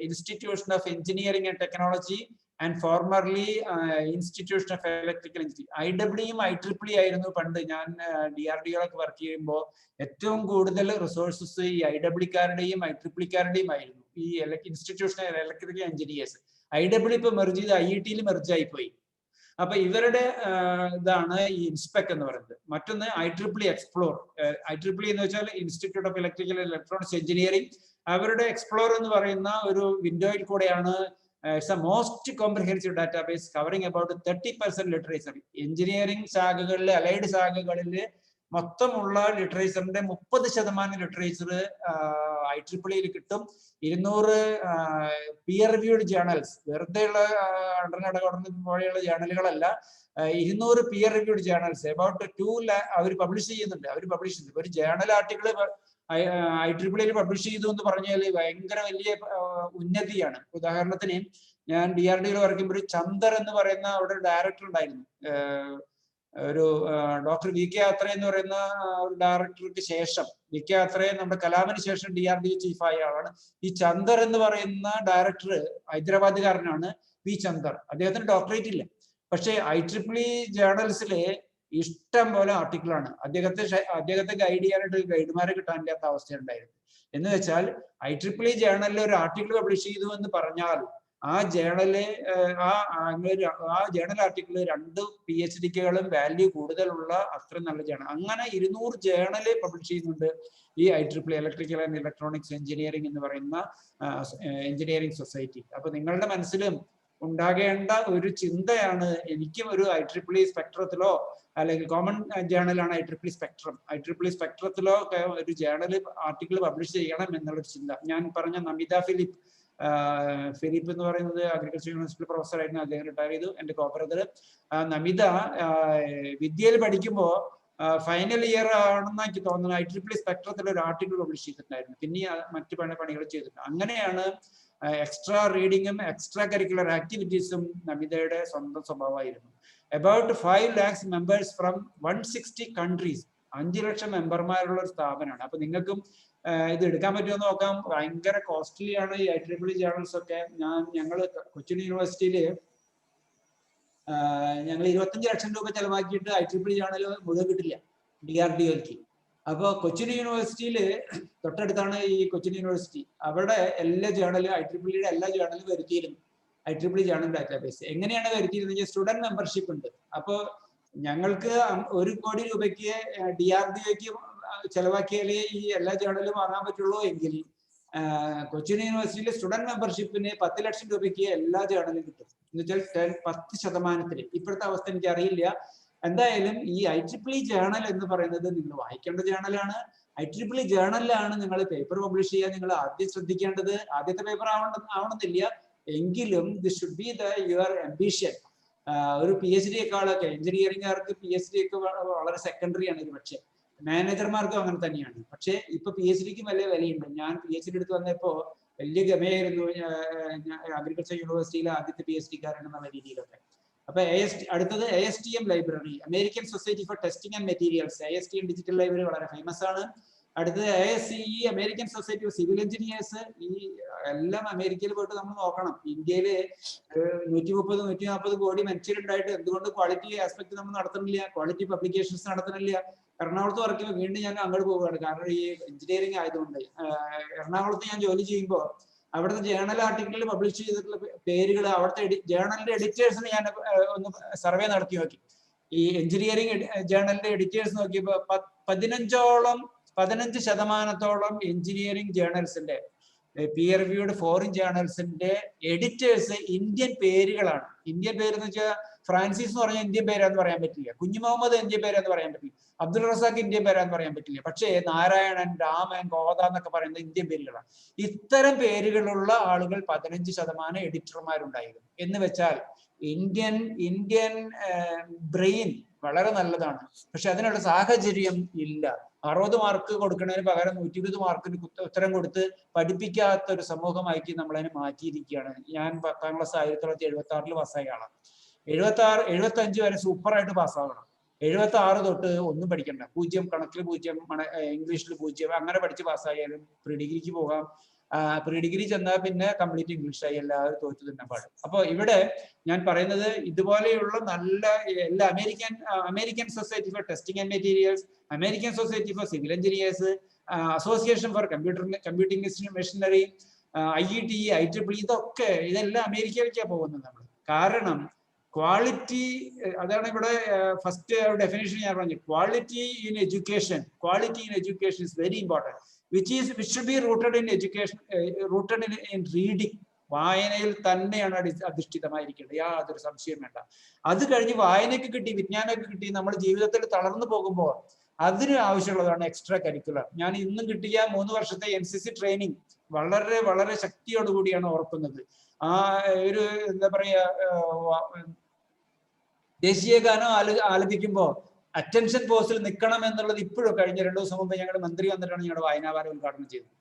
institution of engineering and technology and formerly institution of electrical engineering. IEEE IEEE ആയിരുന്നു പണ്ട് ഞാൻ DRDO വർക്ക് ചെയ്യുമ്പോൾ ഏറ്റവും കൂടുതൽ റിസോഴ്സസ് ഈ IEEക്കാരുടെയും IEEക്കാരുടെയും ആയിരുന്നു, ഈ institution of electrical engineers. IEEE ഇപ്പൊ മെർജ് ചെയ്ത് IETയിൽ മെർജായി പോയി. അപ്പൊ ഇവരുടെ ഇതാണ് ഈ ഇൻസ്പെക് എന്ന് പറയുന്നത്. മറ്റൊന്ന് IEEE എക്സ്പ്ലോർ. IEEE എന്ന് വെച്ചാൽ institute of electrical and electronics engineering. അവരുടെ എക്സ്പ്ലോർ എന്ന് പറയുന്ന ഒരു വിൻഡോയിൽ കൂടെയാണ് it's a most comprehensive database covering about 30% literature. Engineering ശാഖകളിൽ, അലൈഡ് ശാഖകളിൽ മൊത്തമുള്ള ലിറ്ററേച്ചറിന്റെ 30% ലിറ്ററേച്ചർ IEEയിൽ കിട്ടും. 200 പിയർ റിവ്യൂഡ് ജേണൽസ്, വെറുതെയുള്ള പോലെയുള്ള ജേണലുകളല്ല, 200 peer reviewed journals about 2 lakh അവർ പബ്ലിഷ് ചെയ്യുന്നുണ്ട്. ഒരു ജേണൽ ആർട്ടിക്കിൾ IEEയിൽ പബ്ലിഷ് ചെയ്തു എന്ന് പറഞ്ഞാൽ ഭയങ്കര വലിയ ഉന്നതിയാണ്. ഉദാഹരണത്തിന് ഞാൻ DRDO വർക്ക് ചെയ്യുമ്പോൾ ചന്ദർ എന്ന് പറയുന്ന അവിടെ ഒരു ഡയറക്ടർ ഉണ്ടായിരുന്നു. ഒരു ഡോക്ടർ VK അത്രേ എന്ന് പറയുന്ന ഒരു ഡയറക്ടർക്ക് ശേഷം, VK അത്രേ നമ്മുടെ കലാമിന് ശേഷം DRDO ചീഫായ ആളാണ്. ഈ ചന്ദർ എന്ന് പറയുന്ന ഡയറക്ടർ ഹൈദരാബാദുകാരനാണ്, P. ചന്ദർ. അദ്ദേഹത്തിന് ഡോക്ടറേറ്റ് ഇല്ല. പക്ഷേ IEEE ജേർണൽസിലെ ഇഷ്ടം പോലെ ആർട്ടിക്കിളാണ്. അദ്ദേഹത്തെ ഗൈഡ് ചെയ്യാനായിട്ട് ഗൈഡുമാരെ കിട്ടാനില്ലാത്ത അവസ്ഥയുണ്ടായിരുന്നു. എന്ന് വെച്ചാൽ IEEE ജേർണലിൽ ഒരു ആർട്ടിക്കിൾ പബ്ലിഷ് ചെയ്തു എന്ന് പറഞ്ഞാൽ ആ ജേണല് ആ ജേണൽ ആർട്ടിക്കിൾ 2 PhDകളും വാല്യൂ കൂടുതലുള്ള അത്ര നല്ല ജേണൽ. അങ്ങനെ 200 ജേണല് പബ്ലിഷ് ചെയ്യുന്നുണ്ട് ഈ IEEE electrical and electronics engineering എന്ന് പറയുന്ന എഞ്ചിനീയറിംഗ് സൊസൈറ്റി. അപ്പൊ നിങ്ങളുടെ മനസ്സിലും ഉണ്ടാകേണ്ട ഒരു ചിന്തയാണ്, എനിക്കും ഒരു IEEE സ്പെക്ട്രത്തിലോ അല്ലെങ്കിൽ കോമൺ ജേണലാണ് IEEE സ്പെക്ട്രം, IEEE സ്പെക്ട്രത്തിലോ ഒരു ജേണൽ ആർട്ടിക്കിൾ പബ്ലിഷ് ചെയ്യണം എന്നുള്ളൊരു ചിന്ത. ഞാൻ പറഞ്ഞ നമിത ഫിലിപ്പ് എന്ന് പറയുന്നത് അഗ്രികൾച്ചർ യൂണിവേഴ്സിറ്റി പ്രൊഫസർ ആയിരുന്നു. അദ്ദേഹം റിട്ടയർ ചെയ്തു. എൻ്റെ കോബ്രദർ നമിത വിദ്യയിൽ പഠിക്കുമ്പോൾ ഫൈനൽ ഇയർ ആണെന്ന് എനിക്ക് തോന്നുന്നു IEEE സ്പെക്ട്രത്തിൽ ഒരു ആർട്ടിക്കിൾ പബ്ലിഷ് ചെയ്തിട്ടുണ്ടായിരുന്നു. പിന്നെ മറ്റു പണികൾ ചെയ്തിട്ടുണ്ട്. അങ്ങനെയാണ് എക്സ്ട്രാ റീഡിങ്ങും എക്സ്ട്രാ കരിക്കുലർ ആക്ടിവിറ്റീസും നമിതയുടെ സ്വന്തം സ്വഭാവമായിരുന്നു. About 5 lakhs members from 160 countries. 5 ലക്ഷം മെമ്പർമാരുള്ള ഒരു സ്ഥാപനമാണ്. അപ്പൊ നിങ്ങൾക്കും ഇത് എടുക്കാൻ പറ്റുമോ നോക്കാം. ഭയങ്കര കോസ്റ്റ്ലി ആണ് ഈ IEEE ജേർണൽസ് ഒക്കെ. ഞങ്ങൾ കൊച്ചിൻ യൂണിവേഴ്സിറ്റിയിൽ ഞങ്ങൾ 25 ലക്ഷം രൂപ ചെലവാക്കിയിട്ട് IEEE ജേർണൽ മുഴുവൻ കിട്ടില്ല DRDOക്ക്. അപ്പോൾ കൊച്ചിൻ യൂണിവേഴ്സിറ്റിയിൽ തൊട്ടടുത്താണ് ഈ കൊച്ചിൻ യൂണിവേഴ്സിറ്റി. അവിടെ എല്ലാ ജേർണലും IEEEയുടെ എല്ലാ ജേർണലും വരുത്തിയിരുന്നു. IEEE ജേർണൽ ഡാറ്റാബേസ് എങ്ങനെയാണ് വരുത്തിയിരുന്നത്? സ്റ്റുഡന്റ് മെമ്പർഷിപ്പ് ഉണ്ട്. അപ്പോൾ ഞങ്ങൾക്ക് 1 കോടി രൂപയ്ക്ക് DRDOക്ക് ചെലവാക്കിയാലേ ഈ എല്ലാ ജേർണലും വാങ്ങാൻ പറ്റുള്ളൂ എങ്കിൽ കൊച്ചിൻ യൂണിവേഴ്സിറ്റിയിലെ സ്റ്റുഡന്റ് മെമ്പർഷിപ്പിന് 10 ലക്ഷം രൂപയ്ക്ക് എല്ലാ ജേർണലും കിട്ടും. എന്ന് വെച്ചാൽ 10%. ഇപ്പോഴത്തെ അവസ്ഥ എനിക്ക് അറിയില്ല. എന്തായാലും ഈ IEEE ജേർണൽ എന്ന് പറയുന്നത് നിങ്ങൾ വായിക്കേണ്ട ജേർണലാണ്. IEEE ജേർണലിലാണ് നിങ്ങൾ പേപ്പർ പബ്ലിഷ് ചെയ്യാൻ നിങ്ങൾ ആദ്യം ശ്രദ്ധിക്കേണ്ടത്. ആദ്യത്തെ പേപ്പർ ആവണമെന്നില്ല, എങ്കിലും this should be your ambition. ഒരു PhD യെക്കാളൊക്കെ എഞ്ചിനീയറിംഗുകാർക്ക് PhD ഒക്കെ വളരെ സെക്കൻഡറി ആണ് ഒരു പക്ഷേ, മാനേജർമാർക്കും അങ്ങനെ തന്നെയാണ്. പക്ഷേ ഇപ്പൊ PhDക്കും വലിയ വിലയുണ്ട്. ഞാൻ PhD എടുത്ത് വന്നപ്പോ വലിയ ഗമയായിരുന്നു. അഗ്രികൾച്ചർ യൂണിവേഴ്സിറ്റിയിലെ ആദ്യത്തെ PhD-കാരനെന്നുള്ള രീതിയിലൊക്കെ. അപ്പൊ അടുത്തത് ASTM library, American society for testing and materials. ASTM digital library വളരെ ഫേമസ് ആണ്. അടുത്തത് ASCE, American society of civil engineers. ഈ എല്ലാം അമേരിക്കയിൽ പോയിട്ട് നമ്മൾ നോക്കണം. ഇന്ത്യയില് 130-140 കോടി മനുഷ്യരുണ്ടായിട്ട് എന്തുകൊണ്ട് ക്വാളിറ്റി ആസ്പെക്ട് നമ്മൾ നടത്തുന്നില്ല, ക്വാളിറ്റി പബ്ലിക്കേഷൻസ് നടത്തുന്നില്ല? എറണാകുളത്ത് വർക്ക് ചെയ്യുമ്പോൾ വീണ്ടും ഞാൻ അങ്ങോട്ട് പോവുകയാണ്, കാരണം ഈ എഞ്ചിനീയറിംഗ് ആയതുകൊണ്ട്. എറണാകുളത്ത് ഞാൻ ജോലി ചെയ്യുമ്പോൾ അവിടുത്തെ ജേണൽ ആർട്ടിക്കിളിൽ പബ്ലിഷ് ചെയ്തിട്ടുള്ള പേരുകൾ, അവിടുത്തെ ജേണലിന്റെ എഡിറ്റേഴ്സിന് ഞാൻ ഒന്ന് സർവേ നടത്തി നോക്കി. ഈ എഞ്ചിനീയറിംഗ് ജേണലിന്റെ എഡിറ്റേഴ്സ് നോക്കിയപ്പോൾ 15% എഞ്ചിനീയറിംഗ് ജേണൽസിന്റെ പിയർ റിവ്യൂഡ് ഫോറിൻ ജേണൽസിന്റെ എഡിറ്റേഴ്സ് ഇന്ത്യൻ പേരുകളാണ്. ഇന്ത്യൻ പേര് എന്ന് വെച്ചാൽ ഫ്രാൻസിസ് എന്ന് പറഞ്ഞാൽ ഇന്ത്യൻ പേരാന്ന് പറയാൻ പറ്റില്ല, കുഞ്ഞു മുഹമ്മദ് ഇന്ത്യൻ പേരാന്ന് പറയാൻ പറ്റില്ല, അബ്ദുൾ റസാഖ് ഇന്ത്യൻ പേരാന്ന് പറയാൻ പറ്റില്ല. പക്ഷേ നാരായണൻ, രാമൻ, ഗോദ എന്നൊക്കെ പറയുന്നത് ഇന്ത്യൻ പേരുകളാണ്. ഇത്തരം പേരുകളുള്ള ആളുകൾ 15% എഡിറ്റർമാരുണ്ടായിരുന്നു. എന്ന് വെച്ചാൽ ഇന്ത്യൻ ബ്രെയിൻ വളരെ നല്ലതാണ്, പക്ഷെ അതിനുള്ള സാഹചര്യം ഇല്ല. 60 മാർക്ക് കൊടുക്കുന്നതിന് പകരം 120 മാർക്കിന് ഉത്തരം കൊടുത്ത് പഠിപ്പിക്കാത്ത ഒരു സമൂഹമായിട്ട് നമ്മളതിനെ മാറ്റിയിരിക്കുകയാണ്. ഞാൻ 10ാം ക്ലാസ് 1976 പാസ്സായ ആളാണ്. 75 വരെ സൂപ്പറായിട്ട് പാസ്സാകണം. 76 തൊട്ട് ഒന്നും പഠിക്കണ്ട, 0, കണക്കിൽ 0, ഇംഗ്ലീഷിൽ 0, അങ്ങനെ പഠിച്ച് പാസ്സായാലും പ്രീ ഡിഗ്രിക്ക് പോകാം. പ്രീ ഡിഗ്രി ചെന്നാൽ പിന്നെ കംപ്ലീറ്റ് ഇംഗ്ലീഷായി, എല്ലാവരും തോറ്റു തന്നെ പാടും. അപ്പൊ ഇവിടെ ഞാൻ പറയുന്നത് ഇതുപോലെയുള്ള നല്ല എല്ലാ American society for testing and materials, American society for civil engineers, association for computing machinery, IETE, IEEE, ഇതെല്ലാം അമേരിക്കയിലേക്കാണ് പോകുന്നത് നമ്മൾ. കാരണം ക്വാളിറ്റി, അതാണ് ഇവിടെ ഫസ്റ്റ് ഡെഫിനേഷൻ ഞാൻ പറഞ്ഞു. Quality in education is very important, which should be rooted in education, rooted in reading. വായനയിൽ തന്നെയാണ് അധിഷ്ഠിതമായിരിക്കേണ്ടത്, യാതൊരു സംശയം വേണ്ട. അത് കഴിഞ്ഞ് വായനയ്ക്ക് കിട്ടി, വിജ്ഞാനമൊക്കെ കിട്ടി, നമ്മൾ ജീവിതത്തിൽ തളർന്നു പോകുമ്പോൾ അതിന് ആവശ്യമുള്ളതാണ് എക്സ്ട്രാ കരിക്കുലർ. ഞാൻ ഇന്നും കിട്ടിയ 3 വർഷത്തെ NCC ട്രെയിനിങ് വളരെ വളരെ ശക്തിയോടുകൂടിയാണ് ഓർക്കുന്നത്. ഒരു എന്താ പറയാ, ദേശീയ ഗാനം ആലപിക്കുമ്പോൾ അറ്റൻഷൻ പോസ്റ്റിൽ നിൽക്കണം എന്നുള്ളത് ഇപ്പോഴും, കഴിഞ്ഞ 2 ദിവസം മുമ്പ് ഞങ്ങളുടെ മന്ത്രി വന്നിട്ടാണ് ഞങ്ങളുടെ വായനാവാരം ഉദ്ഘാടനം ചെയ്തത്.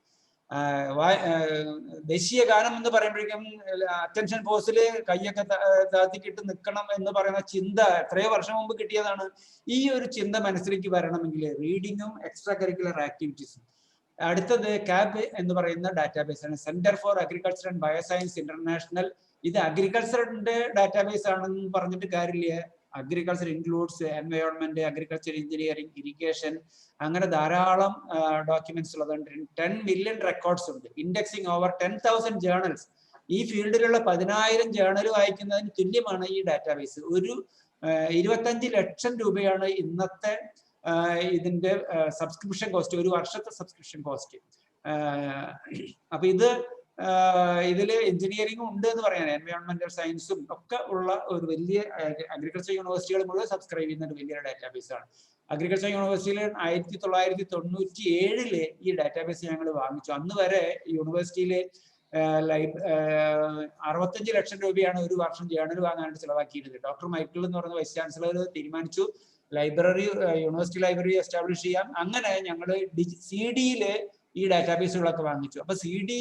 ദേശീയ ഗാനം എന്ന് പറയുമ്പോഴേക്കും അറ്റൻഷൻ പോസ്റ്റിൽ കൈയൊക്കെ താത്തിക്കിട്ട് നിൽക്കണം എന്ന് പറയുന്ന ചിന്ത എത്രയോ വർഷം മുമ്പ് കിട്ടിയതാണ്. ഈ ഒരു ചിന്ത മനസ്സിലേക്ക് വരണമെങ്കിൽ റീഡിങ്ങും എക്സ്ട്രാ കരിക്കുലർ ആക്ടിവിറ്റീസും. അടുത്തത് CAB എന്ന് പറയുന്ന ഡാറ്റാബേസ് ആണ്, centre for agriculture and bioscience international. ഇത് അഗ്രികൾച്ചറിന്റെ ഡാറ്റാബേസ് ആണെന്ന് പറഞ്ഞിട്ട് കാര്യമില്ല. Agriculture includes environment, agriculture engineering, irrigation, അങ്ങനെ ധാരാളം ഡോക്യുമെന്റ്സ് ഉള്ളതുണ്ട്. 10 മില്യൺ റെക്കോർഡ്സ് ഉണ്ട്. Indexing over 10,000 journals. ഈ ഫീൽഡിലുള്ള 10,000 ജേർണൽ വായിക്കുന്നതിന് തുല്യമാണ് ഈ ഡാറ്റാബേസ്. ഒരു 25 ലക്ഷം രൂപയാണ് ഇന്നത്തെ ഇതിന്റെ സബ്സ്ക്രിപ്ഷൻ കോസ്റ്റ്, ഒരു വർഷത്തെ സബ്സ്ക്രിപ്ഷൻ കോസ്റ്റ്. അപ്പൊ ഇതില് എഞ്ചിനീയറിംഗും ഉണ്ട് എന്ന് പറയാൻ, എൻവയോൺമെന്റൽ സയൻസും ഒക്കെ ഉള്ള ഒരു വലിയ അഗ്രികൾച്ചർ യൂണിവേഴ്സിറ്റികൾ മുഴുവൻ സബ്സ്ക്രൈബ് ചെയ്യുന്ന ഒരു വലിയൊരു ഡാറ്റാബേസ് ആണ്. അഗ്രികൾച്ചർ യൂണിവേഴ്സിറ്റിയിൽ 1997 ഈ ഡാറ്റാബേസ് ഞങ്ങൾ വാങ്ങിച്ചു. അന്ന് വരെ യൂണിവേഴ്സിറ്റിയിലെ 65 ലക്ഷം രൂപയാണ് ഒരു വർഷം ജേർണൽ വാങ്ങാനായിട്ട് ചിലവാക്കിയിരുന്നത്. ഡോക്ടർ മൈക്കിൾ എന്ന് പറയുന്ന വൈസ് ചാൻസലർ തീരുമാനിച്ചു ലൈബ്രറി, യൂണിവേഴ്സിറ്റി ലൈബ്രറി എസ്റ്റാബ്ലിഷ് ചെയ്യാം. അങ്ങനെ ഞങ്ങൾ CD-യിൽ ഈ ഡാറ്റാബേസുകളൊക്കെ വാങ്ങിച്ചു. അപ്പൊ CD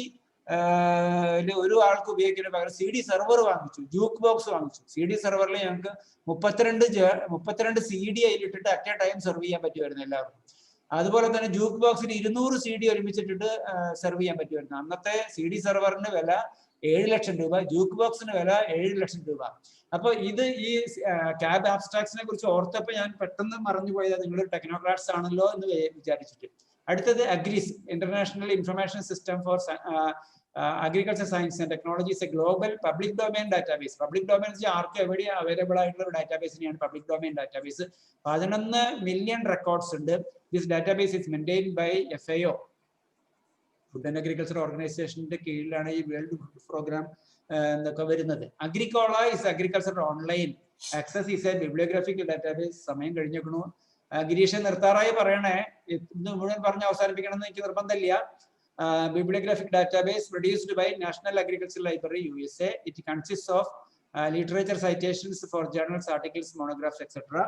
ഒരു ആൾക്ക് ഉപയോഗിക്കുന്ന പകരം CD സെർവർ വാങ്ങിച്ചു, ജൂക്ക് ബോക്സ് വാങ്ങിച്ചു. CD സെർവറിൽ ഞങ്ങൾക്ക് 32 CD അതിലിട്ടിട്ട് അറ്റ് എ ടൈം സെർവ് ചെയ്യാൻ പറ്റുമായിരുന്നു എല്ലാവർക്കും. അതുപോലെ തന്നെ ജൂക്ക് ബോക്സിൽ 200 CD ഒരുമിച്ചിട്ടിട്ട് സെർവ് ചെയ്യാൻ പറ്റുമായിരുന്നു. അന്നത്തെ CD സെർവറിന് വില 7 ലക്ഷം രൂപ, ജൂക്ക് ബോക്സിന് വില 7 ലക്ഷം രൂപ. അപ്പൊ ഈ CAB ആബ്സ്ട്രാക്ട്സിനെ കുറിച്ച് ഓർത്തപ്പോൾ ഞാൻ പെട്ടെന്ന് മറന്നുപോയത് നിങ്ങൾ ടെക്നോക്രാറ്റ്സ് ആണല്ലോ എന്ന് വിചാരിച്ചിട്ട്. അടുത്തത് AGRIS, international information system for agriculture science and technology, is a global public domain database. Public domain ആർക്കും എവിടെയും അവൈലബിൾ ആയിട്ടുള്ള ഒരു ഡാറ്റാബേസിനെയാണ് public domain database. 11 million records ഉണ്ട്. This database is maintained by FAO, food and agriculture ഓർഗനൈസേഷന്റെ കീഴിലാണ് ഈ വേൾഡ് ഫുഡ് പ്രോഗ്രാം എന്നൊക്കെ വരുന്നത്. Agricola is agriculture online access is a bibliographic database. സമയം കഴിഞ്ഞേക്കണു. ഗിരീഷൻ നിർത്താറായി പറയണേ, ഇന്ന് മുഴുവൻ പറഞ്ഞ് അവസാനിപ്പിക്കണം എന്ന് എനിക്ക് നിർബന്ധമില്ല. bibliographic database produced by National Agricultural Library, USA. It consists of literature citations for journals, articles, monographs, etc.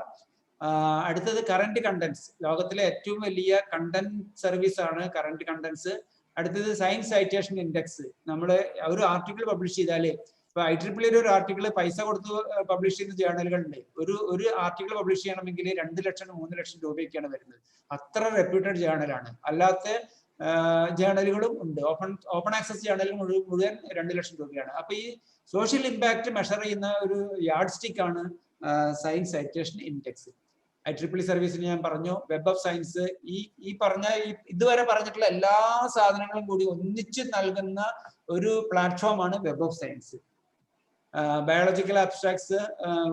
അടുത്തത് കറന്റ് കണ്ടന്റ്സ്. ലോകത്തിലെ ഏറ്റവും വലിയ കണ്ടന്റ് സർവീസ് ആണ് കറന്റ് കണ്ടന്റ്സ്. അടുത്തത് സയൻസ് സൈറ്റേഷൻ ഇൻഡെക്സ്. നമ്മൾ ഒരു ആർട്ടിക്കിൾ പബ്ലിഷ് ചെയ്താൽ, ഇപ്പൊ IEEE ഒരു ആർട്ടിക്കിൾ പൈസ കൊടുത്ത് പബ്ലിഷ് ചെയ്യുന്ന ജേർണലുകളുണ്ട്. ഒരു ആർട്ടിക്കിൾ പബ്ലിഷ് ചെയ്യണമെങ്കിൽ 2 ലക്ഷം 3 ലക്ഷം രൂപയൊക്കെയാണ് വരുന്നത്. അത്ര റെപ്യൂട്ടഡ് ജേർണലാണ്. അല്ലാത്ത ജേർണലുകളും ഉണ്ട്. ഓപ്പൺ ആക്സസ് ജേർണൽ മുഴുവൻ 2 ലക്ഷം രൂപയാണ്. അപ്പൊ ഈ സോഷ്യൽ ഇമ്പാക്ട് മെഷർ ചെയ്യുന്ന ഒരു യാർഡ് സ്റ്റിക്ക് ആണ് സയൻസ് സൈറ്റേഷൻ ഇൻഡെക്സ്. IEEE സർവീസിന് ഞാൻ പറഞ്ഞു. വെബ് ഓഫ് സയൻസ്, ഈ പറഞ്ഞ ഇതുവരെ പറഞ്ഞിട്ടുള്ള എല്ലാ സാധനങ്ങളും കൂടി ഒന്നിച്ച് നൽകുന്ന ഒരു പ്ലാറ്റ്ഫോമാണ് web of science. Biological abstracts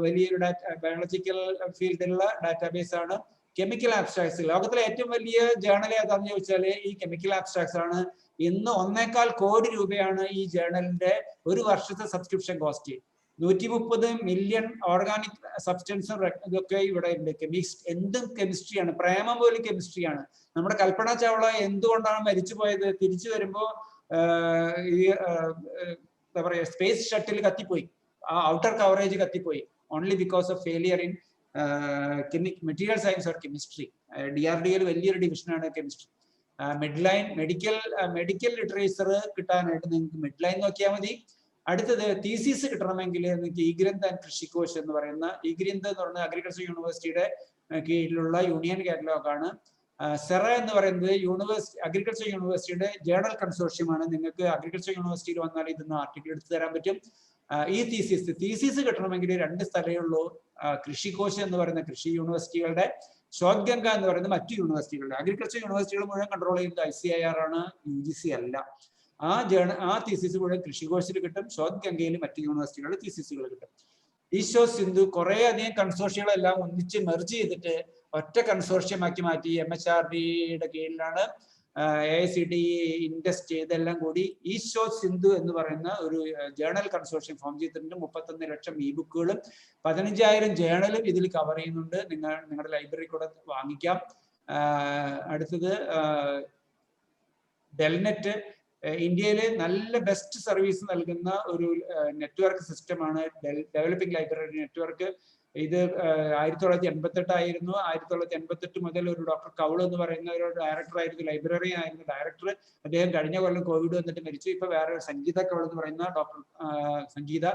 വലിയൊരു ബയോളജിക്കൽ ഫീൽഡിലുള്ള ഡാറ്റാബേസ് ആണ്. കെമിക്കൽ അബ്സ്ട്രാക്ട്സ്, ലോകത്തിലെ ഏറ്റവും വലിയ ജേർണൽ ഏതാണെന്ന് ചോദിച്ചാൽ ഈ കെമിക്കൽ അബ്സ്ട്രാക്ട്സ് ആണ്. ഇന്ന് 1.25 കോടി രൂപയാണ് ഈ ജേർണലിന്റെ ഒരു വർഷത്തെ സബ്സ്ക്രിപ്ഷൻ കോസ്റ്റ്. 130 മില്യൺ ഓർഗാനിക് സബ്സ്റ്റൻസും ഇതൊക്കെ ഇവിടെ ഉണ്ട്. എന്തും കെമിസ്ട്രിയാണ്. പ്രേമം പോലും കെമിസ്ട്രിയാണ്. നമ്മുടെ കൽപ്പന ചാവള എന്തുകൊണ്ടാണ് മരിച്ചു പോയത്? തിരിച്ചു വരുമ്പോ ഈ എന്താ പറയുക, സ്പേസ് ഷട്ടിൽ കത്തിപ്പോയി, ഔട്ടർ കവറേജ് കത്തിപ്പോയി. Only because of failure in material science or chemistry. DRDO വലിയൊരു ഡിവിഷനാണ് കെമിസ്ട്രി. മെഡിക്കൽ ലിറ്ററേച്ചർ കിട്ടാനായിട്ട് നിങ്ങൾക്ക് മിഡ്ലൈൻ നോക്കിയാൽ മതി. അടുത്തത് തീസിസ് കിട്ടണമെങ്കിൽ നിങ്ങൾക്ക് ഈഗ്രന്ഥ ആൻഡ് കൃഷികോശ് എന്ന് പറയുന്ന, ഈഗ്രന്ഥ എന്ന് പറയുന്നത് അഗ്രികൾച്ചർ യൂണിവേഴ്സിറ്റിയുടെ കീഴിലുള്ള യൂണിയൻ കാറ്റലോഗ് ആണ്. സെറ എന്ന് പറയുന്നത് അഗ്രികൾച്ചർ യൂണിവേഴ്സിറ്റിയുടെ ജേർണൽ കൺസോർഷ്യമാണ്. നിങ്ങൾക്ക് അഗ്രികൾച്ചർ യൂണിവേഴ്സിറ്റിയിൽ വന്നാൽ ഇതൊന്ന് ആർട്ടിക്കിൾ എടുത്തു തരാൻ പറ്റും. ഈ തീസിസ് കിട്ടണമെങ്കിൽ 2 സ്ഥലമേ ഉള്ളൂ. കൃഷികോശ് എന്ന് പറയുന്ന കൃഷി യൂണിവേഴ്സിറ്റികളുടെ, ശോധഗംഗ എന്ന് പറയുന്ന മറ്റു യൂണിവേഴ്സിറ്റികളുടെ. അഗ്രികൾച്ചർ യൂണിവേഴ്സിറ്റികൾ മുഴുവൻ കൺട്രോൾ ചെയ്യുന്നത് ICAR ആണ്, UGC അല്ല. ആ തീസിസ് മുഴുവൻ കൃഷികോശിൽ കിട്ടും. ശോധഗംഗയിൽ മറ്റു യൂണിവേഴ്സിറ്റികളുടെ തീസിസുകൾ കിട്ടും. ഈശോ സിന്ധു കുറെ അധികം കൺസോർഷ്യങ്ങളെല്ലാം ഒന്നിച്ച് മെർജ് ചെയ്തിട്ട് ഒറ്റ കൺസോർഷ്യമാക്കി മാറ്റി. MHRDയുടെ കീഴിലാണ് AICTE, ഇൻഡസ്റ്റ് ഇതെല്ലാം കൂടി ഈശോ സിന്ധു എന്ന് പറയുന്ന ഒരു ജേർണൽ കൺസോർഷ്യം ഫോം ചെയ്തിട്ടുണ്ട്. 31 ലക്ഷം ബുക്കുകളും 15,000 ജേർണലും ഇതിൽ കവർ ചെയ്യുന്നുണ്ട്. നിങ്ങളുടെ ലൈബ്രറി കൂടെ വാങ്ങിക്കാം. അടുത്തത് ഡെൽനെറ്റ്. ഇന്ത്യയിലെ നല്ല ബെസ്റ്റ് സർവീസ് നൽകുന്ന ഒരു നെറ്റ്വർക്ക് സിസ്റ്റമാണ് ഡെവലപ്പിംഗ് ലൈബ്രറി നെറ്റ്വർക്ക്. ഇത് 1988 ആയിരുന്നു. 1988 മുതൽ ഒരു ഡോക്ടർ കൗൾ എന്ന് പറയുന്ന ഒരു ഡയറക്ടർ ആയിരുന്നു, ലൈബ്രറി ആയിരുന്നു ഡയറക്ടർ. അദ്ദേഹം കഴിഞ്ഞ കൊല്ലം കോവിഡ് വന്നിട്ട് മരിച്ചു. ഇപ്പൊ വേറെ സംഗീത കൗൾ എന്ന് പറയുന്ന ഡോക്ടർ സംഗീത.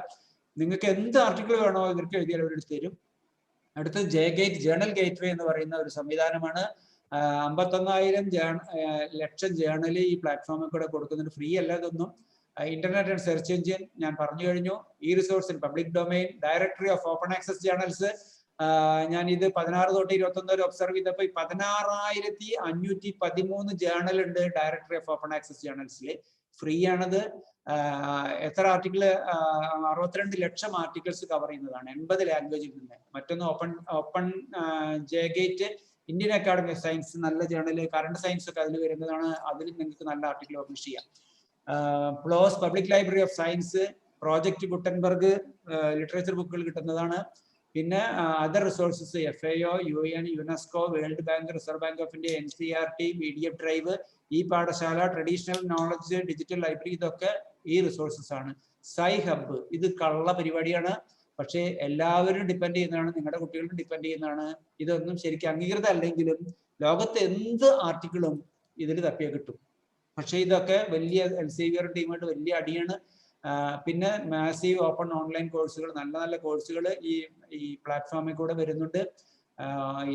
നിങ്ങൾക്ക് എന്ത് ആർട്ടിക്കിൾ വേണോ ഇവർക്ക് എഴുതിയാൽ അവരെടുത്ത് തരും. അടുത്തത് ജേർണൽ ഗേറ്റ്വേ എന്ന് പറയുന്ന ഒരു സംവിധാനമാണ്. 51,000 ലക്ഷം ജേർണൽ ഈ പ്ലാറ്റ്ഫോമിൽ കൂടെ കൊടുക്കുന്നുണ്ട്. ഫ്രീ അല്ല ഇതൊന്നും. ഇന്റർനെറ്റ് ആൻഡ് സെർച്ച് എഞ്ചിൻ ഞാൻ പറഞ്ഞു കഴിഞ്ഞു. ഈ resource in public domain, directory of open access journals. ഞാൻ ഇത് 16 തൊട്ട് 21 വരെ ഒബ്സർവ് ചെയ്തപ്പോൾ 16,513 ജേർണൽ ഉണ്ട് ഡയറക്ടറി ഓഫ് ഓപ്പൺ ആക്സസ് ജേർണൽസിൽ. ഫ്രീ ആണത്. എത്ര ആർട്ടിക്കിൾ? 62 ലക്ഷം ആർട്ടിക്കിൾസ് കവർ ചെയ്യുന്നതാണ് 80 ലാംഗ്വേജിൽ നിന്ന്. മറ്റൊന്ന് open J Gate, Indian academy of science, നല്ല ജേർണൽ. കറണ്ട് സയൻസ് ഒക്കെ അതിൽ വരുന്നതാണ്. അതിൽ നിങ്ങൾക്ക് നല്ല ആർട്ടിക്കിൾ പബ്ലിഷ് ചെയ്യാം. PLOS public library of science, project Gutenberg literature ബുക്കുകൾ കിട്ടുന്നതാണ്. പിന്നെ other resources FAO, UN, UNESCO, world bank, reserve bank of India, NCERT, PDF drive, ഈ Pathshala, traditional knowledge, digital library, ഇതൊക്കെ ഈ റിസോഴ്സസ് ആണ്. സൈ ഹബ്ബ് ഇത് കള്ള പരിപാടിയാണ്. പക്ഷേ എല്ലാവരും ഡിപ്പെൻഡ് ചെയ്യുന്നതാണ്, നിങ്ങളുടെ കുട്ടികളും ഡിപ്പെൻഡ് ചെയ്യുന്നതാണ്. ഇതൊന്നും ശരിക്കും അംഗീകൃത അല്ലെങ്കിലും ലോകത്തെ എന്ത് ആർട്ടിക്കിളും ഇതിൽ തപ്പിയാൽ കിട്ടും. പക്ഷേ ഇതൊക്കെ വലിയ എൽസേവിയർ ടീമായിട്ട് വലിയ അടിയാണ്. പിന്നെ മാസീവ് ഓപ്പൺ ഓൺലൈൻ കോഴ്സുകൾ, നല്ല നല്ല കോഴ്സുകൾ ഈ പ്ലാറ്റ്ഫോമിൽ കൂടെ വരുന്നുണ്ട്.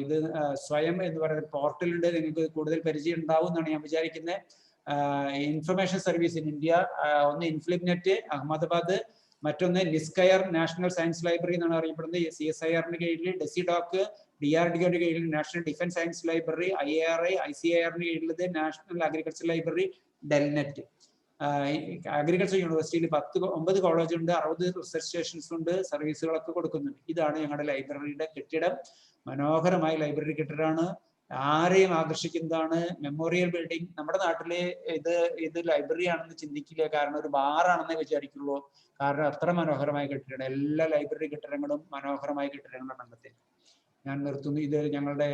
ഇത് സ്വയം എന്ന് പറയുന്ന പോർട്ടലുണ്ട്. നിങ്ങൾക്ക് കൂടുതൽ പരിചയം ഉണ്ടാവും എന്നാണ് ഞാൻ വിചാരിക്കുന്നത്. ഇൻഫർമേഷൻ സർവീസ് ഇൻ ഇന്ത്യ, ഒന്ന് ഇൻഫ്ലിപ്നെറ്റ് അഹമ്മദാബാദ്, മറ്റൊന്ന് നിസ്കയർ നാഷണൽ സയൻസ് ലൈബ്രറി എന്നാണ് അറിയപ്പെടുന്നത്. CSIR-ന്റെ കീഴിൽ ഡെസിഡോക്ക്, DRDO-യുടെ കീഴിൽ national defence science library, IARI, ICAR-ന്റെ കീഴിലത് national agriculture library, DELNET. Agriculture യൂണിവേഴ്സിറ്റിയിൽ 9 കോളേജ് ഉണ്ട്, 60 റിസർച്ച് സ്റ്റേഷൻസ് ഉണ്ട്, സർവീസുകളൊക്കെ കൊടുക്കുന്നുണ്ട്. ഇതാണ് ഞങ്ങളുടെ ലൈബ്രറിയുടെ കെട്ടിടം. മനോഹരമായ ലൈബ്രറി കെട്ടിടമാണ്. ആരെയും ആകർഷിക്കുന്നതാണ്. Memorial building. നമ്മുടെ നാട്ടിലെ ഇത് ലൈബ്രറി ആണെന്ന് ചിന്തിക്കില്ല, കാരണം ഒരു ബാറാണെന്നേ വിചാരിക്കുള്ളൂ. കാരണം അത്ര മനോഹരമായ കെട്ടിടമാണ്. എല്ലാ ലൈബ്രറി കെട്ടിടങ്ങളും മനോഹരമായ കെട്ടിടങ്ങളുടെ കണ്ടെത്തി. ഞാൻ നിർത്തുന്നു. ഇത് ഞങ്ങളുടെ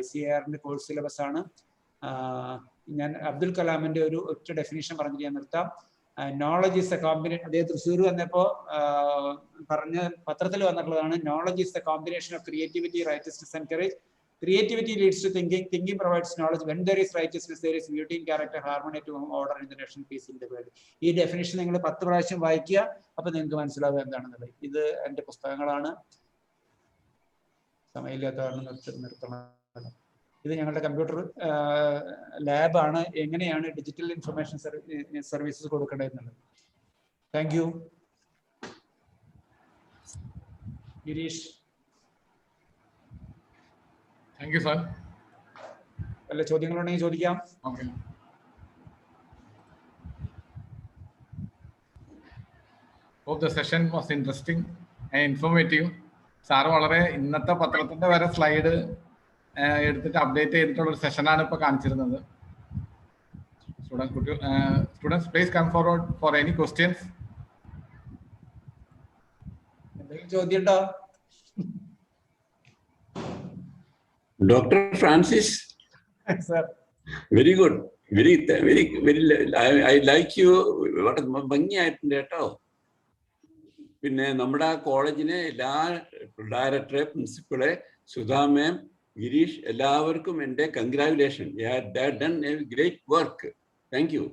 ICAR-ന്റെ കോഴ്സ് സിലബസ് ആണ്. ഞാൻ അബ്ദുൽ കലാമിന്റെ ഒരു ഒറ്റ ഡെഫിനേഷൻ പറഞ്ഞിട്ട് ഞാൻ നിർത്താം. Knowledge is A combination. അദ്ദേഹം തൃശ്ശൂർ വന്നപ്പോൾ പറഞ്ഞ പത്രത്തിൽ വന്നിട്ടുള്ളതാണ്. Knowledge is A combination of creativity, righteousness and courage. Creativity leads to thinking. Thinking provides knowledge. When there is righteousness, there is beauty in character, harmony to order in the nation, peace in the world. ഈ ഡെഫിനേഷൻ നിങ്ങൾ 10 പ്രാവശ്യം വായിക്കുക. അപ്പൊ നിങ്ങൾക്ക് മനസ്സിലാവും എന്താണെന്നുള്ളത്. ഇത് എൻ്റെ പുസ്തകങ്ങളാണ്. സമയമില്ലാത്ത കാരണം നിർത്തണം. ഇത് ഞങ്ങളുടെ കമ്പ്യൂട്ടർ ലാബാണ്. എങ്ങനെയാണ് ഡിജിറ്റൽ ഇൻഫർമേഷൻ സർവീസസ് കൊടുക്കേണ്ടതെന്നുള്ളത്. Thank you. Gireesh. Thank you, sir. വല്ല ചോദ്യങ്ങളുണ്ടെങ്കിൽ ചോദിക്കാം. Okay. Hope the session was interesting and informative. Sir വളരെ ഇന്നത്തെ പത്രത്തിന്റെ വരെ സ്ലൈഡ് എടുത്തിട്ട് അപ്ഡേറ്റ് ചെയ്തിട്ടുള്ള ഒരു സെഷനാണ് ഇപ്പോൾ കാണിച്ചിരുന്നത്. Students please come forward for any questions. എന്തെങ്കിലും ചോദ്യം ഉണ്ടോ? Dr. Francis, Sir. Very good. Very. I like you. വളരെ ഭംഗിയായിട്ടുണ്ട് കേട്ടോ. പിന്നെ നമ്മുടെ കോളേജിനെ എല്ലാ ഡയറക്ടറെ, പ്രിൻസിപ്പളെ, സുധാ മാം, ഗിരീഷ് എല്ലാവർക്കും എൻ്റെ congratulation. They have done a great work. Thank you.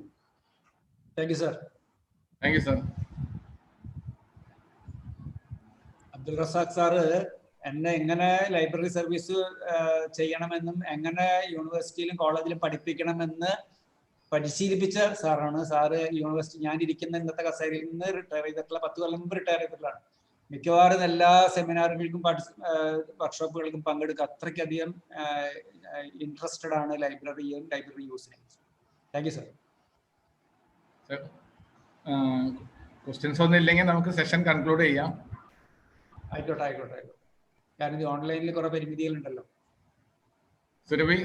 Thank you, sir. Thank you, sir. Abdul Razak sir എന്നെ എങ്ങനെ ലൈബ്രറി സർവീസ് ചെയ്യണമെന്നും എങ്ങനെ യൂണിവേഴ്സിറ്റിയിലും കോളേജിലും പഠിപ്പിക്കണമെന്ന് പരിശീലിപ്പിച്ച സാറാണ്. സാറ് യൂണിവേഴ്സിറ്റി ഞാൻ ഇരിക്കുന്ന ഇന്നത്തെ കസേരയിൽ നിന്ന് റിട്ടയർ ചെയ്തിട്ടുള്ള 10 കൊല്ലം മുമ്പ് റിട്ടയർ ചെയ്തിട്ടുള്ളതാണ്. മിക്കവാറും എല്ലാ സെമിനാറുകൾക്കും വർക്ക്ഷോപ്പുകൾക്കും പങ്കെടുക്കുക. അത്രയ്ക്കധികം ഇൻട്രസ്റ്റഡ് ആണ് ലൈബ്രറിയും ലൈബ്രറി യൂസിനെ. Thank you sir. ക്വസ്റ്റ്യൻസ് ഒന്നും ഇല്ലെങ്കിൽ നമുക്ക് സെഷൻ കൺക്ലൂഡ് ചെയ്യാം. ആയിക്കോട്ടെ. കാരണം ഇത് ഓൺലൈനിൽ കുറെ പരിമിതികളുണ്ടല്ലോ. സുരഭി,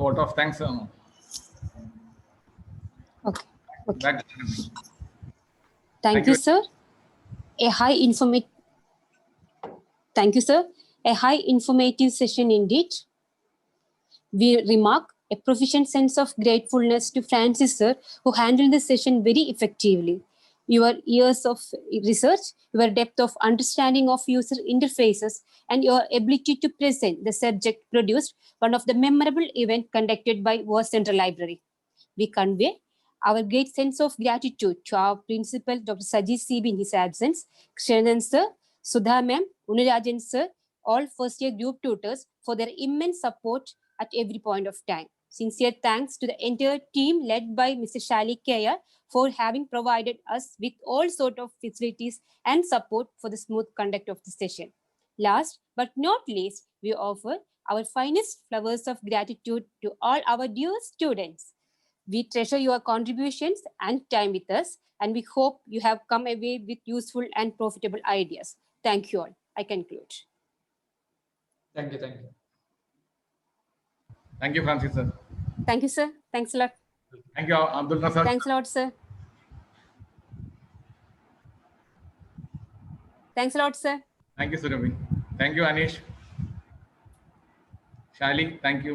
വോട്ട് ഓഫ് താങ്ക്സ് ആണോ? Okay. Thank you, sir. Thank you, sir. A high informative session indeed. We remark a proficient sense of gratefulness to Francis, sir, who handled the session very effectively. Your years of research, your depth of understanding of user interfaces, and your ability to present the subject produced one of the memorable events conducted by War Central Library. We convey our great sense of gratitude to our principal, Dr. Sajid CB, in his absence, Krishanan sir, Sudha ma'am, Unirajan sir, all first-year group tutors for their immense support at every point of time. Sincere thanks to the entire team led by Mr. Shali Kaya for having provided us with all sorts of facilities and support for the smooth conduct of the session. Last but not least, we offer our finest flowers of gratitude to all our dear students. We treasure your contributions and time with us, and we hope you have come away with useful and profitable ideas. Thank you all. I conclude. Thank you. Thank you, Francis, sir. Thank you, sir. Thanks a lot. Thank you, Abdul Razak. Thanks a lot, sir. Thanks a lot, sir. Thank you, Surabhi. Thank you, Anish. Shali, thank you.